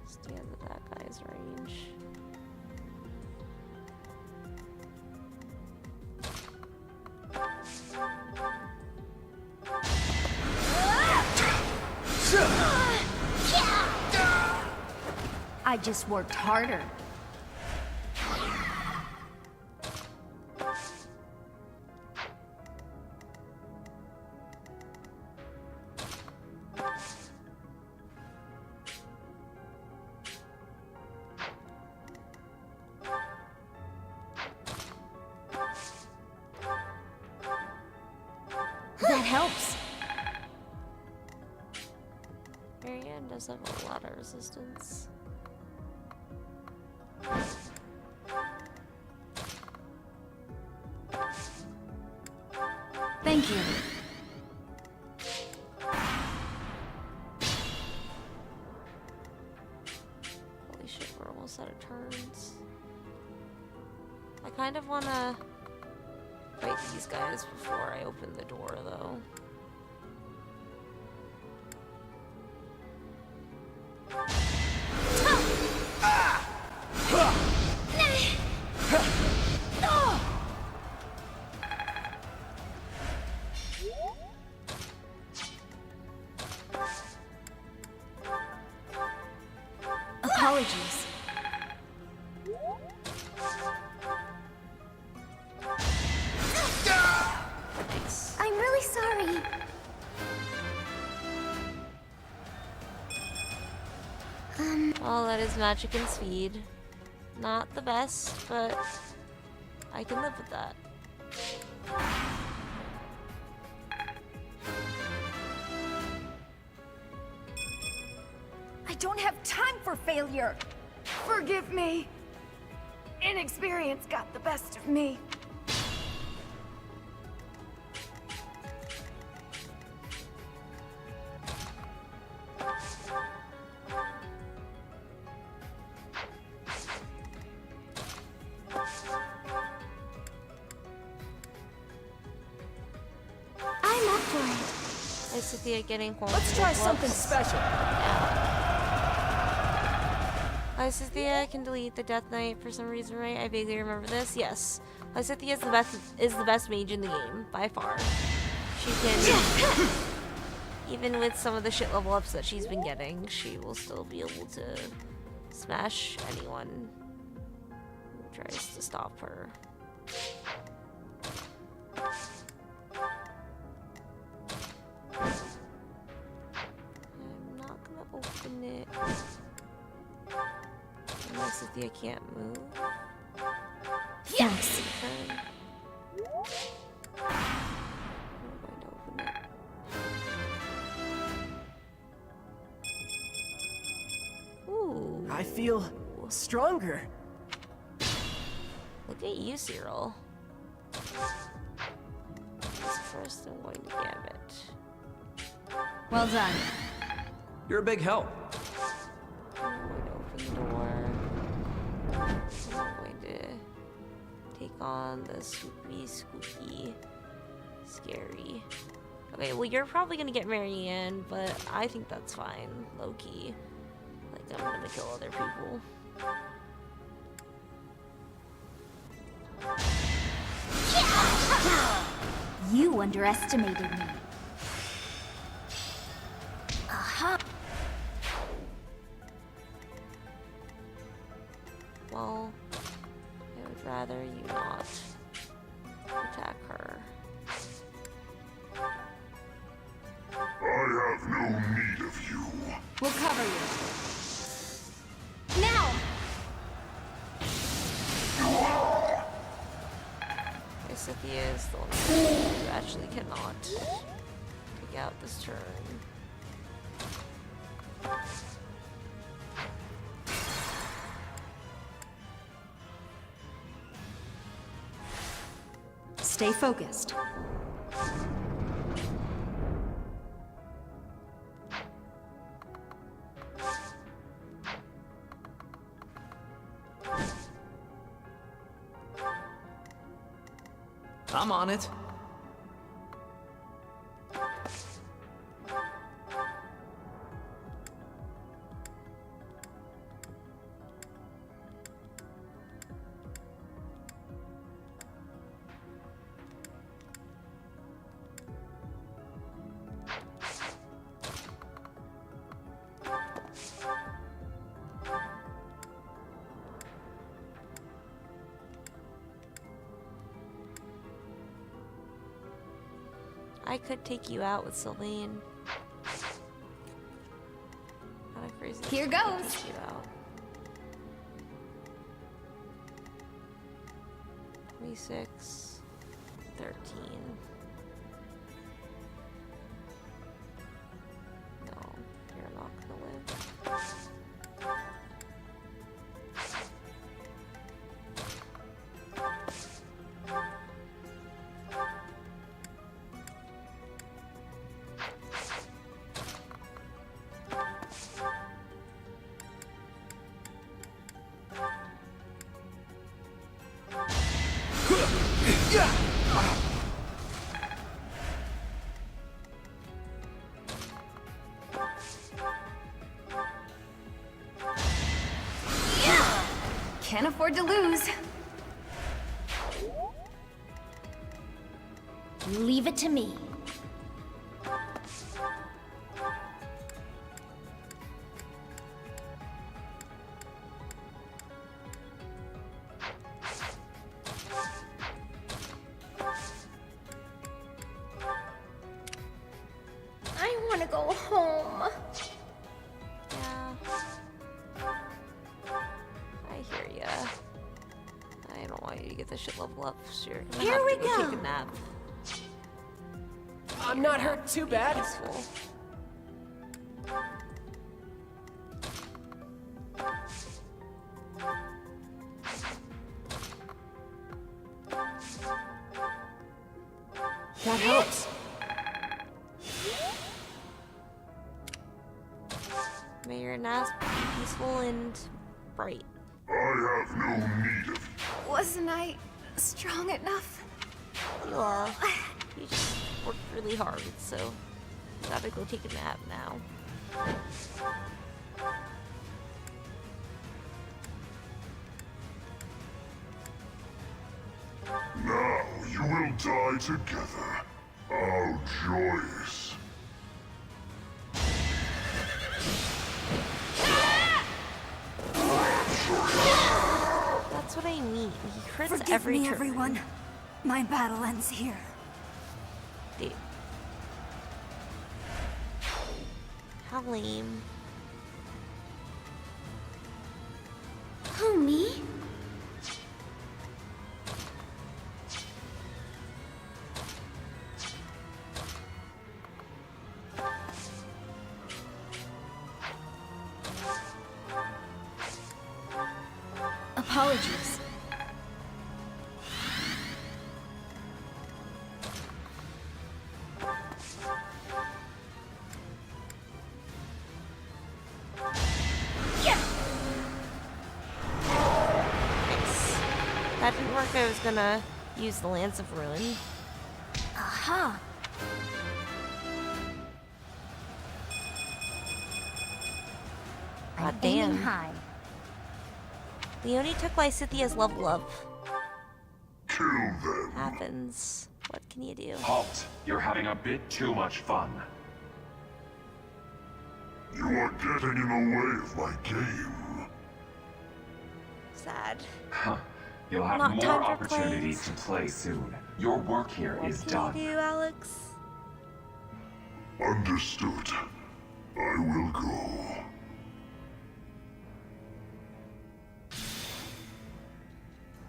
Stand at that guy's range. I just worked harder. That helps. Marianne does have a lot of resistance. Thank you. Holy shit, we're almost out of turns. I kind of want to fight these guys before I open the door, though. Apologies. I'm really sorry. Well, that is magic and speed. Not the best, but I can live with that. I don't have time for failure. Forgive me. Inexperience got the best of me. I'm up for it. Is Cynthia getting home? Let's try something special. Lysithea can delete the Death Knight for some reason, right? I vaguely remember this. Yes. Lysithea is the best mage in the game, by far. She can, even with some of the shit level ups that she's been getting, she will still be able to smash anyone who tries to stop her. I'm not gonna open it. Unless Cynthia can't move. Yes. I'm going to open it. Ooh. I feel stronger. Look at you, Cyril. First, I'm going to Gambit. Well done. You're a big help. I'm going to open the door. I'm going to take on the spooky, scary. Okay, well, you're probably going to get Marianne, but I think that's fine, low-key. Like, I'm going to kill other people. You underestimated me. Aha! Well, I would rather you not attack her. I have no need of you. We'll cover you. Now! Cynthia is the one who actually cannot take out this turn. Stay focused. I'm on it. I could take you out with Celine. Kinda crazy. Here to goes. take you out. 26, 13. No, you're not gonna live. Can't afford to lose. Leave it to me. I want to go home. Yeah. I hear ya. I don't want you to get this shit level up, so you're gonna Here have we to go go. take a nap. I'm not hurt too bad. Peaceful. That helps. May your night be peaceful and bright. I have no need of Wasn't I strong enough? You are. You just worked really hard, so gotta go take a nap now. Now you will die together. How joyous. That's what I mean. He crits Forgive every me, turn. everyone. My battle ends here. Dude. How lame. Who, me? Apologies. That didn't work. I was gonna use the Lance of Ruin. Aha! God Aiming damn. high. Leonie took Lysithia's level up. Kill them. Happens. What can you do? Halt! You're having a bit too much fun. You are getting in the way of my game. Sad. Huh. You'll have Not more time for opportunities to play soon. Your work here is What done. can you do, Alex? Understood. I will go.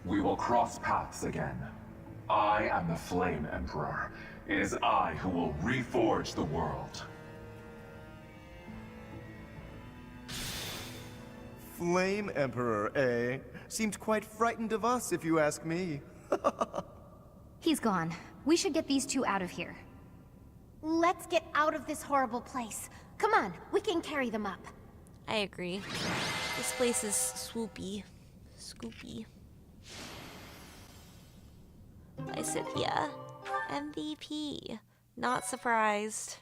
We will cross paths again. I am the Flame Emperor. It is I who will reforge the world. Flame Emperor, eh? Seemed quite frightened of us, if you ask me. He's gone. We should get these two out of here. Let's get out of this horrible place. Come on, we can carry them up. I agree. This place is swoopy. Scoopy. Lysithia. MVP. Not surprised.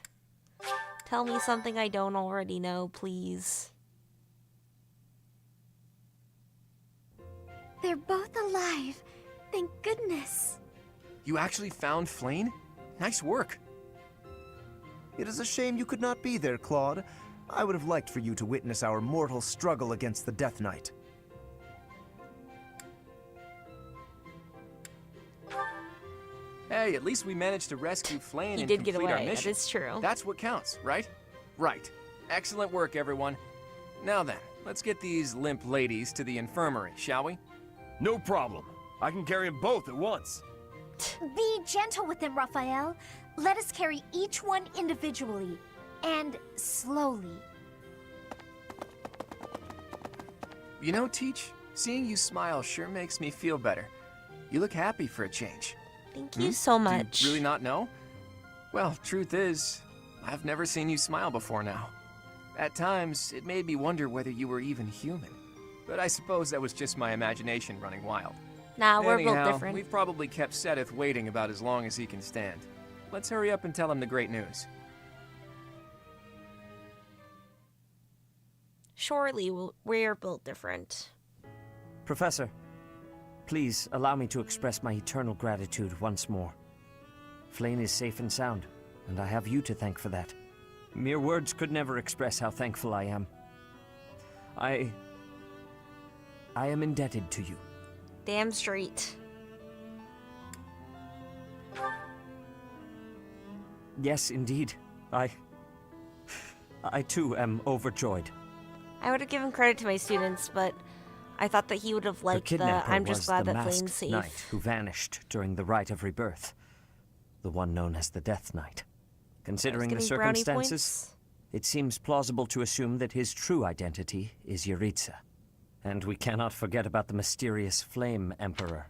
Tell me something I don't already know, please. They're both alive. Thank goodness. You actually found Flane? Nice work. It is a shame you could not be there, Claude. I would have liked for you to witness our mortal struggle against the Death Knight. Hey, at least we managed to rescue Flane He and did get complete our away, that mission. is true. That's what counts, right? Right. Excellent work, everyone. Now then, let's get these limp ladies to the infirmary, shall we? No problem. I can carry them both at once. Be gentle with them, Raphael. Let us carry each one individually. And slowly. You know, Teach, seeing you smile sure makes me feel better. You look happy for a change. Thank you so much. Do you really not know? Well, truth is, I've never seen you smile before now. At times, it made me wonder whether you were even human. But I suppose that was just my imagination running wild. Nah, we're Anyhow, built different. We've probably kept Sedith waiting about as long as he can stand. Let's hurry up and tell him the great news. Surely we're built different. Professor, please allow me to express my eternal gratitude once more. Flane is safe and sound, and I have you to thank for that. Mere words could never express how thankful I am. I am indebted to you. Damn straight. Yes, indeed. I too am overjoyed. I would have given credit to my students, but I thought that he would have liked the the kidnapper I'm just was glad the that Flame's masked safe. knight who vanished during the rite of rebirth. The one known as the Death Knight. Considering the getting brownie circumstances, it seems plausible to assume that his true identity is Yuritsa. And we cannot forget about the mysterious Flame Emperor.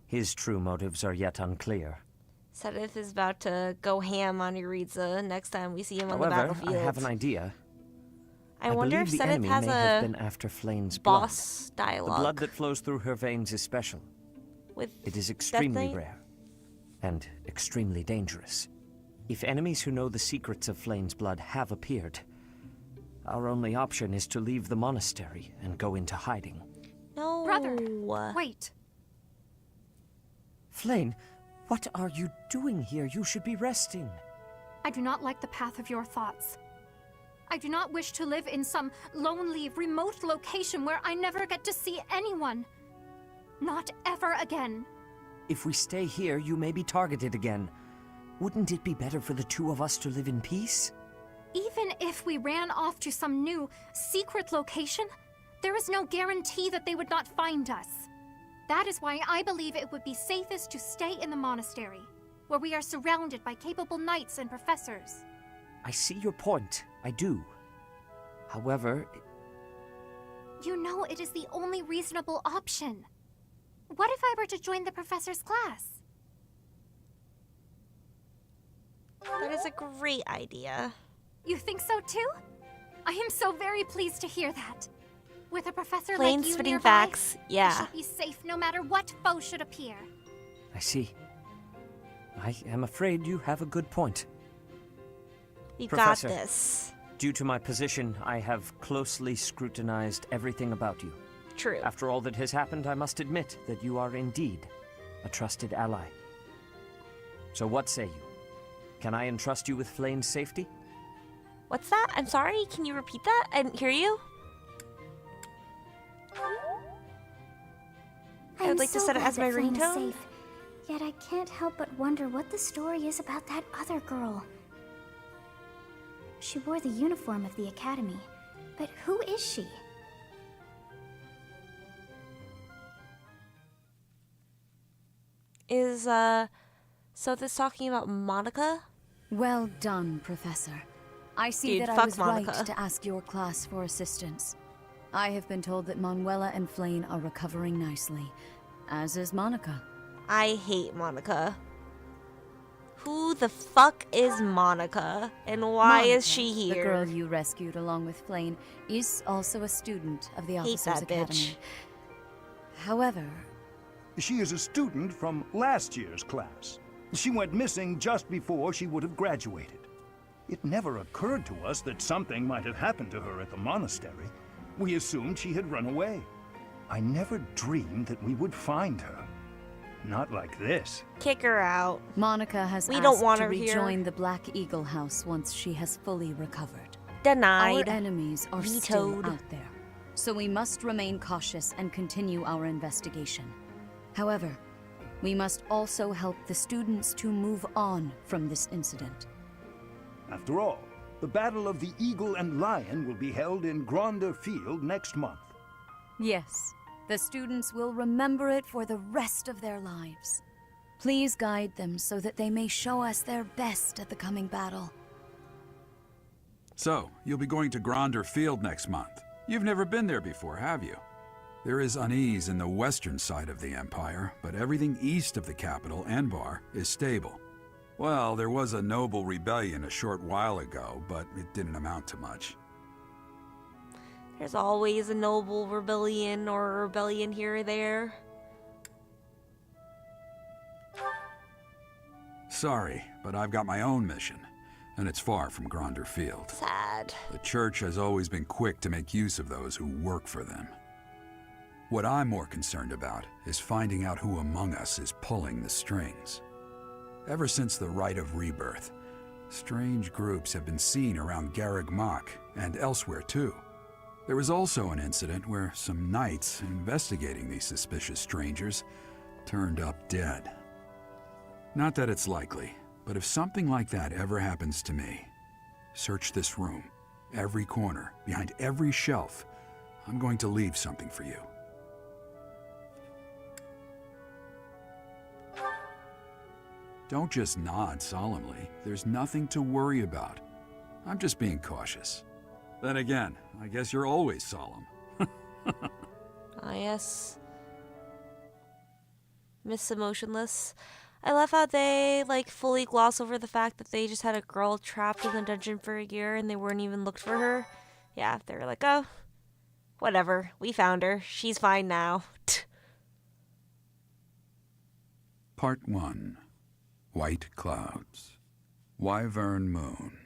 His true motives are yet unclear. Sedith is about to go ham on Yuritsa next time we see him on the However, battlefield. I have an idea. I wonder if believe the Sedith enemy has may have a been after Flayn's boss blood. dialogue. The blood that flows through her veins is special. It is extremely rare and extremely dangerous. If enemies who know the secrets of Flayn's blood have appeared, our only option is to leave the monastery and go into hiding. No. Brother, wait. Flayn, what are you doing here? You should be resting. I do not like the path of your thoughts. I do not wish to live in some lonely, remote location where I never get to see anyone. Not ever again. If we stay here, you may be targeted again. Wouldn't it be better for the two of us to live in peace? Even if we ran off to some new, secret location, there is no guarantee that they would not find us. That is why I believe it would be safest to stay in the monastery, where we are surrounded by capable knights and professors. I see your point. I do. However... You know it is the only reasonable option. What if I were to join the professor's class? That is a great idea. You think so too? I am so very pleased to hear that. With a professor Plain like you spitting nearby, facts, yeah. I should be safe no matter what foe should appear. I see. I am afraid you have a good point. We Professor, got this. Due to my position, I have closely scrutinized everything about you. True. After all that has happened, I must admit that you are indeed a trusted ally. So what say you? Can I entrust you with Flayn's safety? What's that? I'm sorry, can you repeat that? I didn't hear you. I would like to set it as my ringtone. Safe, yet I can't help but wonder what the story is about that other girl. She wore the uniform of the academy, but who is she? Is, so this talking about Monica? Well done, Professor. I see Dude, that I fuck was Monica. right to ask your class for assistance. I have been told that Manuela and Flayn are recovering nicely, as is Monica. I hate Monica. Who the fuck is Monica? And why Monica, is she here? The girl you rescued along with Flayn is also a student of the Hate Officers that Academy. bitch. However, She is a student from last year's class. She went missing just before she would have graduated. It never occurred to us that something might have happened to her at the monastery. We assumed she had run away. I never dreamed that we would find her. Not like this. Kick her out. Monica has We asked don't want to her here. rejoin the Black Eagle House once she has fully recovered. Denied. Our enemies are still Vetoed. out there, so we must remain cautious and continue our investigation. However, we must also help the students to move on from this incident. After all, the Battle of the Eagle and Lion will be held in Gronder Field next month. Yes, the students will remember it for the rest of their lives. Please guide them so that they may show us their best at the coming battle. So, you'll be going to Gronder Field next month. You've never been there before, have you? There is unease in the western side of the Empire, but everything east of the capital, Enbar, is stable. Well, there was a noble rebellion a short while ago, but it didn't amount to much. There's always a noble rebellion or a rebellion here or there. Sorry, but I've got my own mission, and it's far from Gronder Field. Sad. The Church has always been quick to make use of those who work for them. What I'm more concerned about is finding out who among us is pulling the strings. Ever since the Rite of Rebirth, strange groups have been seen around Garreg Mach and elsewhere too. There was also an incident where some knights investigating these suspicious strangers turned up dead. Not that it's likely, but if something like that ever happens to me, search this room, every corner, behind every shelf. I'm going to leave something for you. Don't just nod solemnly. There's nothing to worry about. I'm just being cautious. Then again, I guess you're always solemn. Ah, yes. Miss Emotionless. I love how they, like, fully gloss over the fact that they just had a girl trapped in the dungeon for a year and they weren't even looked for her. Yeah, they were like, oh, whatever. We found her. She's fine now. Part 1. White Clouds. Wyvern Moon.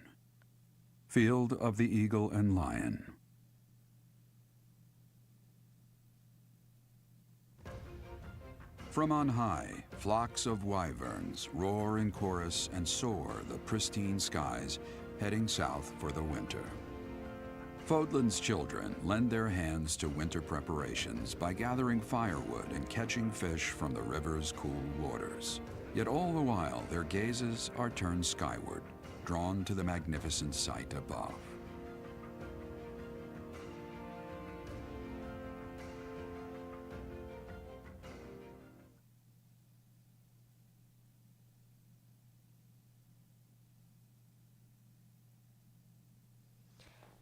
Field of the Eagle and Lion. From on high, flocks of wyverns roar in chorus and soar the pristine skies, heading south for the winter. Fodlan's children lend their hands to winter preparations by gathering firewood and catching fish from the river's cool waters. Yet all the while, their gazes are turned skyward, drawn to the magnificent sight above.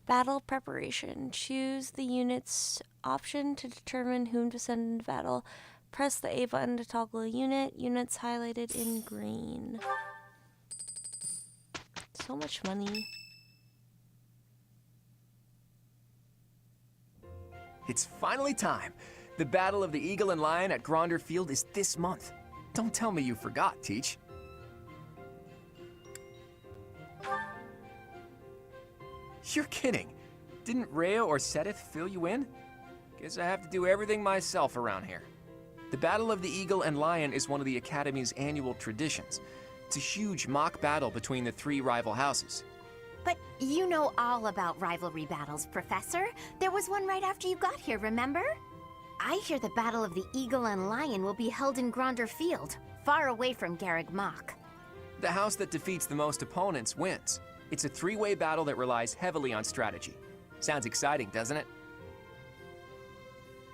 Battle preparation. Choose the unit's option to determine whom to send into battle. Press the A button to toggle a unit. Units highlighted in green. So much money. It's finally time. The Battle of the Eagle and Lion at Gronder Field is this month. Don't tell me you forgot, Teach. You're kidding. Didn't Rhea or Sedith fill you in? Guess I have to do everything myself around here. The Battle of the Eagle and Lion is one of the Academy's annual traditions. It's a huge mock battle between the 3 rival houses. But you know all about rivalry battles, Professor. There was one right after you got here, remember? I hear the Battle of the Eagle and Lion will be held in Gronder Field, far away from Garreg Mach. The house that defeats the most opponents wins. It's a 3-way battle that relies heavily on strategy. Sounds exciting, doesn't it?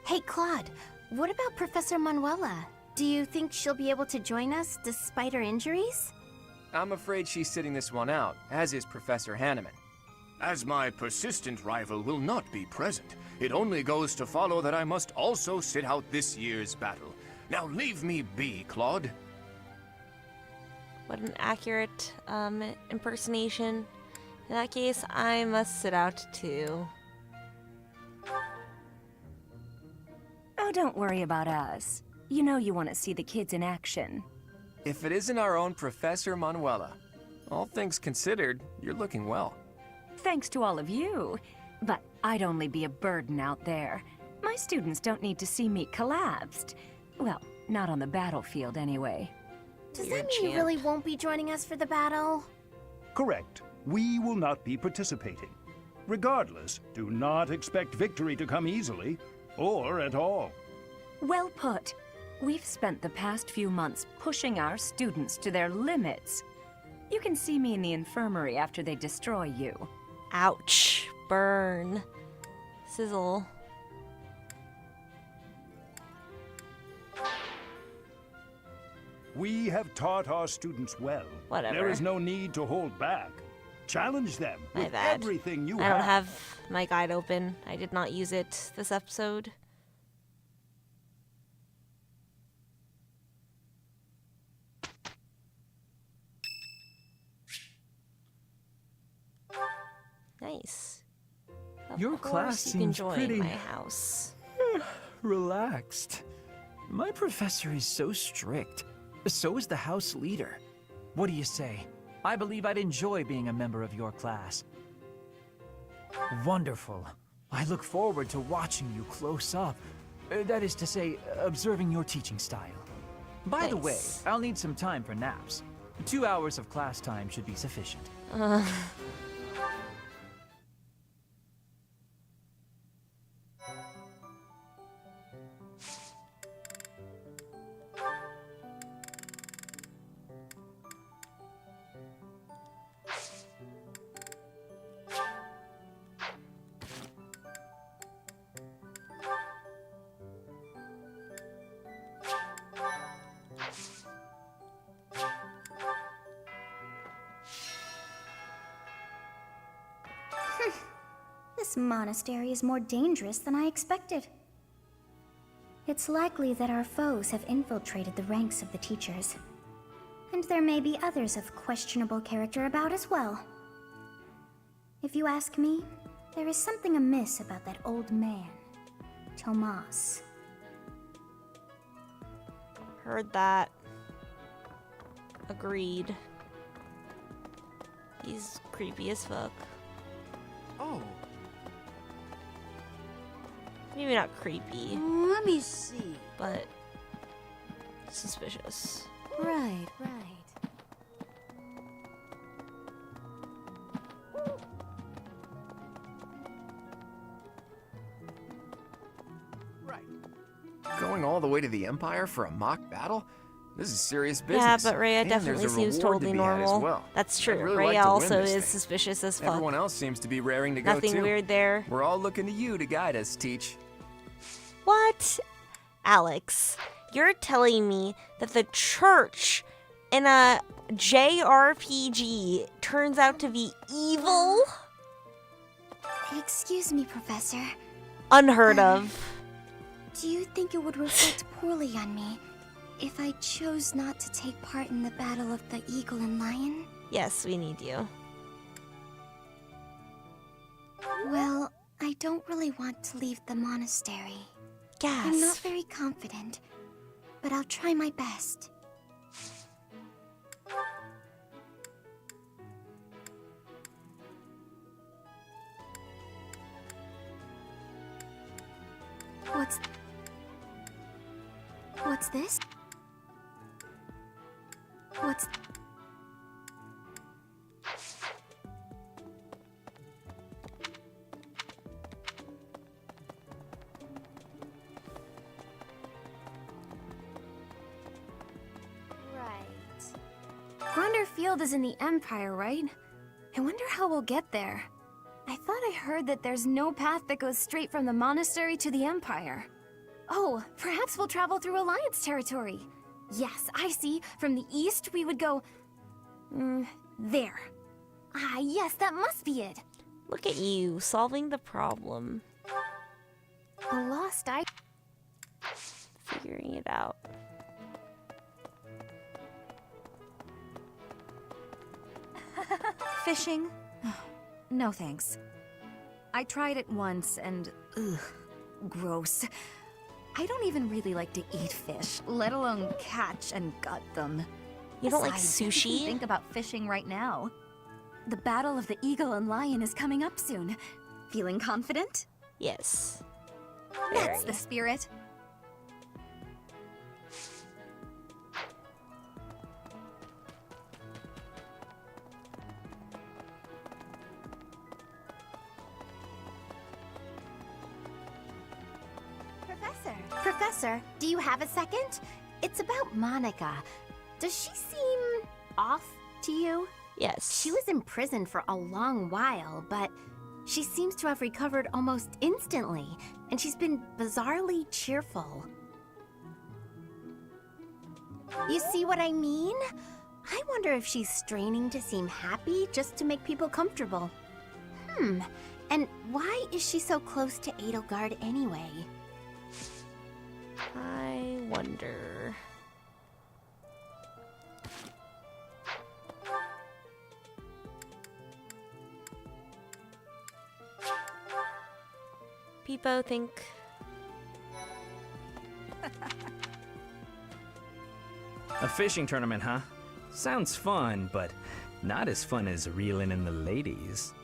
Hey, Claude, what about Professor Manuela? Do you think she'll be able to join us despite her injuries? I'm afraid she's sitting this one out, as is Professor Hanneman. As my persistent rival will not be present, it only goes to follow that I must also sit out this year's battle. Now leave me be, Claude. What an accurate impersonation. In that case, I must sit out too. Oh, don't worry about us. You know you want to see the kids in action. If it isn't our own Professor Manuela, all things considered, you're looking well. Thanks to all of you. But I'd only be a burden out there. My students don't need to see me collapsed. Well, not on the battlefield anyway. Does that mean you really won't be joining us for the battle? Correct. We will not be participating. Regardless, do not expect victory to come easily, or at all. Well put. We've spent the past few months pushing our students to their limits. You can see me in the infirmary after they destroy you. Ouch. Burn. Sizzle. We have taught our students well. Whatever. There is no need to hold back. Challenge them with everything you I don't have my guide open. I did not use it this episode. Nice. Your class you seems can join pretty my house. relaxed. My professor is so strict. So is the house leader. What do you say? I believe I'd enjoy being a member of your class. Wonderful. I look forward to watching you close up. That is to say, observing your teaching style. By the way, I'll need some time for naps. 2 hours of class time should be sufficient. This monastery is more dangerous than I expected. It's likely that our foes have infiltrated the ranks of the teachers. And there may be others of questionable character about as well. If you ask me, there is something amiss about that old man, Tomas. Heard that. Agreed. He's creepy as fuck. Oh. Maybe not creepy. Let me see. But suspicious. Right. Going all the way to the Empire for a mock battle? This is serious business. Yeah, but Rhea And definitely there's a seems reward totally to be had as normal. well. That's I'd true. really Rhea like to win also this is thing. suspicious as fuck. Everyone else seems to be raring to go Nothing too. weird there. We're all looking to you to guide us, Teach. What? Alex, you're telling me that the church in a JRPG turns out to be evil? Excuse me, Professor. Unheard of. Do you think it would reflect poorly on me if I chose not to take part in the battle of the Eagle and Lion? Yes, we need you. Well, I don't really want to leave the monastery. Gasp. I'm not very confident, but I'll try my best. What's this? What's... Grunder Field is in the Empire, right? I wonder how we'll get there. I thought I heard that there's no path that goes straight from the monastery to the Empire. Oh, perhaps we'll travel through Alliance territory. Yes, I see. From the east, we would go... there. Ah, yes, that must be it. Look at you, solving the problem. A lost eye... Figuring it out. Fishing? No thanks. I tried it once and, ugh, gross. I don't even really like to eat fish, let alone catch and gut them. You don't like Besides, who can sushi? think about fishing right now. The Battle of the Eagle and Lion is coming up soon. Feeling confident? Yes. That's the spirit. Professor, do you have a second? It's about Monica. Does she seem off to you? Yes. She was in prison for a long while, but she seems to have recovered almost instantly, and she's been bizarrely cheerful. You see what I mean? I wonder if she's straining to seem happy just to make people comfortable. And why is she so close to Edelgard anyway? I wonder. People think... A fishing tournament, huh? Sounds fun, but not as fun as reeling in the ladies.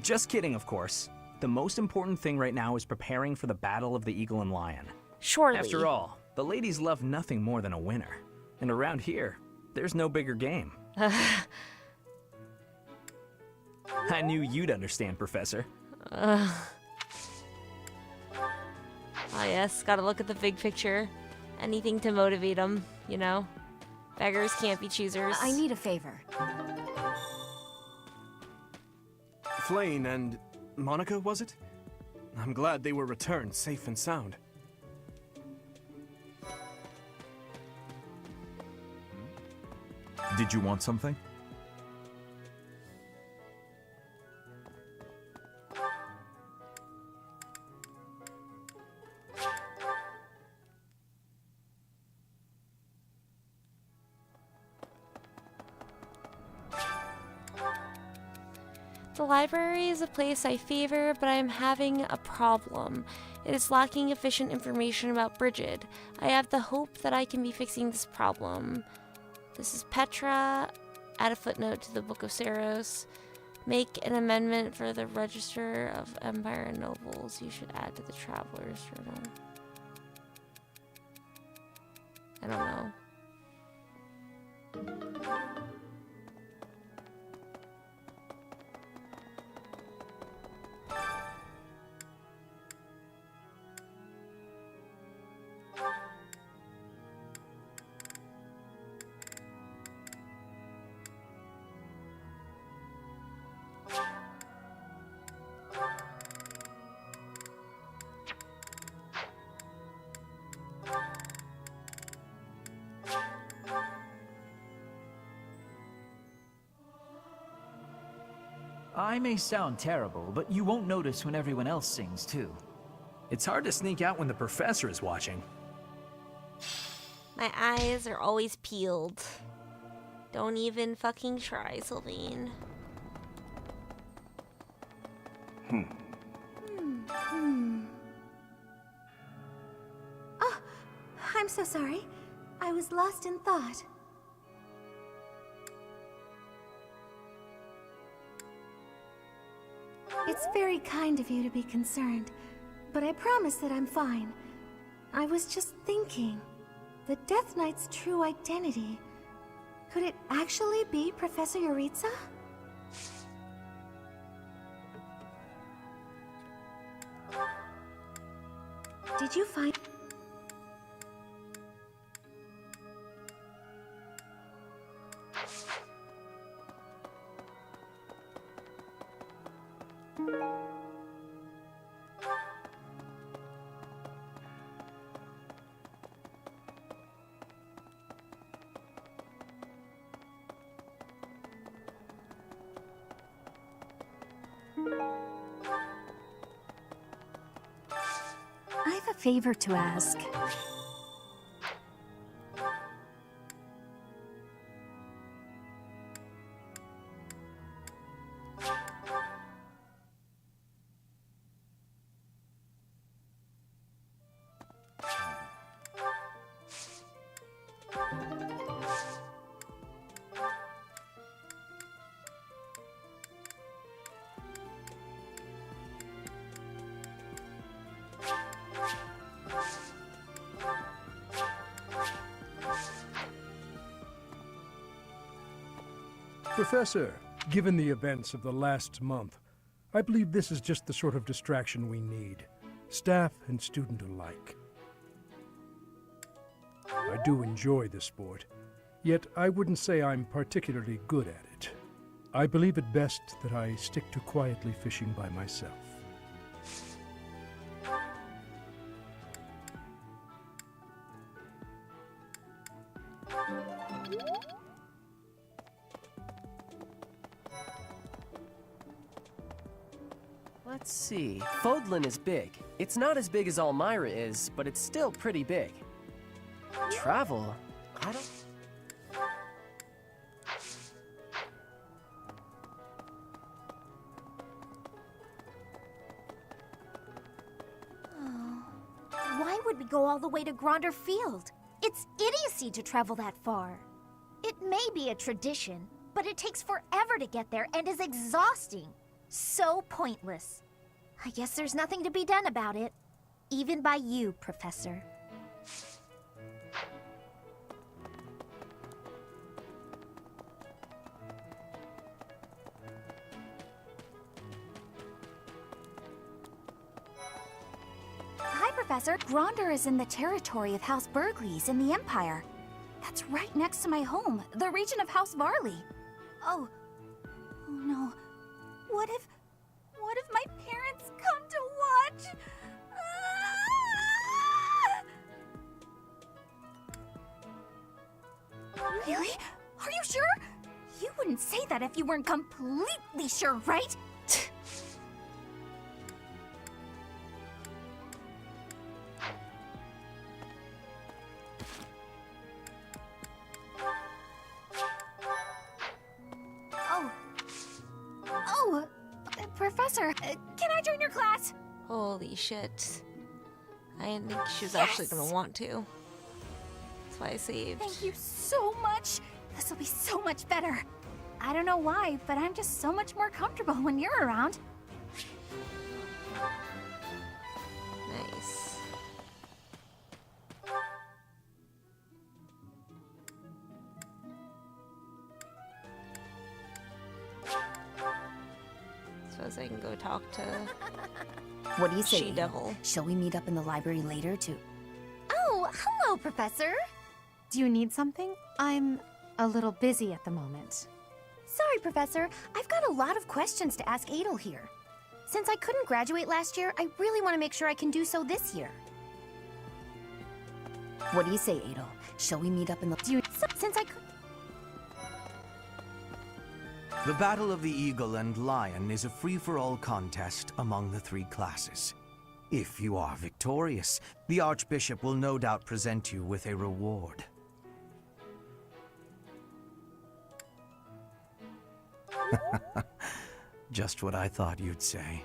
Just kidding, of course. The most important thing right now is preparing for the Battle of the Eagle and Lion. Surely. After all, the ladies love nothing more than a winner. And around here, there's no bigger game. I knew you'd understand, Professor. Ah yes, gotta look at the big picture. Anything to motivate them, you know? Beggars can't be choosers. I need a favor. Flayn and Monica, was it? I'm glad they were returned safe and sound. Did you want something? The library is a place I favor, but I am having a problem. It is lacking efficient information about Brigid. I have the hope that I can be fixing this problem. This is Petra. Add a footnote to the Book of Saros. Make an amendment for the Register of Empire and Nobles. You should add to the Traveler's Journal. I don't know. I may sound terrible, but you won't notice when everyone else sings too. It's hard to sneak out when the professor is watching. My eyes are always peeled. Don't even fucking try, Sylvain. Oh, I'm so sorry. I was lost in thought. It's very kind of you to be concerned, but I promise that I'm fine. I was just thinking, the Death Knight's true identity, could it actually be Professor Yuritsa? Did you find... I have a favor to ask. Professor, given the events of the last month, I believe this is just the sort of distraction we need, staff and student alike. I do enjoy the sport, yet I wouldn't say I'm particularly good at it. I believe it best that I stick to quietly fishing by myself. Let's see. Fodlan is big. It's not as big as Almyra is, but it's still pretty big. Travel? I don't... Why would we go all the way to Gronder Field? It's idiocy to travel that far. It may be a tradition, but it takes forever to get there and is exhausting. So pointless. I guess there's nothing to be done about it. Even by you, Professor. Hi, Professor. Gronder is in the territory of House Burgleys in the Empire. That's right next to my home, the region of House Varley. Oh no. What if my parents come to watch? Really? Are you sure? You wouldn't say that if you weren't completely sure, right? Professor, can I join your class? Holy shit. I didn't think she was actually gonna want to. That's why I saved. Thank you so much. This will be so much better. I don't know why, but I'm just so much more comfortable when you're around. Nice. Suppose I can go talk to What do you say? She-Devil. Shall we meet up in the library later to... Oh, hello, Professor. Do you need something? I'm a little busy at the moment. Sorry, Professor. I've got a lot of questions to ask Adel here. Since I couldn't graduate last year, I really want to make sure I can do so this year. What do you say, Adel? Shall we meet up in the... Since I could... The Battle of the Eagle and Lion is a free-for-all contest among the 3 classes. If you are victorious, the Archbishop will no doubt present you with a reward. Just what I thought you'd say.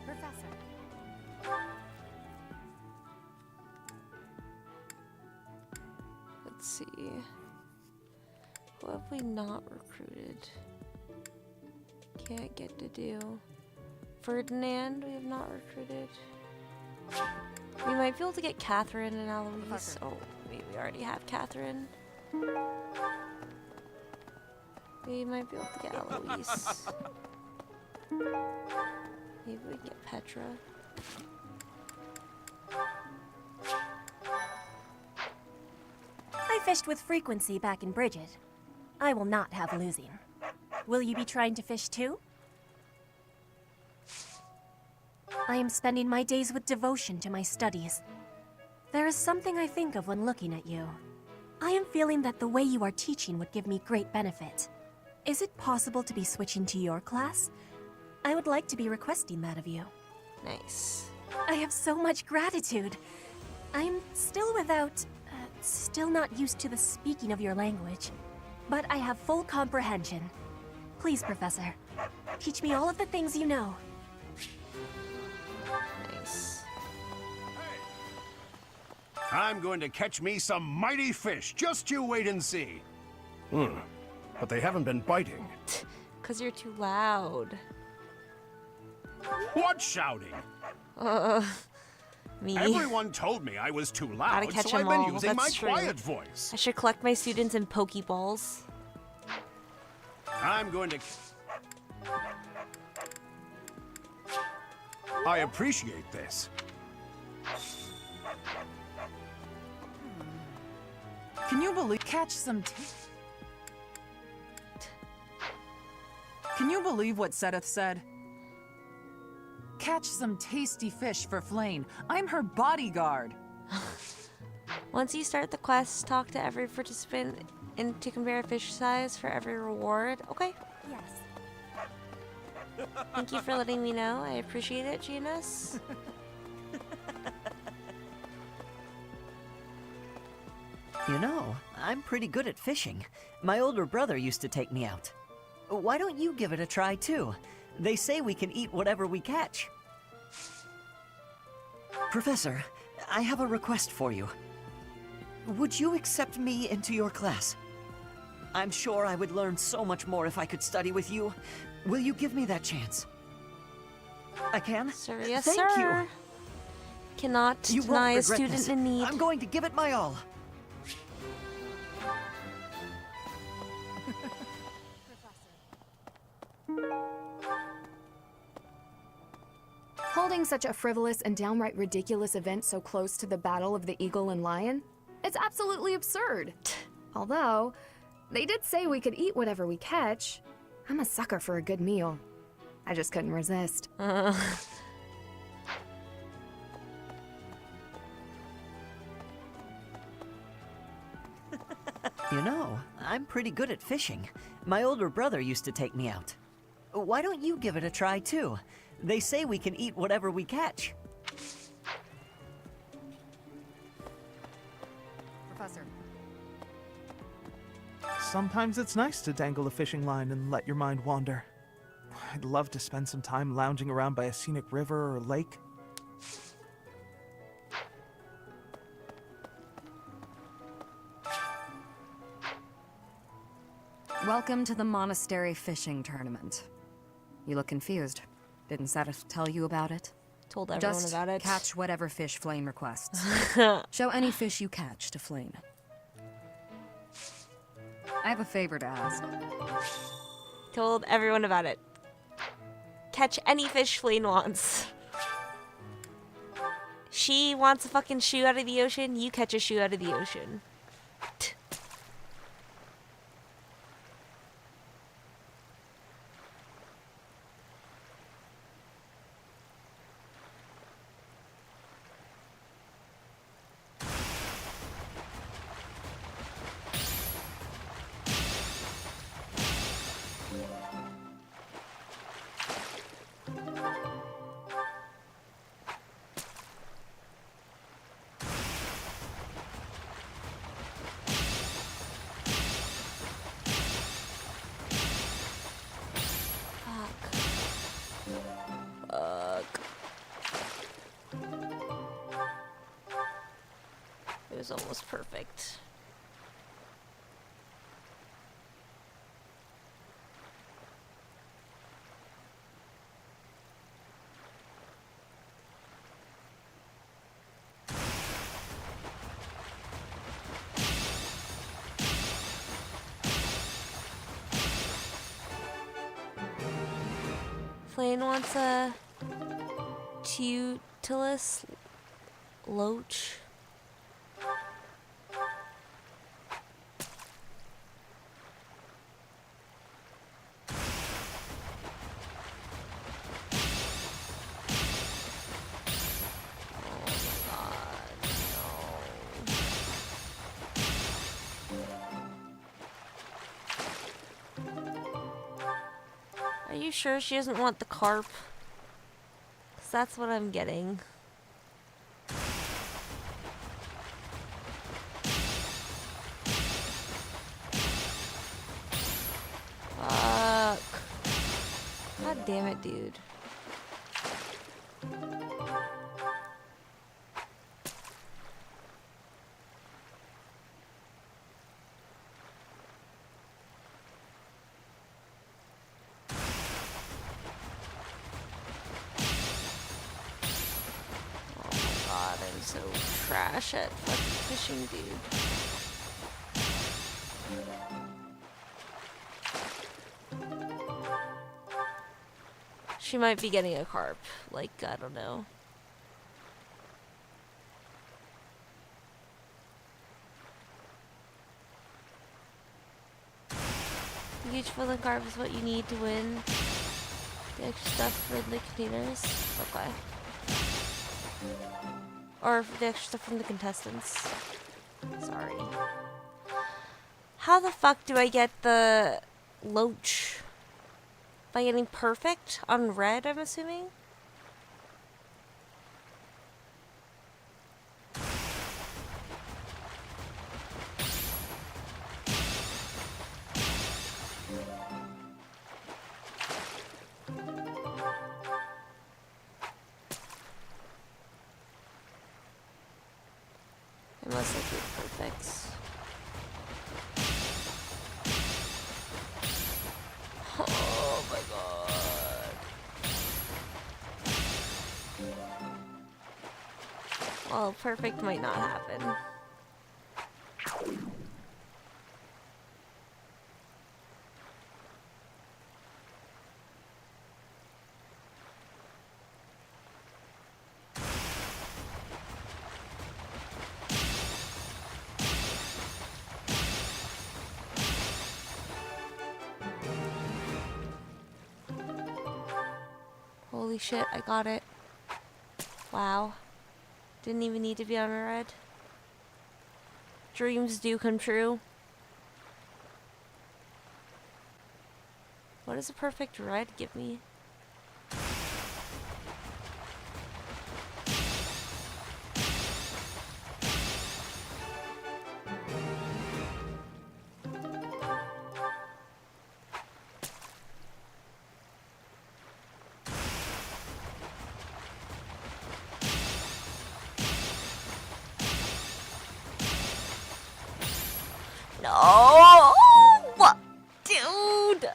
Professor. Let's see. What have we not recruited? Can't get to do. Ferdinand, we have not recruited. We might be able to get Catherine and Eloise. Oh, maybe we already have Catherine. We might be able to get Eloise. Maybe we get Petra. I fished with frequency back in Bridget. I will not have losing. Will you be trying to fish too? I am spending my days with devotion to my studies. There is something I think of when looking at you. I am feeling that the way you are teaching would give me great benefit. Is it possible to be switching to your class? I would like to be requesting that of you. Nice. I have so much gratitude. I am still still not used to the speaking of your language, but I have full comprehension. Please, Professor, teach me all of the things you know. Nice. I'm going to catch me some mighty fish. Just you wait and see. But they haven't been biting. 'Cause you're too loud. What shouting? Me. Everyone told me I was too Gotta loud, catch so I've them been all. using my That's true. quiet voice. I should collect my students in Pokeballs. I'm going to... I appreciate this. Can you believe... Catch some... Can you believe what Sedith said? Catch some tasty fish for Flane. I'm her bodyguard. Once you start the quest, talk to every participant and to compare fish size for every reward. Okay. Yes. Thank you for letting me know. I appreciate it, Janus. You know, I'm pretty good at fishing. My older brother used to take me out. Why don't you give it a try, too? They say we can eat whatever we catch. Professor, I have a request for you. Would you accept me into your class? I'm sure I would learn so much more if I could study with you. Will you give me that chance? I can? Sir, yes, Thank sir. you. Cannot You deny a won't regret student this. in need. I'm going to give it my all. Holding such a frivolous and downright ridiculous event so close to the Battle of the Eagle and Lion? It's absolutely absurd. Although, they did say we could eat whatever we catch. I'm a sucker for a good meal. I just couldn't resist. You know, I'm pretty good at fishing. My older brother used to take me out. Why don't you give it a try, too? They say we can eat whatever we catch. Professor. sometimes it's nice to dangle a fishing line and let your mind wander. I'd love to spend some time lounging around by a scenic river or lake. Welcome to the monastery fishing tournament. You look confused. Didn't Satis tell you about it? Told everyone Just about it. catch whatever fish Flane requests. Show any fish you catch to Flane. I have a favor to ask. Told everyone about it. Catch any fish Flane wants. She wants a fucking shoe out of the ocean, you catch a shoe out of the ocean. It was almost perfect. Flane wants a Tutilus Loach. Are you sure she doesn't want the carp? 'Cause that's what I'm getting. Fuck. God damn it, dude. So trash at fucking fishing, dude. She might be getting a carp. Like, I don't know. Huge full of carp is what you need to win. The extra stuff for the containers. Okay. Or the extra stuff from the contestants. Sorry. How the fuck do I get the Loach? By getting perfect on red, I'm assuming? Unless I do perfects. Oh my god. Well, perfect might not happen. Holy shit, I got it. Wow. Didn't even need to be on a red. Dreams do come true. What does a perfect red give me? Oh, dude.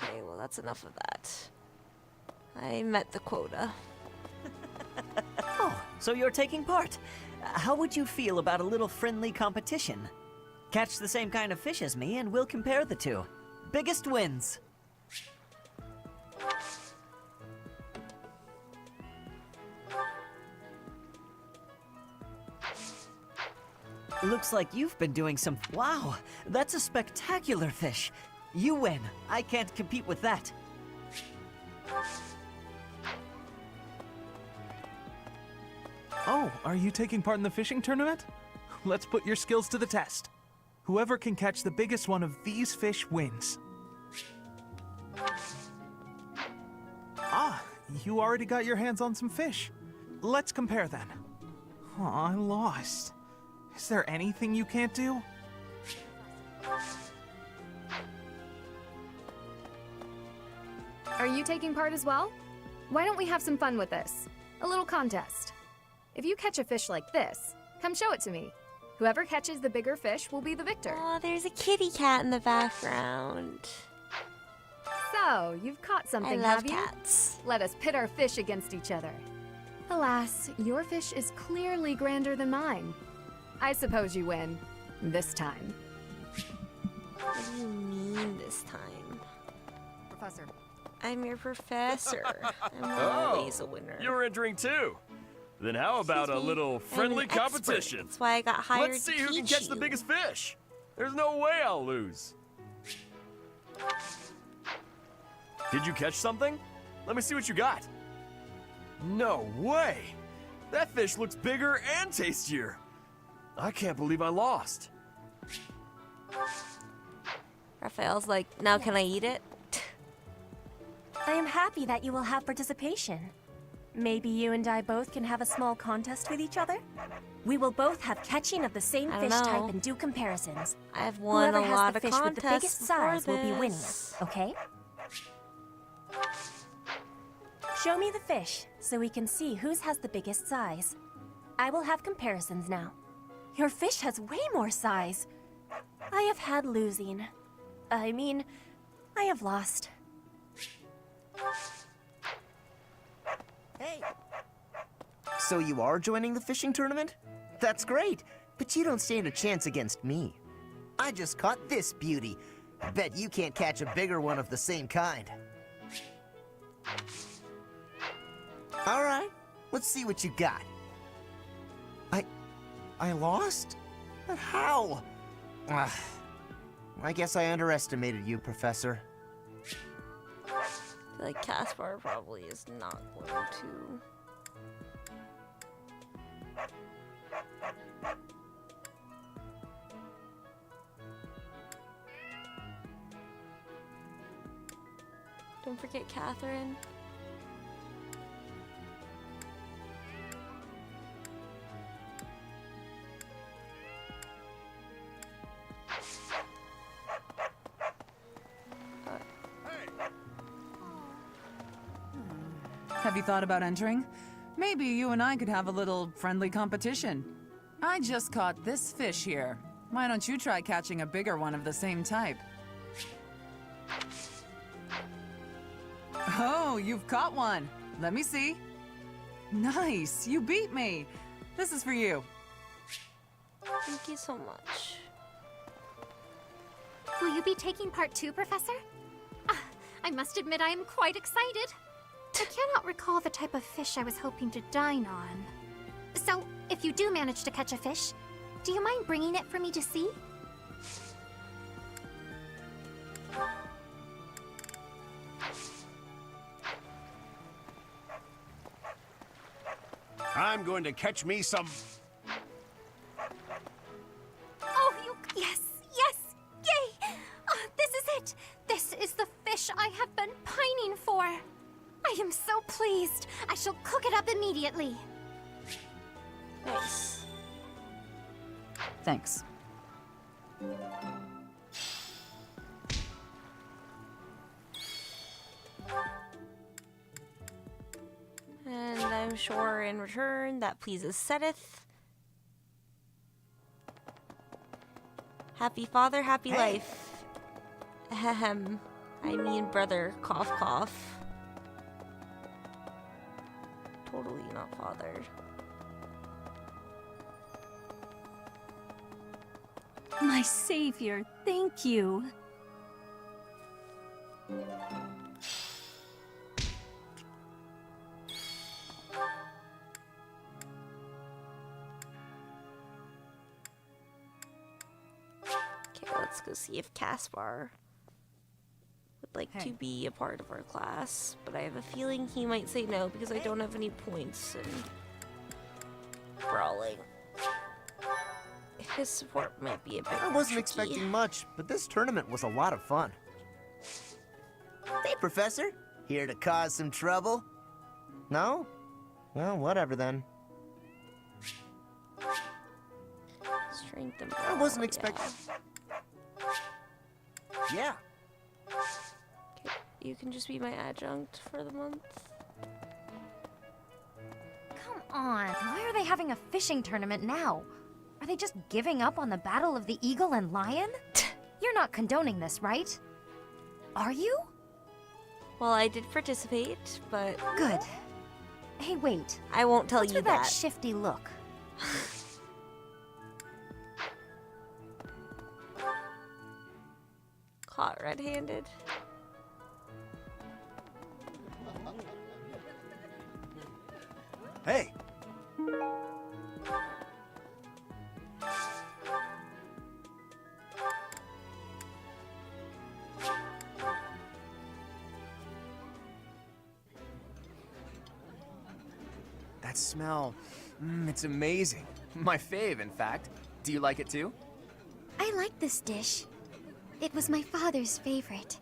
Okay, well, that's enough of that. I met the quota. Oh, so you're taking part. How would you feel about a little friendly competition? Catch the same kind of fish as me and we'll compare the two. Biggest wins. Looks like you've been doing some... Wow, that's a spectacular fish. You win. I can't compete with that. Oh, are you taking part in the fishing tournament? Let's put your skills to the test. Whoever can catch the biggest one of these fish wins. Ah, you already got your hands on some fish. Let's compare then. Oh, I lost. Is there anything you can't do? Are you taking part as well? Why don't we have some fun with this? A little contest. If you catch a fish like this, come show it to me. Whoever catches the bigger fish will be the victor. Oh, there's a kitty cat in the background. So, you've caught something, I love have you? cats. Let us pit our fish against each other. Alas, your fish is clearly grander than mine. I suppose you win. This time. What do you mean this time? Professor. I'm your professor. I'm always a winner. You're entering too. Then how about a little friendly I'm an expert. competition? That's why I got hired Let's see to who can teach catch the you. biggest fish. There's no way I'll lose. Did you catch something? Let me see what you got. No way! That fish looks bigger and tastier. I can't believe I lost. Raphael's like, now can I eat it? I am happy that you will have participation. Maybe you and I both can have a small contest with each other? We will both have catching of the same I fish don't type know. and do comparisons. I've won Whoever a has lot the of fish with the biggest contests size before will be winning, this. okay? Show me the fish, so we can see whose has the biggest size. I will have comparisons now. Your fish has way more size. I have had losing. I mean, I have lost. Hey! So you are joining the fishing tournament? That's great, but you don't stand a chance against me. I just caught this beauty. I bet you can't catch a bigger one of the same kind. All right, let's see what you got. I lost? But how? I guess I underestimated you, Professor. I feel like Caspar probably is not going to. Don't forget Catherine. Have you thought about entering? Maybe you and I could have a little friendly competition. I just caught this fish here. Why don't you try catching a bigger one of the same type? Oh, you've caught one. Let me see. Nice, you beat me. This is for you. Thank you so much. Will you be taking part too, Professor? I must admit I am quite excited. I cannot recall the type of fish I was hoping to dine on. So, if you do manage to catch a fish, do you mind bringing it for me to see? I'm going to catch me some... Oh, you... Yes! Yes! Yay! This is it! This I shall cook it up immediately. Nice. Thanks. And I'm sure in return that pleases Seteth. Happy father, happy life. Ahem. I mean brother, cough cough. Totally not fathered. My savior, thank you. Okay, let's go see if Caspar would like to be a part of our class, but I have a feeling he might say no because I don't have any points in brawling. His support might be a bit I wasn't tricky. expecting much, but this tournament was a lot of fun. Hey, Professor. Here to cause some trouble? No? Well, whatever then. Strength and I wasn't expecting... Yeah. Okay, you can just be my adjunct for the month. Come on, why are they having a fishing tournament now? Are they just giving up on the Battle of the Eagle and Lion? You're not condoning this, right? Are you? Well, I did participate, but... Good. Hey, wait. I won't tell What's you with that. that shifty look? Caught red-handed. Hey! That smell, it's amazing. My fave, in fact. Do you like it too? I like this dish. It was my father's favorite.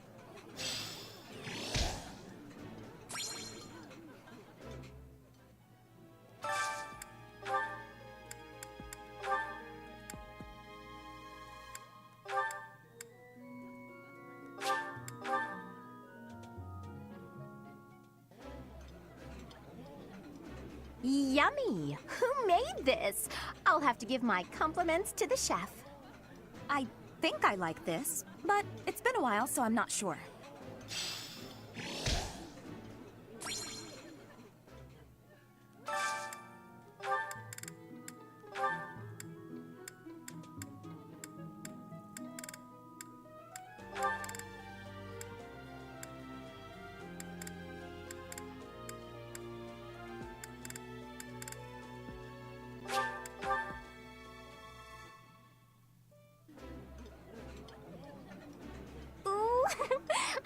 Yummy! Who made this? I'll have to give my compliments to the chef. I think I like this, but it's been a while, so I'm not sure.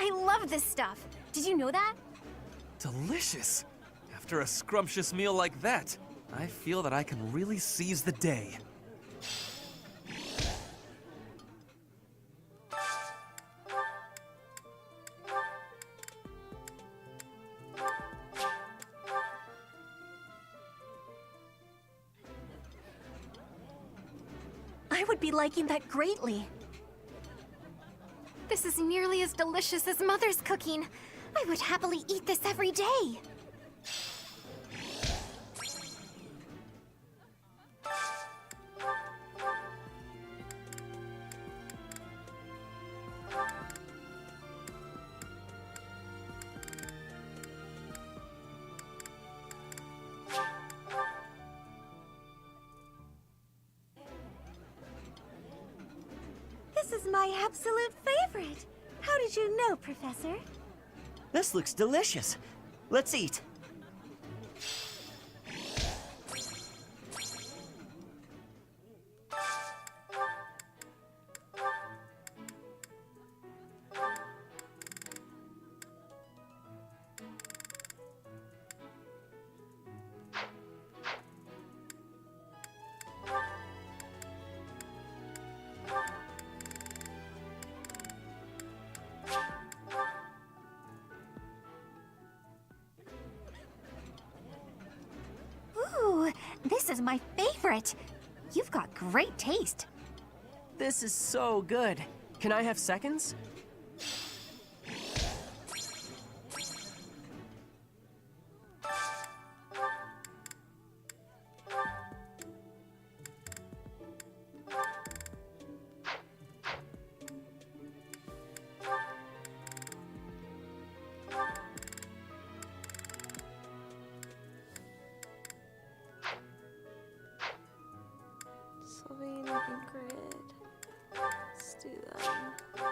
I love this stuff. Did you know that? Delicious! After a scrumptious meal like that, I feel that I can really seize the day. I would be liking that greatly. This is nearly as delicious as Mother's cooking. I would happily eat this every day. This is my absolute favorite. How did you know, Professor? This looks delicious. Let's eat. This is my favorite. You've got great taste. This is so good. Can I have seconds? Sylvain and Ingrid. Let's do them.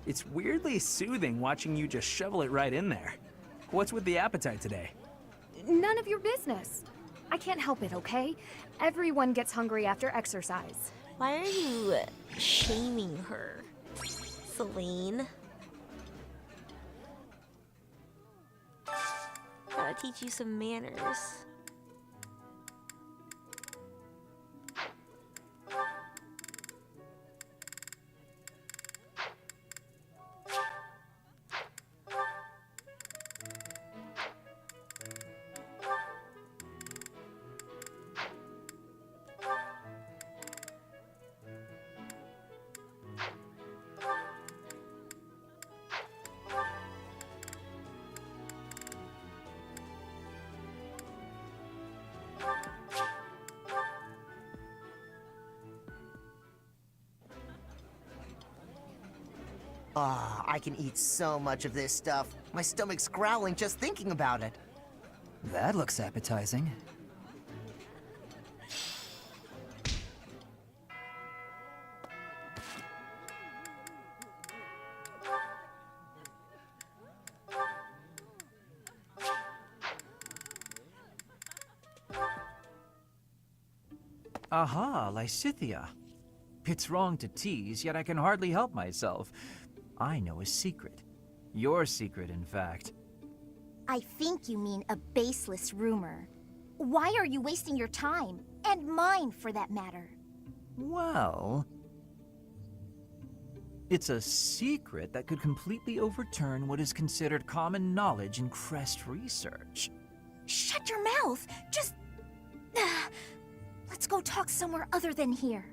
It's weirdly soothing watching you just shovel it right in there. What's with the appetite today? None of your business. I can't help it, okay? Everyone gets hungry after exercise. Why are you shaming her, Celine? Gotta teach you some manners. Ah, I can eat so much of this stuff. My stomach's growling just thinking about it. That looks appetizing. Aha, Lysithia. It's wrong to tease, yet I can hardly help myself. I know a secret. Your secret, in fact. I think you mean a baseless rumor. Why are you wasting your time? And mine, for that matter. Well... it's a secret that could completely overturn what is considered common knowledge in Crest research. Shut your mouth! Just... Let's go talk somewhere other than here.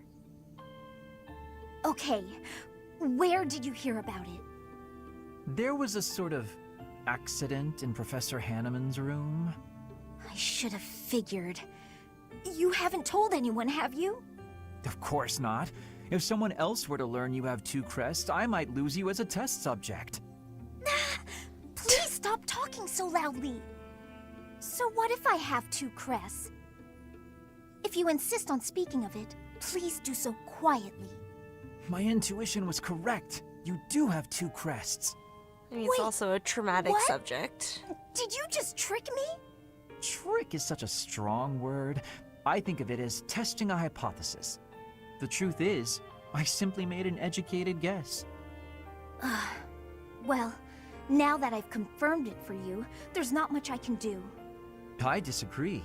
Okay, where did you hear about it? There was a sort of accident in Professor Hanneman's room. I should have figured. You haven't told anyone, have you? Of course not. If someone else were to learn you have 2 crests, I might lose you as a test subject. Please stop talking so loudly. So what if I have 2 crests? If you insist on speaking of it, please do so quietly. My intuition was correct. You do have 2 crests. I mean, it's also a traumatic subject. Did you just trick me? Trick is such a strong word. I think of it as testing a hypothesis. The truth is, I simply made an educated guess. Well, now that I've confirmed it for you, there's not much I can do. I disagree.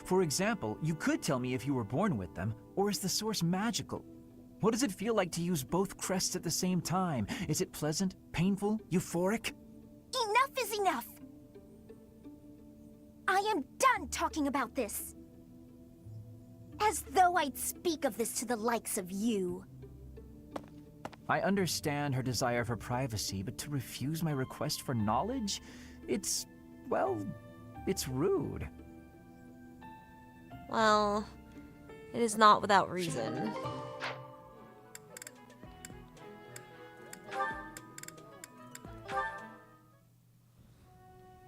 For example, you could tell me if you were born with them, or is the source magical? What does it feel like to use both crests at the same time? Is it pleasant, painful, euphoric? Enough is enough! I am done talking about this. As though I'd speak of this to the likes of you. I understand her desire for privacy, but to refuse my request for knowledge? It's, well, it's rude. Well, it is not without reason.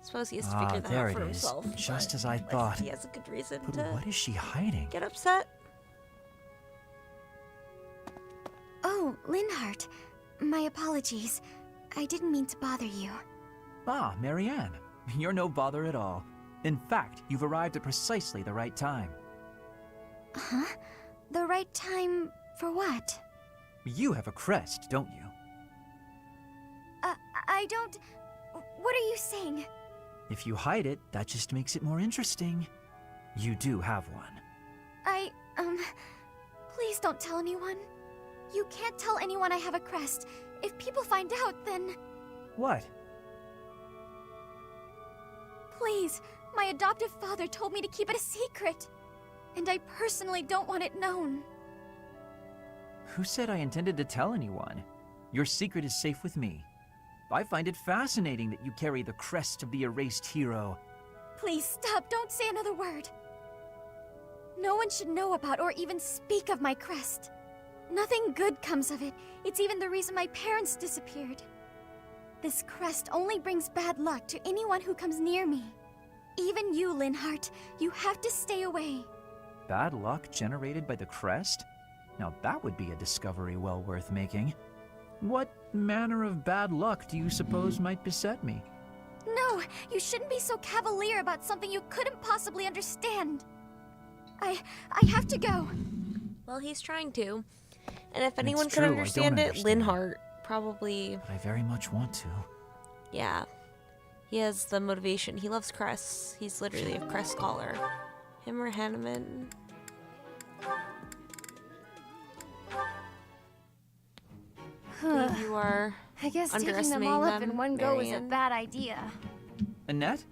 Suppose he has to figure that there out for it is. himself. Just but as I unless thought. He has a good reason But to what is she hiding? get upset. Oh, Linhardt. My apologies. I didn't mean to bother you. Ah, Marianne. You're no bother at all. In fact, you've arrived at precisely the right time. Huh? The right time for what? You have a crest, don't you? I don't... What are you saying? If you hide it, that just makes it more interesting. You do have one. Please don't tell anyone. You can't tell anyone I have a crest. If people find out, then... What? Please, my adoptive father told me to keep it a secret. And I personally don't want it known. Who said I intended to tell anyone? Your secret is safe with me. I find it fascinating that you carry the crest of the erased hero. Please stop, don't say another word. No one should know about or even speak of my crest. Nothing good comes of it. It's even the reason my parents disappeared. This crest only brings bad luck to anyone who comes near me. Even you, Linhardt, you have to stay away. Bad luck generated by the crest? Now that would be a discovery well worth making. What manner of bad luck do you suppose might beset me? No, you shouldn't be so cavalier about something you couldn't possibly understand. I have to go. Well, he's trying to. And if anyone could true, I don't understand it, understand. Linhardt probably... But I very much want to. Yeah. He has the motivation. He loves crests. He's literally a crest scholar. Him or Hanneman. I think you are I guess taking them underestimating all up them, in one go is a Marianne. bad idea. Annette?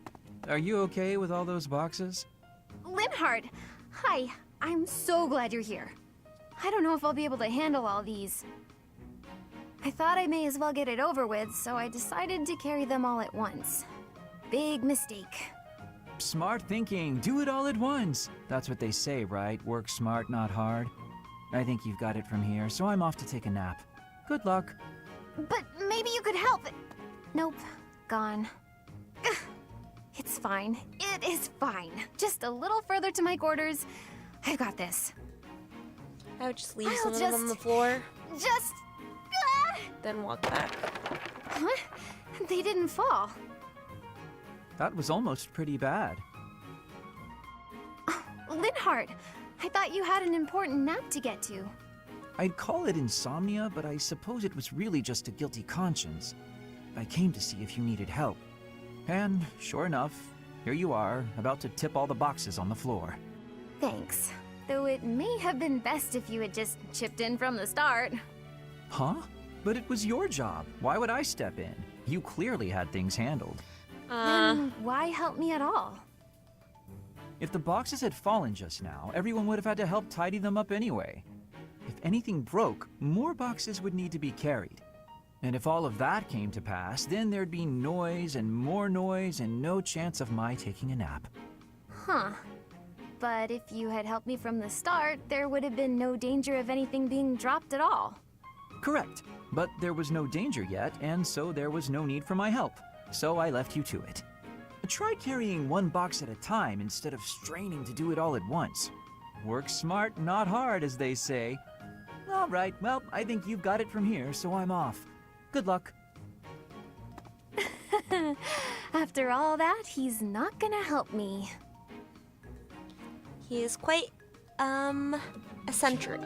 Are you okay with all those boxes? Linhardt! Hi, I'm so glad you're here. I don't know if I'll be able to handle all these. I thought I may as well get it over with, so I decided to carry them all at once. Big mistake. Smart thinking. Do it all at once. That's what they say, right? Work smart, not hard. I think you've got it from here, so I'm off to take a nap. Good luck. But maybe you could help. Nope, gone. Ugh. It's fine. It is fine. Just a little further to my quarters. I've got this. I would just leave I'll some of them on the just- floor, Just... then walk back. Huh? They didn't fall. That was almost pretty bad. Linhardt, I thought you had an important nap to get to. I'd call it insomnia, but I suppose it was really just a guilty conscience. I came to see if you needed help. And, sure enough, here you are, about to tip all the boxes on the floor. Thanks. Though it may have been best if you had just chipped in from the start. Huh? But it was your job. Why would I step in? You clearly had things handled. Then why help me at all? If the boxes had fallen just now, everyone would have had to help tidy them up anyway. If anything broke, more boxes would need to be carried. And if all of that came to pass, then there'd be noise and no chance of my taking a nap. Huh. But if you had helped me from the start, there would have been no danger of anything being dropped at all. Correct. But there was no danger yet, and so there was no need for my help. So I left you to it. Try carrying one box at a time instead of straining to do it all at once. Work smart, not hard, as they say. All right, well, I think you've got it from here, so I'm off. Good luck. After all that, he's not gonna help me. He is quite, eccentric.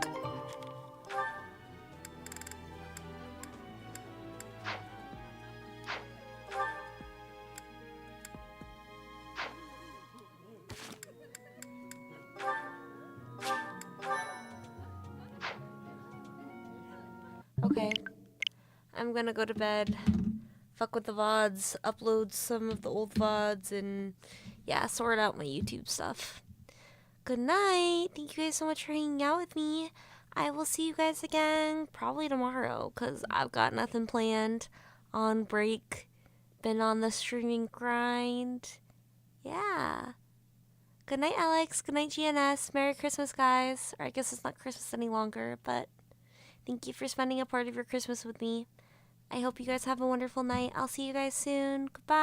Okay. I'm gonna go to bed, fuck with the VODs, upload some of the old VODs, and yeah, sort out my YouTube stuff. Good night. Thank you guys so much for hanging out with me. I will see you guys again probably tomorrow, because I've got nothing planned. On break. Been on the streaming grind. Yeah. Good night, Alex. Good night, GNS. Merry Christmas, guys. Or I guess it's not Christmas any longer, but thank you for spending a part of your Christmas with me. I hope you guys have a wonderful night. I'll see you guys soon. Goodbye.